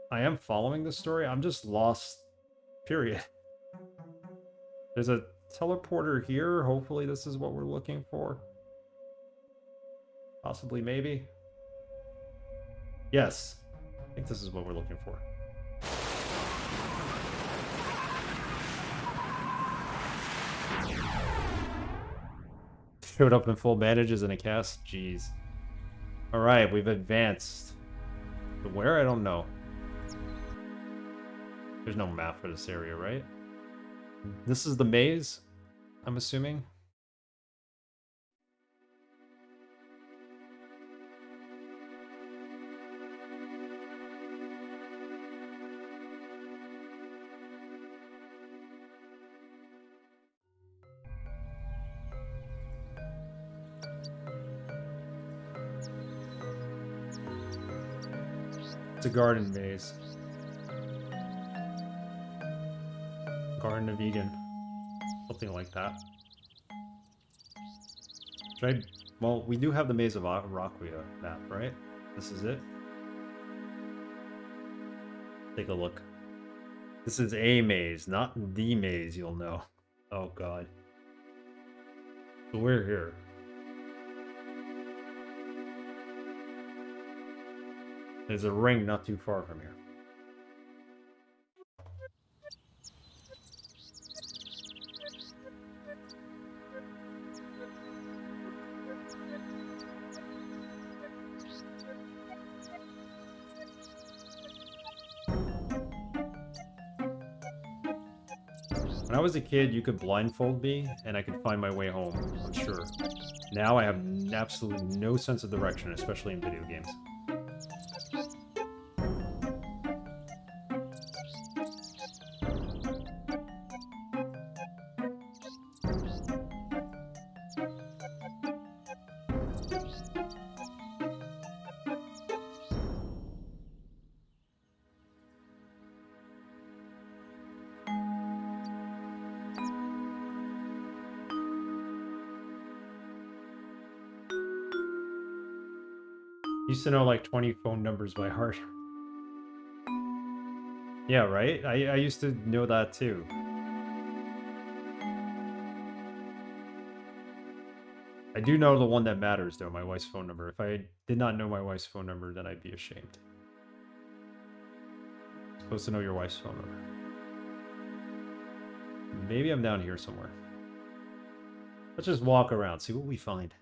I am following the story. I'm just lost, period. There's a teleporter here. Hopefully this is what we're looking for. Possibly, maybe. Yes. I think this is what we're looking for. Showed up in full bandages and a cast. Jeez. Alright, we've advanced. But where? I don't know. There's no map for this area, right? This is the maze, I'm assuming. It's a garden maze. Garden of Eden. Something like that. Should I... Well, we do have the Maze of Rockwia map, right? This is it. Take a look. This is a maze, not the maze, you'll know. Oh god. So we're here. There's a ring not too far from here. When I was a kid, you could blindfold me, and I could find my way home, I'm sure. Now I have absolutely no sense of direction, especially in video games. Used to know like 20 phone numbers by heart. Yeah, right? I used to know that too. I do know the one that matters though, my wife's phone number. If I did not know my wife's phone number, then I'd be ashamed. You're supposed to know your wife's phone number. Maybe I'm down here somewhere. Let's just walk around, see what we find.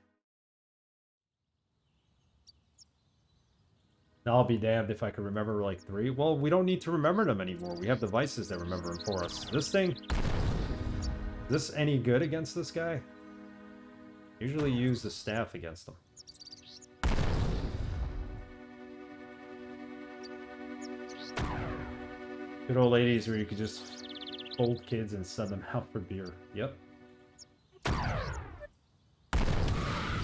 I'll be damned if I can remember like 3. Well, we don't need to remember them anymore. We have devices that remember them for us. This thing... Is this any good against this guy? Usually use the staff against them. Good old ladies where you could just hold kids and send them out for beer. Yep.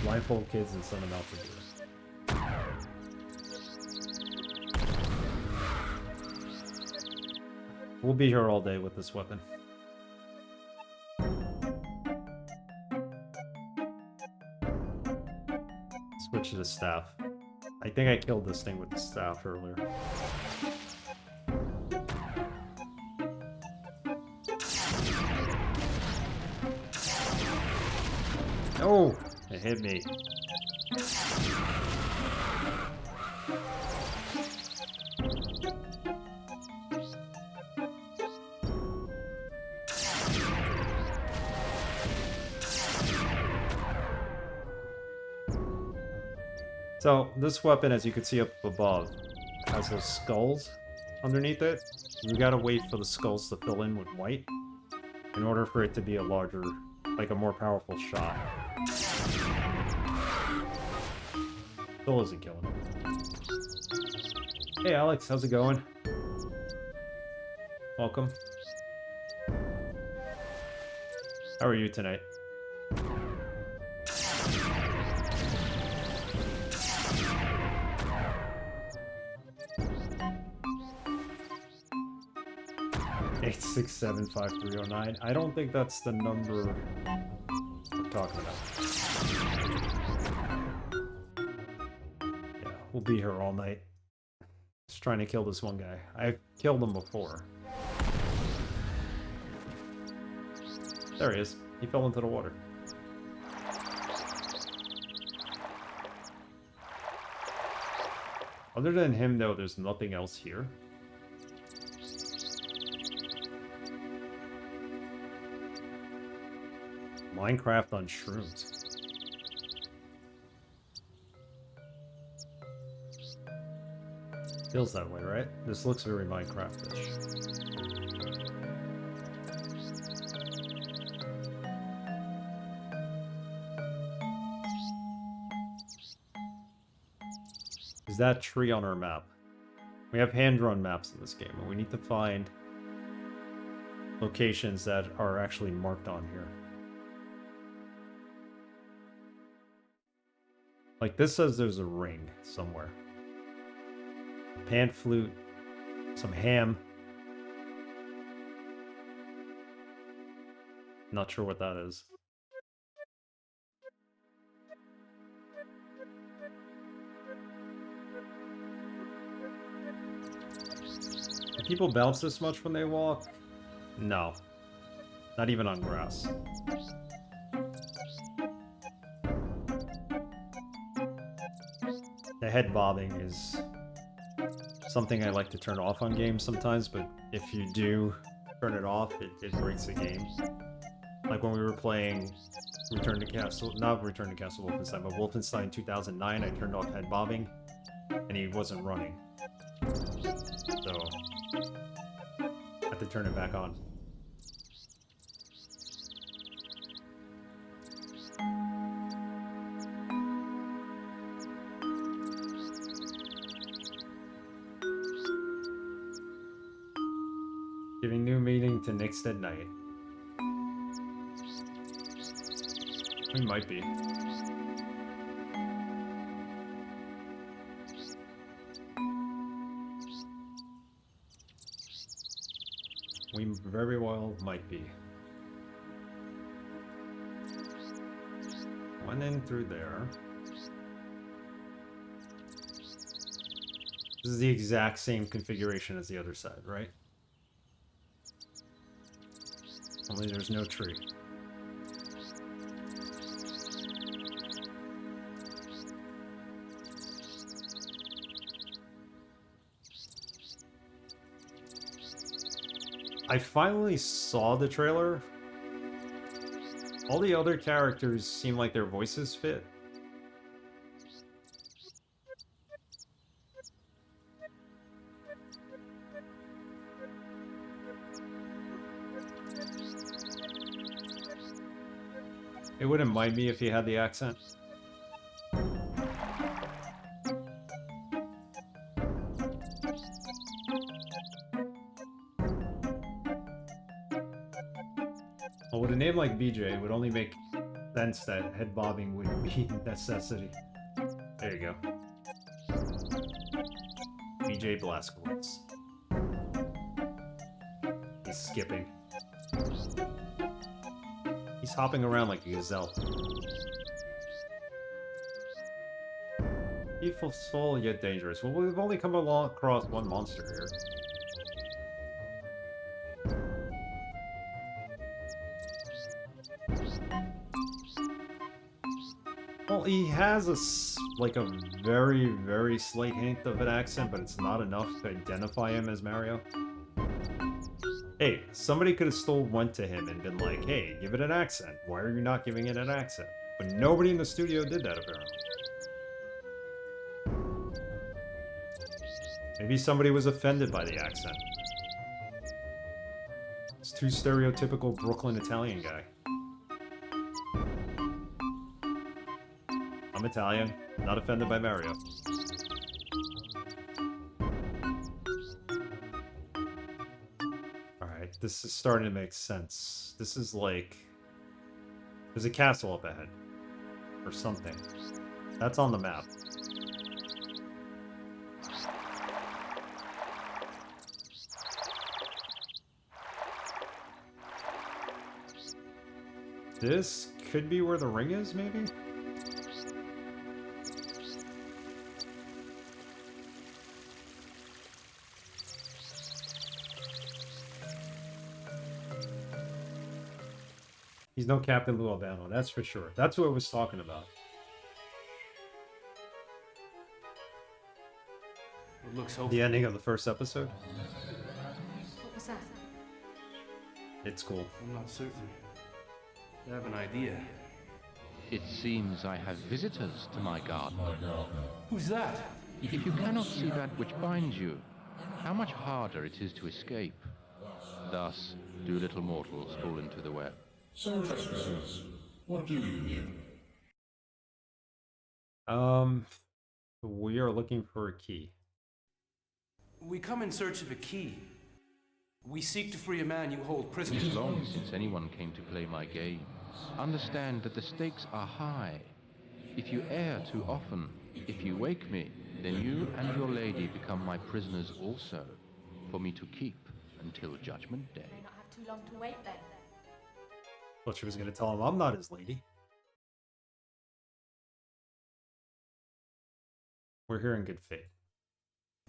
Blindfold kids and send them out for beer. We'll be here all day with this weapon. Switch to the staff. I think I killed this thing with the staff earlier. Oh! It hit me. So, this weapon, as you can see up above, has those skulls underneath it. You gotta wait for the skulls to fill in with white in order for it to be a larger, like a more powerful shot. Still isn't killing him. Hey Alex, how's it going? Welcome. How are you tonight? Eight 675 I don't think that's the number we're talking about. Yeah, we'll be here all night. Just trying to kill this one guy. I've killed him before. There he is. He fell into the water. Other than him, though, there's nothing else here. Minecraft on shrooms. Feels that way, right? This looks very Minecraft-ish. Is that tree on our map? We have hand-drawn maps in this game, and we need to find locations that are actually marked on here. Like this says there's a ring somewhere. A pan flute, some ham. Not sure what that is. Do people bounce this much when they walk? No. Not even on grass. The head bobbing is something I like to turn off on games sometimes, but if you do turn it off, it breaks the game. Like when we were playing not Return to Castle Wolfenstein, but Wolfenstein 2009, I turned off head bobbing, and he wasn't running. So, I had to turn it back on. Giving new meaning to Next at Night. We might be. We very well might be. One in through there. This is the exact same configuration as the other side, right? Only there's no tree. I finally saw the trailer. All the other characters seem like their voices fit. It wouldn't mind me if he had the accent. Well, with a name like BJ, it would only make sense that head bobbing would be a necessity. There you go. BJ Blazkowicz. He's skipping. He's hopping around like a gazelle. Evil soul, yet dangerous. Well, we've only come across one monster here. Well, he has like a very, very slight hint of an accent, but it's not enough to identify him as Mario. Hey, somebody could have still went to him and been like, hey, give it an accent. Why are you not giving it an accent? But nobody in the studio did that, apparently. Maybe somebody was offended by the accent. It's too stereotypical Brooklyn Italian guy. I'm Italian, not offended by Mario. Alright, this is starting to make sense. This is like... There's a castle up ahead. Or something. That's on the map. This could be where the ring is, maybe? He's no Captain Lou Albano, that's for sure. That's what I was talking about. It looks hopeful. The ending of the first episode. What was that? It's cool. I'm not certain. I have an idea. It seems I have visitors to my garden. Who's that? If you cannot see that which binds you, how much harder it is to escape. Thus do little mortals fall into the web. So, trespassers, what do you here? We are looking for a key. We come in search of a key. We seek to free a man you hold prisoner. It is long since anyone came to play my games. Understand that the stakes are high. If you err too often, if you wake me, then you and your lady become my prisoners also, for me to keep until Judgment Day. May not have too long to wait then. Thought she was going to tell him I'm not his lady. We're here in good faith.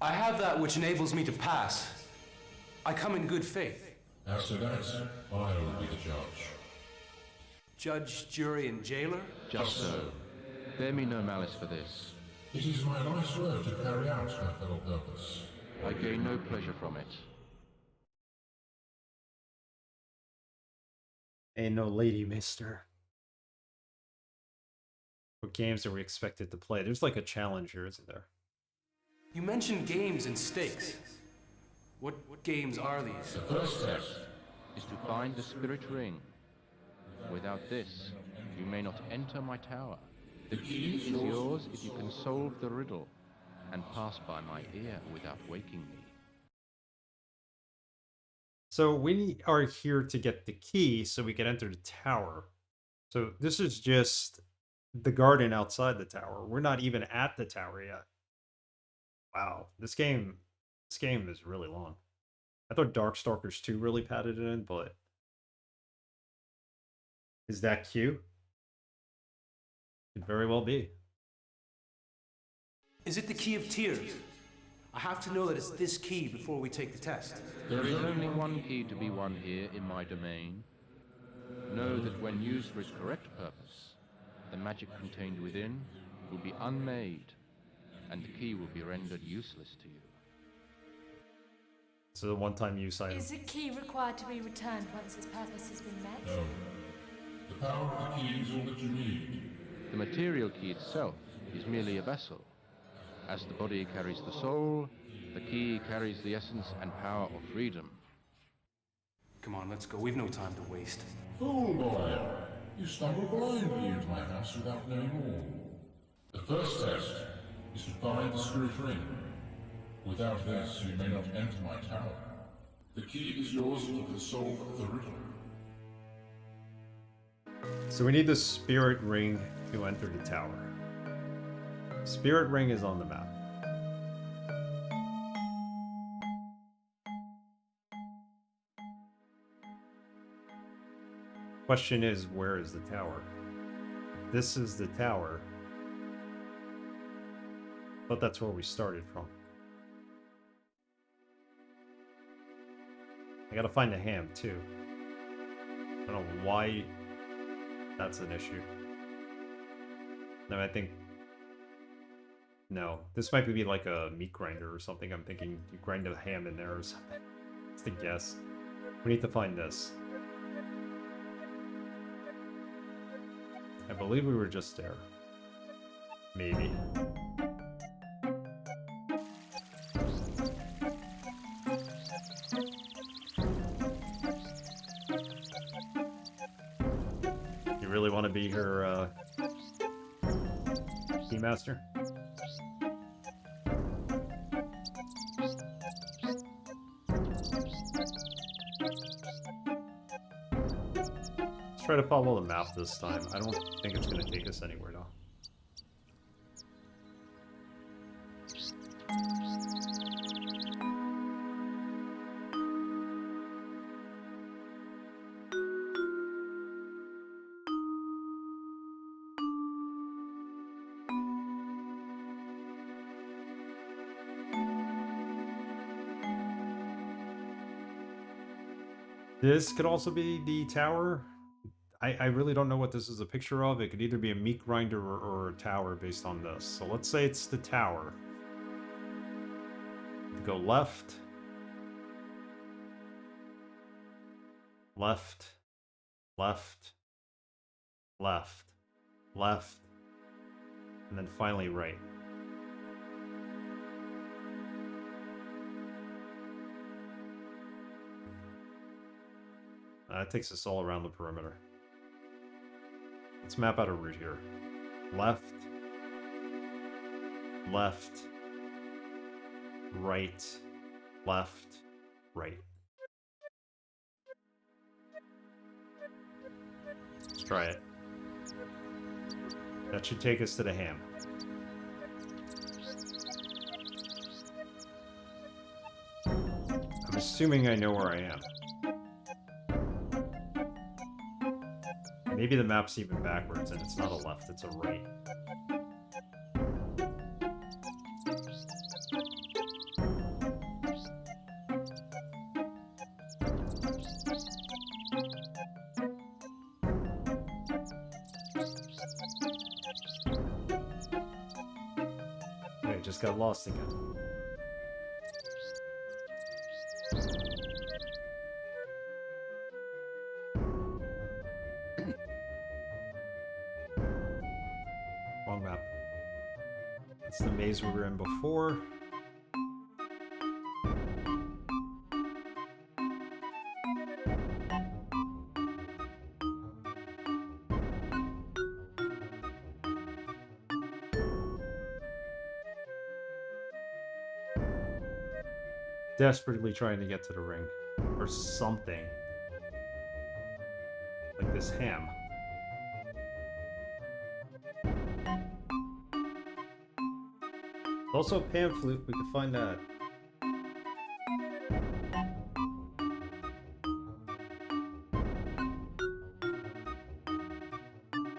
I have that which enables me to pass. I come in good faith. As to that, I will be the judge. Judge, jury, and jailer? Just so. Bear me no malice for this. It is my life's work to carry out that little purpose. I gain no pleasure from it. Ain't no lady, mister. What games are we expected to play? There's like a challenge here, isn't there? You mentioned games and stakes. What games are these? The first test is to find the spirit ring. Without this, you may not enter my tower. The key is yours if you can solve the riddle and pass by my ear without waking me. So we are here to get the key so we can enter the tower. So this is just the garden outside the tower. We're not even at the tower yet. Wow, this game is really long. I thought Darkstalkers 2 really padded it in, but is that Q? Could very well be. Is it the key of tears? I have to know that it's this key before we take the test. There is only one key to be won here in my domain. Know that when used for its correct purpose, the magic contained within will be unmade, and the key will be rendered useless to you. So the one-time use item. Is the key required to be returned once its purpose has been met? No. The power of the key is all that you need. The material key itself is merely a vessel. As the body carries the soul, the key carries the essence and power of freedom. Come on, let's go. We've no time to waste. Fool boy! You stumbled blindly into my house without knowing all. The first test is to find the spirit ring. Without this, you may not enter my tower. The key is yours to solve the riddle. So we need the spirit ring to enter the tower. Spirit ring is on the map. Question is, where is the tower? This is the tower. But that's where we started from. I gotta find a ham too. I don't know why that's an issue. No, I think... No, this might be like a meat grinder or something. I'm thinking you grind a ham in there or something. Just a guess. We need to find this. I believe we were just there. Maybe. You really want to be her Keymaster? Let's try to follow the map this time. I don't think it's going to take us anywhere though. This could also be the tower. I really don't know what this is a picture of. It could either be a meat grinder or a tower based on this. So let's say it's the tower. Go left. Left. Left. Left. Left. And then finally right. That takes us all around the perimeter. Let's map out a route here. Left. Left. Right. Left. Right. Let's try it. That should take us to the ham. I'm assuming I know where I am. Maybe the map's even backwards and it's not a left, it's a right. Okay, just got lost again. Wrong map. That's the maze we were in before. Desperately trying to get to the ring. Or something. Like this ham. Also a pan flute, we could find that.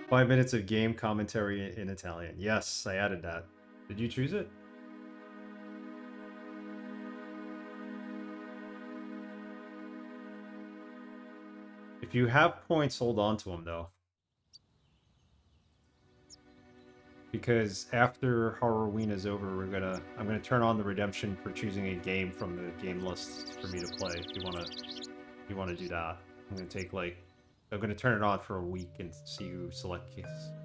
5 minutes of game commentary in Italian. Yes, I added that. Did you choose it? If you have points, hold on to them though. Because after Halloween is over, I'm gonna turn on the redemption for choosing a game from the game list for me to play. If you wanna do that, I'm gonna turn it on for a week and see who selects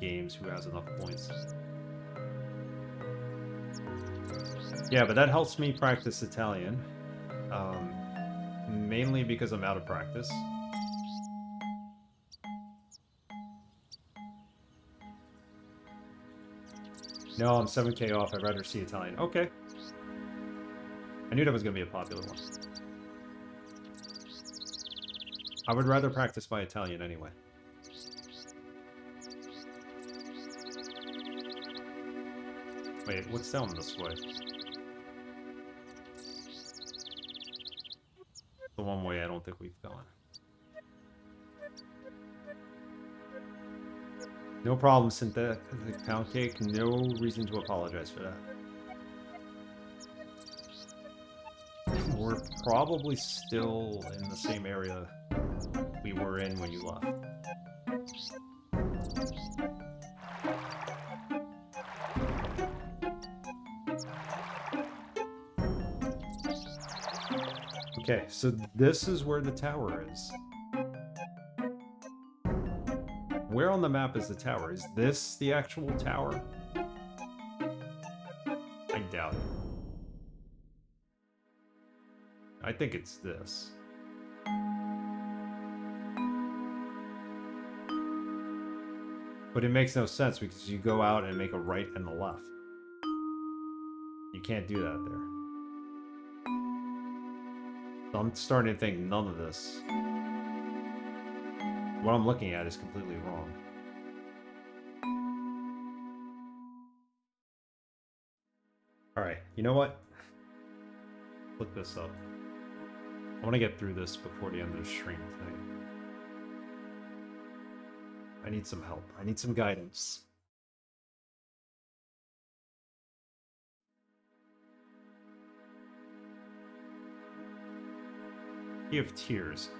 games who has enough points. Yeah, but that helps me practice Italian, mainly because I'm out of practice. No, I'm 7K off. I'd rather see Italian. Okay. I knew that was going to be a popular one. I would rather practice my Italian anyway. Wait, what's down this way? The one way I don't think we've gone. No problem, synthetic pound cake. No reason to apologize for that. We're probably still in the same area we were in when you left. Okay, so this is where the tower is. Where on the map is the tower? Is this the actual tower? I doubt it. I think it's this. But it makes no sense because you go out and make a right and a left. You can't do that there. So I'm starting to think none of this. What I'm looking at is completely wrong. Alright, you know what? Look this up. I want to get through this before the end of the stream tonight. I need some help. I need some guidance. You have tears.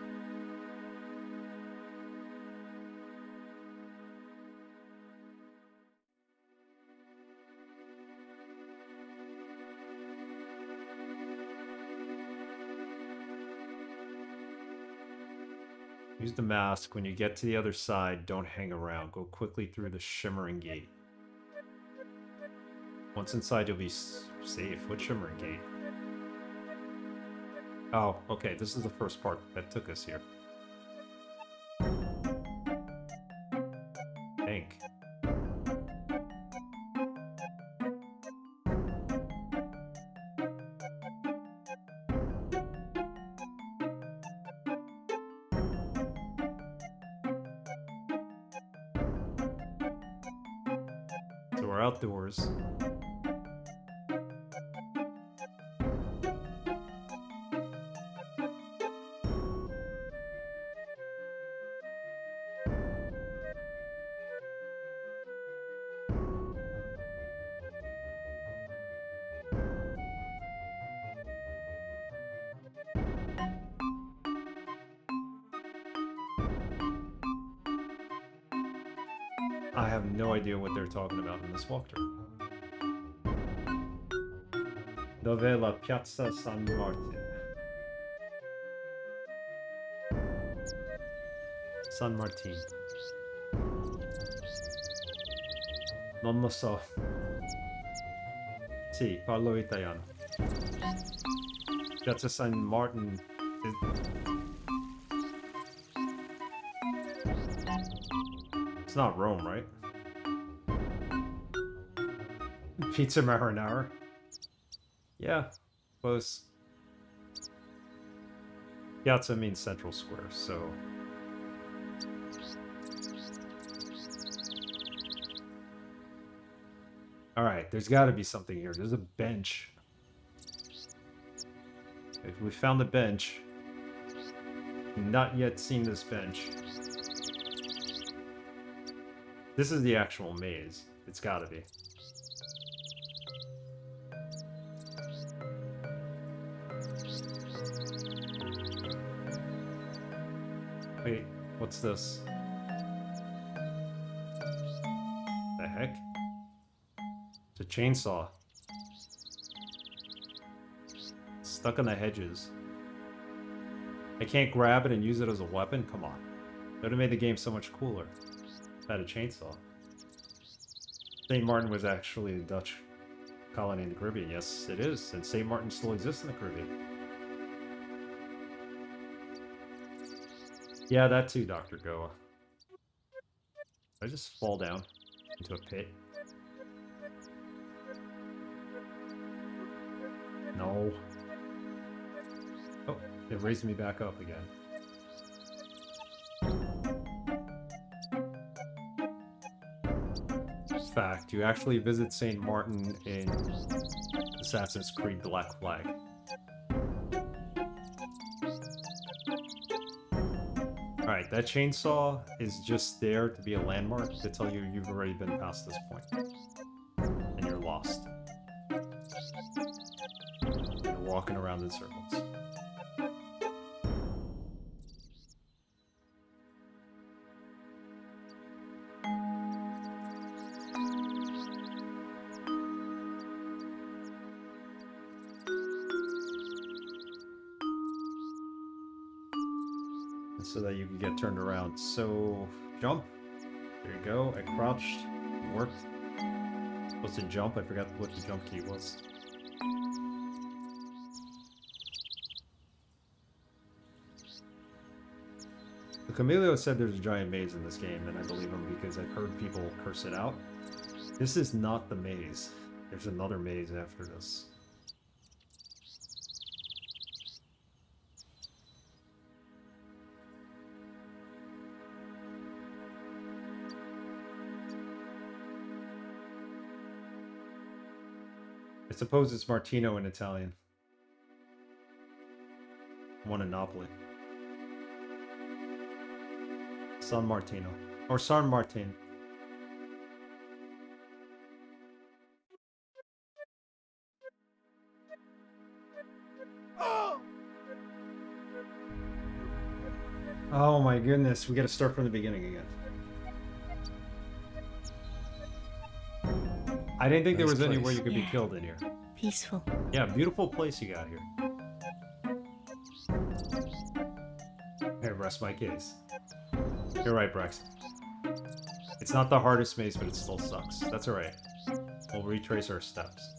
Use the mask. When you get to the other side, don't hang around. Go quickly through the shimmering gate. Once inside, you'll be safe. What shimmering gate? Oh, okay. This is the first part that took us here. Tank. So we're outdoors. I have no idea what they're talking about in this walkthrough. Dov'è la Piazza San Martin? San Martin. Non lo so. Sì, parlo italiano. Piazza San Martin is... It's not Rome, right? Pizza marinara. Yeah, close. Piazza means central square, so... Alright, there's gotta be something here. There's a bench. If we found the bench... Not yet seen this bench. This is the actual maze. It's gotta be. Wait, what's this? The heck? It's a chainsaw. Stuck in the hedges. I can't grab it and use it as a weapon? Come on. That would have made the game so much cooler. If I had a chainsaw. St. Martin was actually a Dutch colony in the Caribbean. Yes, it is. And St. Martin still exists in the Caribbean. Yeah, that too, Dr. Goa. Did I just fall down into a pit? No. Oh, it raised me back up again. Fact, you actually visit St. Martin in Assassin's Creed Black Flag. Alright, that chainsaw is just there to be a landmark to tell you you've already been past this point. And you're lost. You're walking around in circles. So that you can get turned around. So, jump. There you go. I crouched. It worked. Supposed to jump. I forgot what the jump key was. The Camilio said there's a giant maze in this game, and I believe him because I've heard people curse it out. This is not the maze. There's another maze after this. I suppose it's Martino in Italian. One in Napoli. San Martino. Or San Martin. Oh my goodness, we gotta start from the beginning again. I didn't think there was anywhere you could be killed in here. Peaceful. Yeah, beautiful place you got here. Here, rest my case. You're right, Brex. It's not the hardest maze, but it still sucks. That's alright. We'll retrace our steps.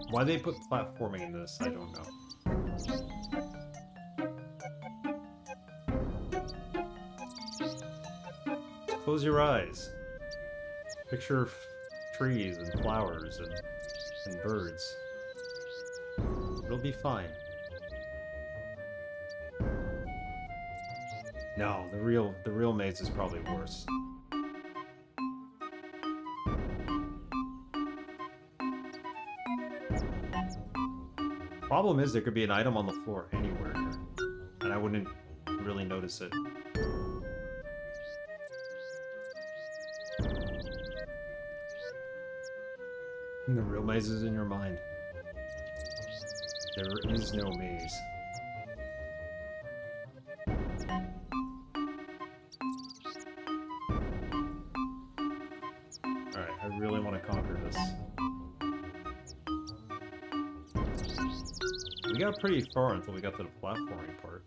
Why they put platforming in this, I don't know. Close your eyes. Picture trees and flowers and birds. It'll be fine. No, the real maze is probably worse. Problem is there could be an item on the floor anywhere here, and I wouldn't really notice it. And the real maze is in your mind. There is no maze. Alright, I really want to conquer this. We got pretty far until we got to the platforming part.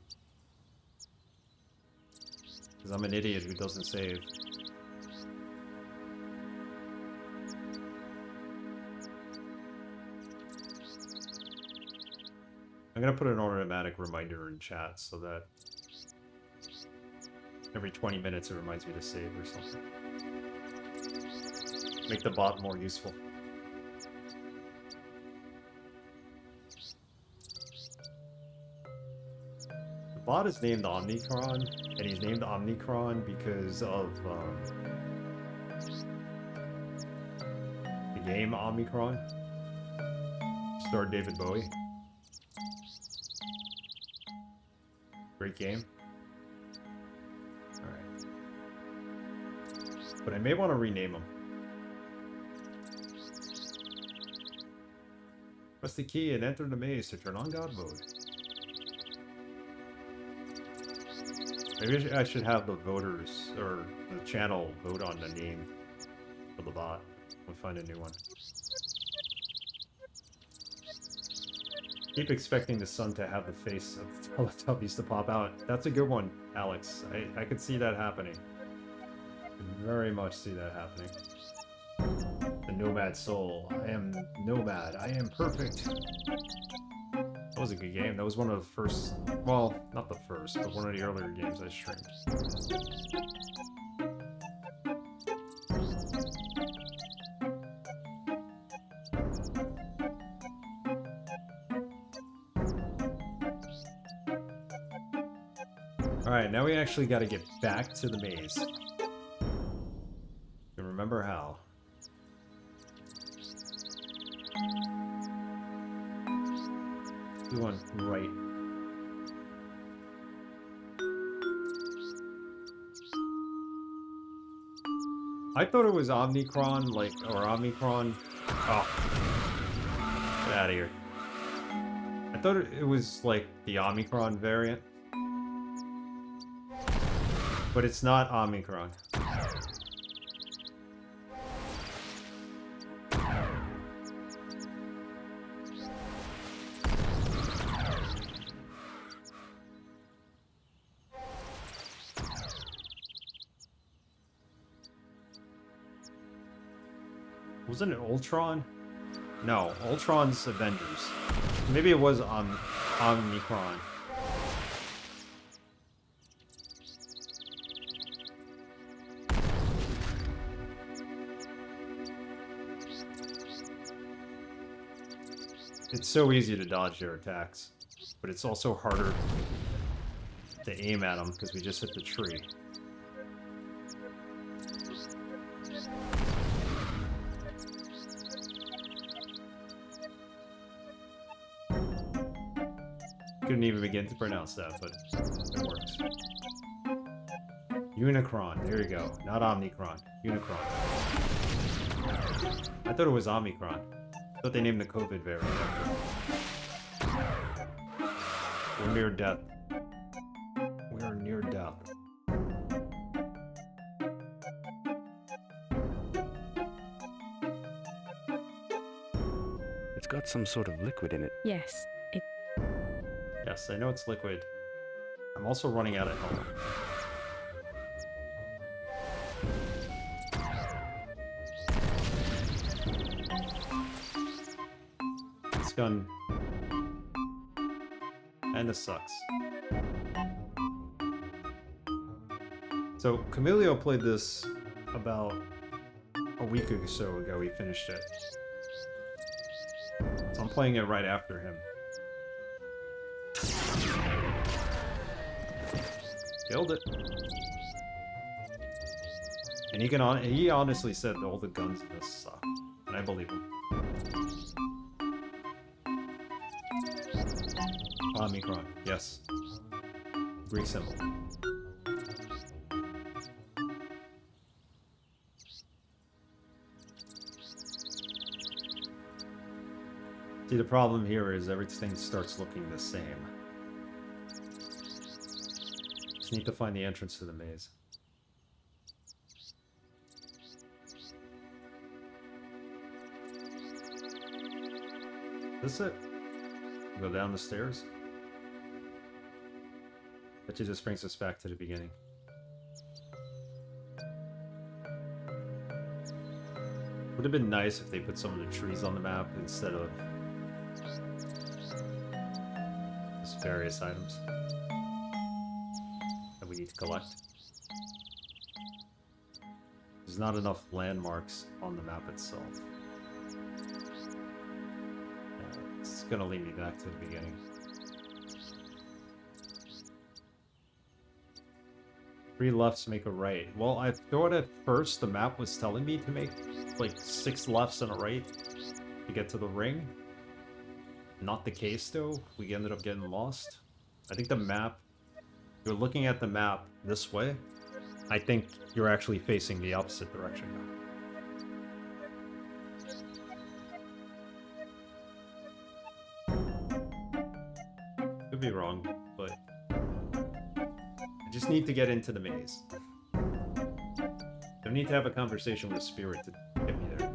Because I'm an idiot who doesn't save. I'm gonna put an automatic reminder in chat so that every 20 minutes it reminds me to save or something. Make the bot more useful. bot is named Omnicron, and he's named Omnicron because of the game Omnicron. Starred David Bowie. Great game. Alright. But I may want to rename him. Press the key and enter the maze to turn on God mode. Maybe I should have the voters, or the channel, vote on the name of the bot. We'll find a new one. Keep expecting the sun to have the face of the Teletubbies to pop out. That's a good one, Alex. I could see that happening. I could very much see that happening. The Nomad Soul. I am Nomad. I am perfect. That was a good game. That was one of the first... Well, not the first, but one of the earlier games I streamed. Alright, now we actually got to get back to the maze. And remember how. We went right. I thought it was Omnicron, like, or Omicron. Oh. Get out of here. I thought it was, like, the Omicron variant. But it's not Omicron. Wasn't it Ultron? No, Ultron's Avengers. Maybe it was Omnicron. It's so easy to dodge their attacks, but it's also harder to aim at them because we just hit the tree. Couldn't even begin to pronounce that, but it works. Unicron, there you go. Not Omnicron, Unicron. I thought it was Omicron. I thought they named the COVID variant. We're near death. We are near death. It's got some sort of liquid in it. Yes, it... Yes, I know it's liquid. I'm also running out of health. This gun kinda sucks. So, Camilio played this about a week or so ago. He finished it. So I'm playing it right after him. Killed it. And he honestly said that all the guns in this suck. And I believe him. Omicron, yes. Greek symbol. See, the problem here is everything starts looking the same. Just need to find the entrance to the maze. Is this it? Go down the stairs? Bet you this brings us back to the beginning. Would have been nice if they put some of the trees on the map instead of just various items that we need to collect. There's not enough landmarks on the map itself. Yeah, it's gonna lead me back to the beginning. 3 lefts make a right. Well, I thought at first the map was telling me to make like 6 lefts and a right to get to the ring. Not the case though. We ended up getting lost. I think the map, you're looking at the map this way. I think you're actually facing the opposite direction now. Could be wrong, but I just need to get into the maze. Don't need to have a conversation with Spirit to get me there.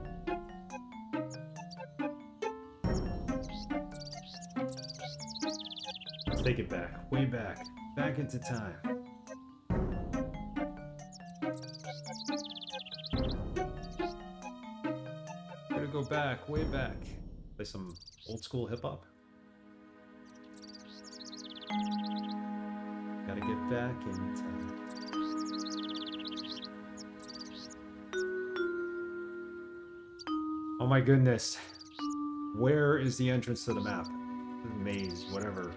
Let's take it back, way back, back into time. Gotta go back, way back. Play some old school hip hop. Gotta get back in time. Oh my goodness. Where is the entrance to the map? The maze, whatever.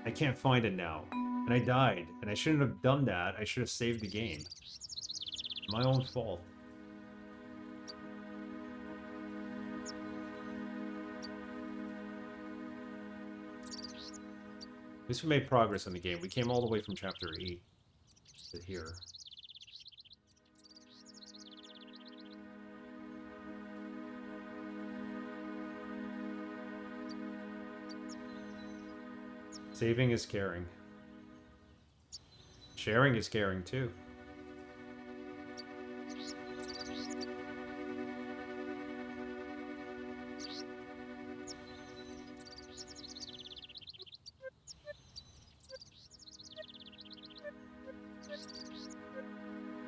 I can't find it now. And I died. And I shouldn't have done that. I should have saved the game. My own fault. At least we made progress in the game. We came all the way from chapter 8 to here. Saving is caring. Sharing is caring too.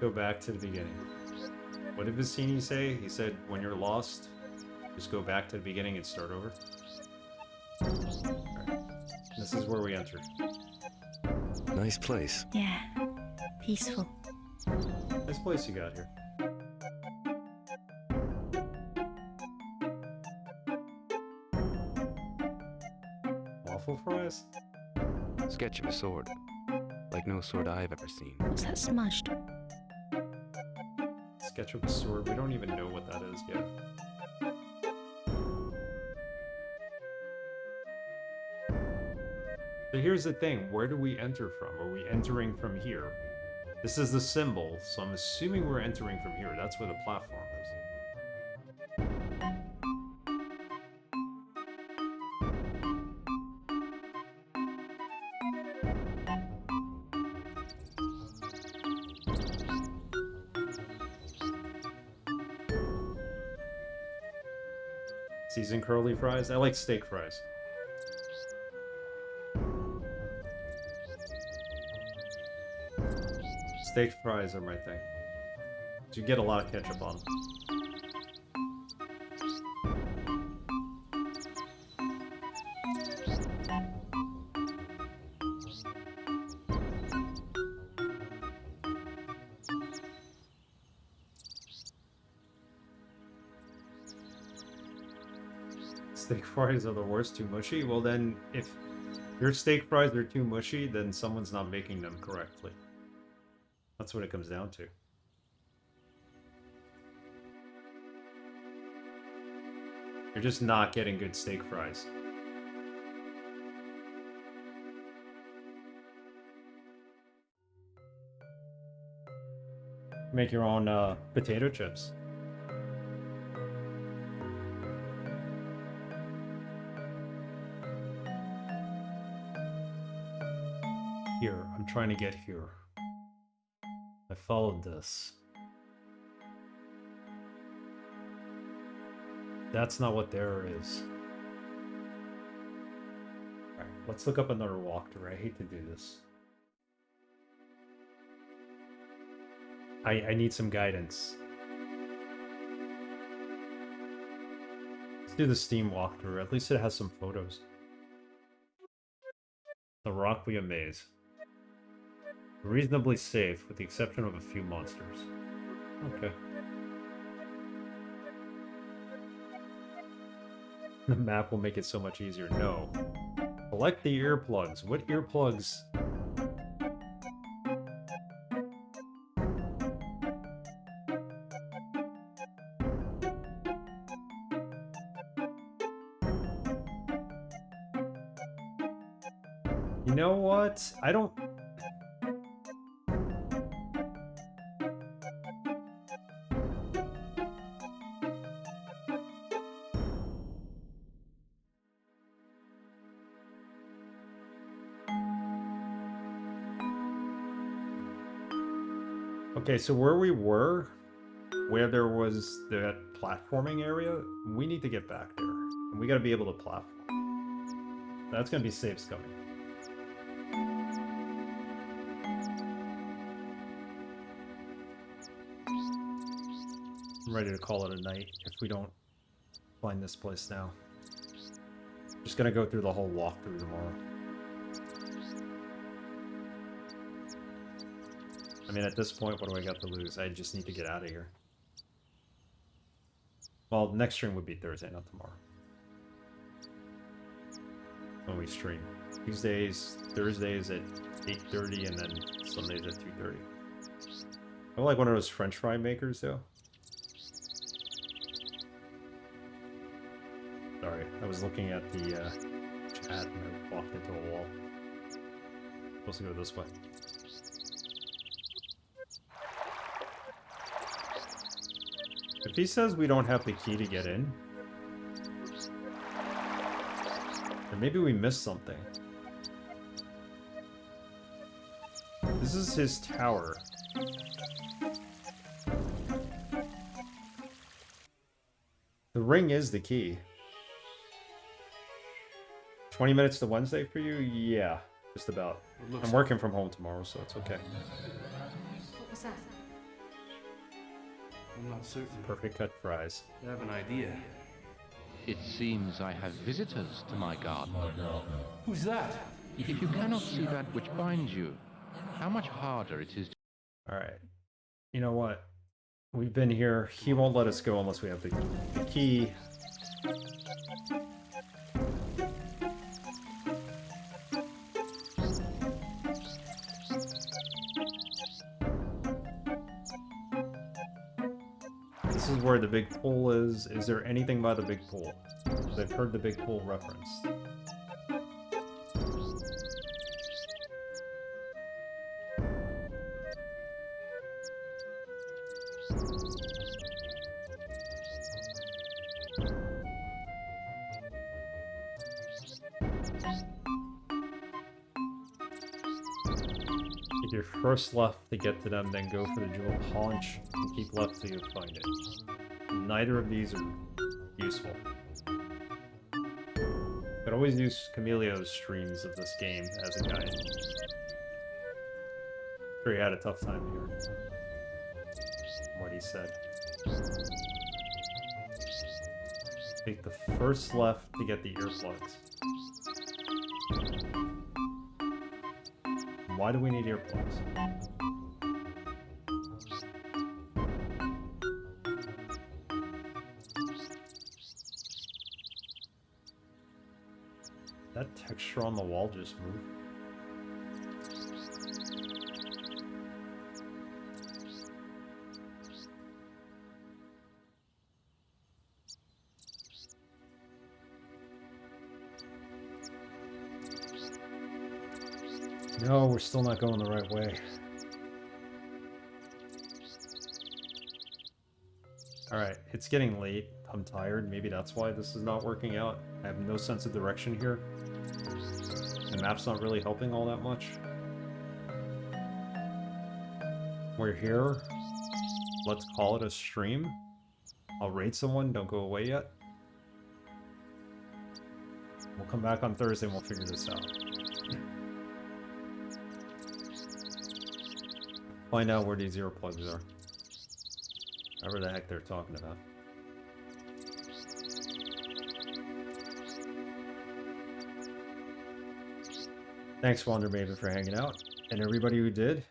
Go back to the beginning. What did Vicini say? He said, when you're lost, just go back to the beginning and start over. Right. This is where we entered. Nice place. Yeah, peaceful. Nice place you got here. Waffle fries? Sketch of a sword. Like no sword I've ever seen. What's that smudged? Sketch of a sword. We don't even know what that is yet. So here's the thing. Where do we enter from? Are we entering from here? This is the symbol, so I'm assuming we're entering from here. That's where the platform is. Seasoned curly fries? I like steak fries. Steak fries are my thing. You get a lot of ketchup on them. Steak fries are the worst, too mushy? Well then, if your steak fries are too mushy, then someone's not making them correctly. That's what it comes down to. You're just not getting good steak fries. Make your own potato chips. Here, I'm trying to get here. I followed this. That's not what there is. Alright, let's look up another walkthrough. I hate to do this. I need some guidance. Let's do the Steam walkthrough. At least it has some photos. The Rocklea Maze. Reasonably safe, with the exception of a few monsters. Okay. The map will make it so much easier. No. A Collect the earplugs. What earplugs? You know what? I don't... Okay, so where we were, where there was that platforming area, we need to get back there. And we gotta be able to platform. That's gonna be safe scumming. I'm ready to call it a night if we don't find this place now. Just gonna go through the whole walkthrough tomorrow. I mean, at this point, what do I got to lose? I just need to get out of here. Well, next stream would be Thursday, not tomorrow. When we stream. Tuesdays, Thursdays at 8:30, and then Sundays at 2:30. I'm like one of those French fry makers, though. Sorry, I was looking at the chat and I walked into a wall. Supposed to go this way. If he says we don't have the key to get in, then maybe we missed something. This is his tower. The ring is the key. 20 minutes to Wednesday for you? Yeah, just about. I'm working from home tomorrow, so it's okay. What was that? I'm not certain. Perfect cut fries. I have an idea. It seems I have visitors to my garden. Who's that? If you cannot see that which binds you, how much harder it is to... Alright. You know what? We've been here. He won't let us go unless we have the key. This is where the big pool is. Is there anything by the big pool? I've heard the big pool referenced. Take your first left to get to them, then go for the jewel paunch, and keep left till you find it. Neither of these are useful. Could always use Camilleo's streams of this game as a guide. Sure, he had a tough time here. From what he said. Take the first left to get the earplugs. Why do we need earplugs? That texture on the wall just moved. No, we're still not going the right way. Alright, it's getting late. I'm tired. Maybe that's why this is not working out. I have no sense of direction here. The map's not really helping all that much. We're here. Let's call it a stream. I'll raid someone. Don't go away yet. We'll come back on Thursday and we'll figure this out. Find out where these earplugs are. Whatever the heck they're talking about. Thanks, Wander Maven, for hanging out. And everybody who did.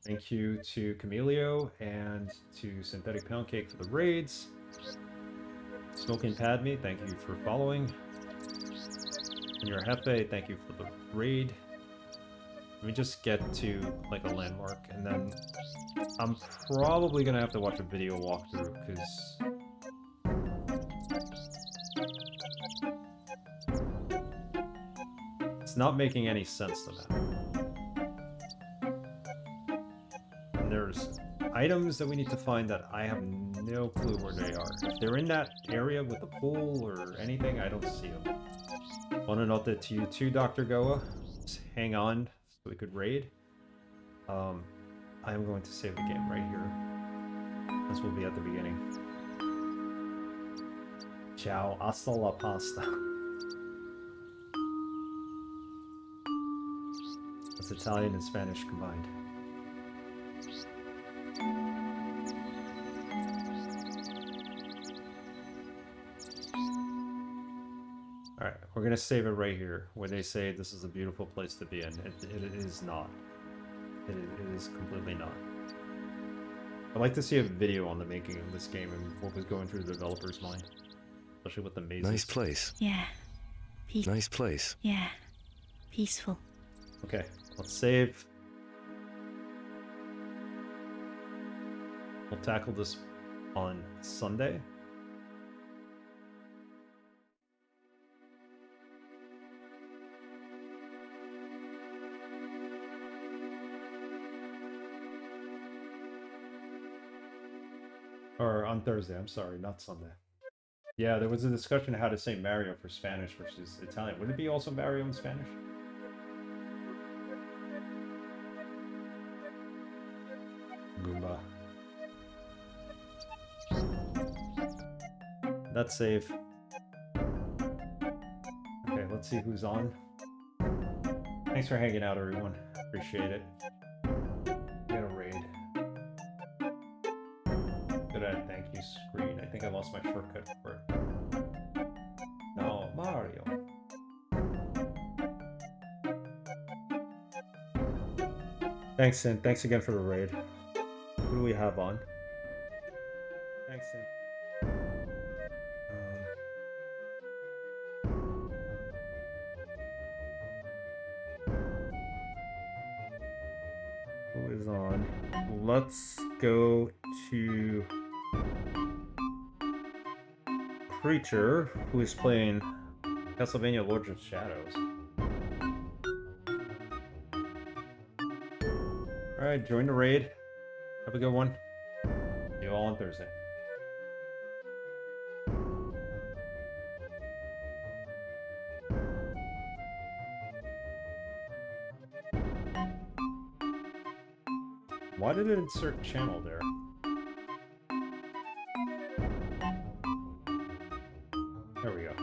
Thank you to Camilio and to Synthetic Pound Cake for the raids. Smoking Padme, thank you for following. And your Hefe, thank you for the raid. Let me just get to like a landmark, and then I'm probably gonna have to watch a video walkthrough because it's not making any sense to me. And there's items that we need to find that I have no clue where they are. If they're in that area with the pool or anything, I don't see them. Want to note that to you too, Dr. Goa. Just hang on so we could raid. I am going to save the game right here. This will be at the beginning. Ciao, hasta la pasta. That's Italian and Spanish combined. Alright, we're gonna save it right here, where they say this is a beautiful place to be in. It is not. It is completely not. I'd like to see a video on the making of this game and what was going through the developer's mind. Especially with the mazes. Nice place. Yeah. Nice place. Yeah. Peaceful. Okay, let's save. We'll tackle this on Sunday. Or on Thursday, I'm sorry, not Sunday. Yeah, there was a discussion of how to say Mario for Spanish versus Italian. Would it be also Mario in Spanish? Goomba. That's safe. Okay, let's see who's on. Thanks for hanging out, everyone. Appreciate it. Get a raid. Good at thank you screen. I think I lost my shortcut for it. No, Mario. Thanks, Sin. Thanks again for the raid. Who do we have on? Thanks, Sin. Who is on? Let's go to Preacher, who is playing Castlevania Lords of Shadows. Alright, join the raid. Have a good one. See you all on Thursday. Why did it insert channel there? There we go.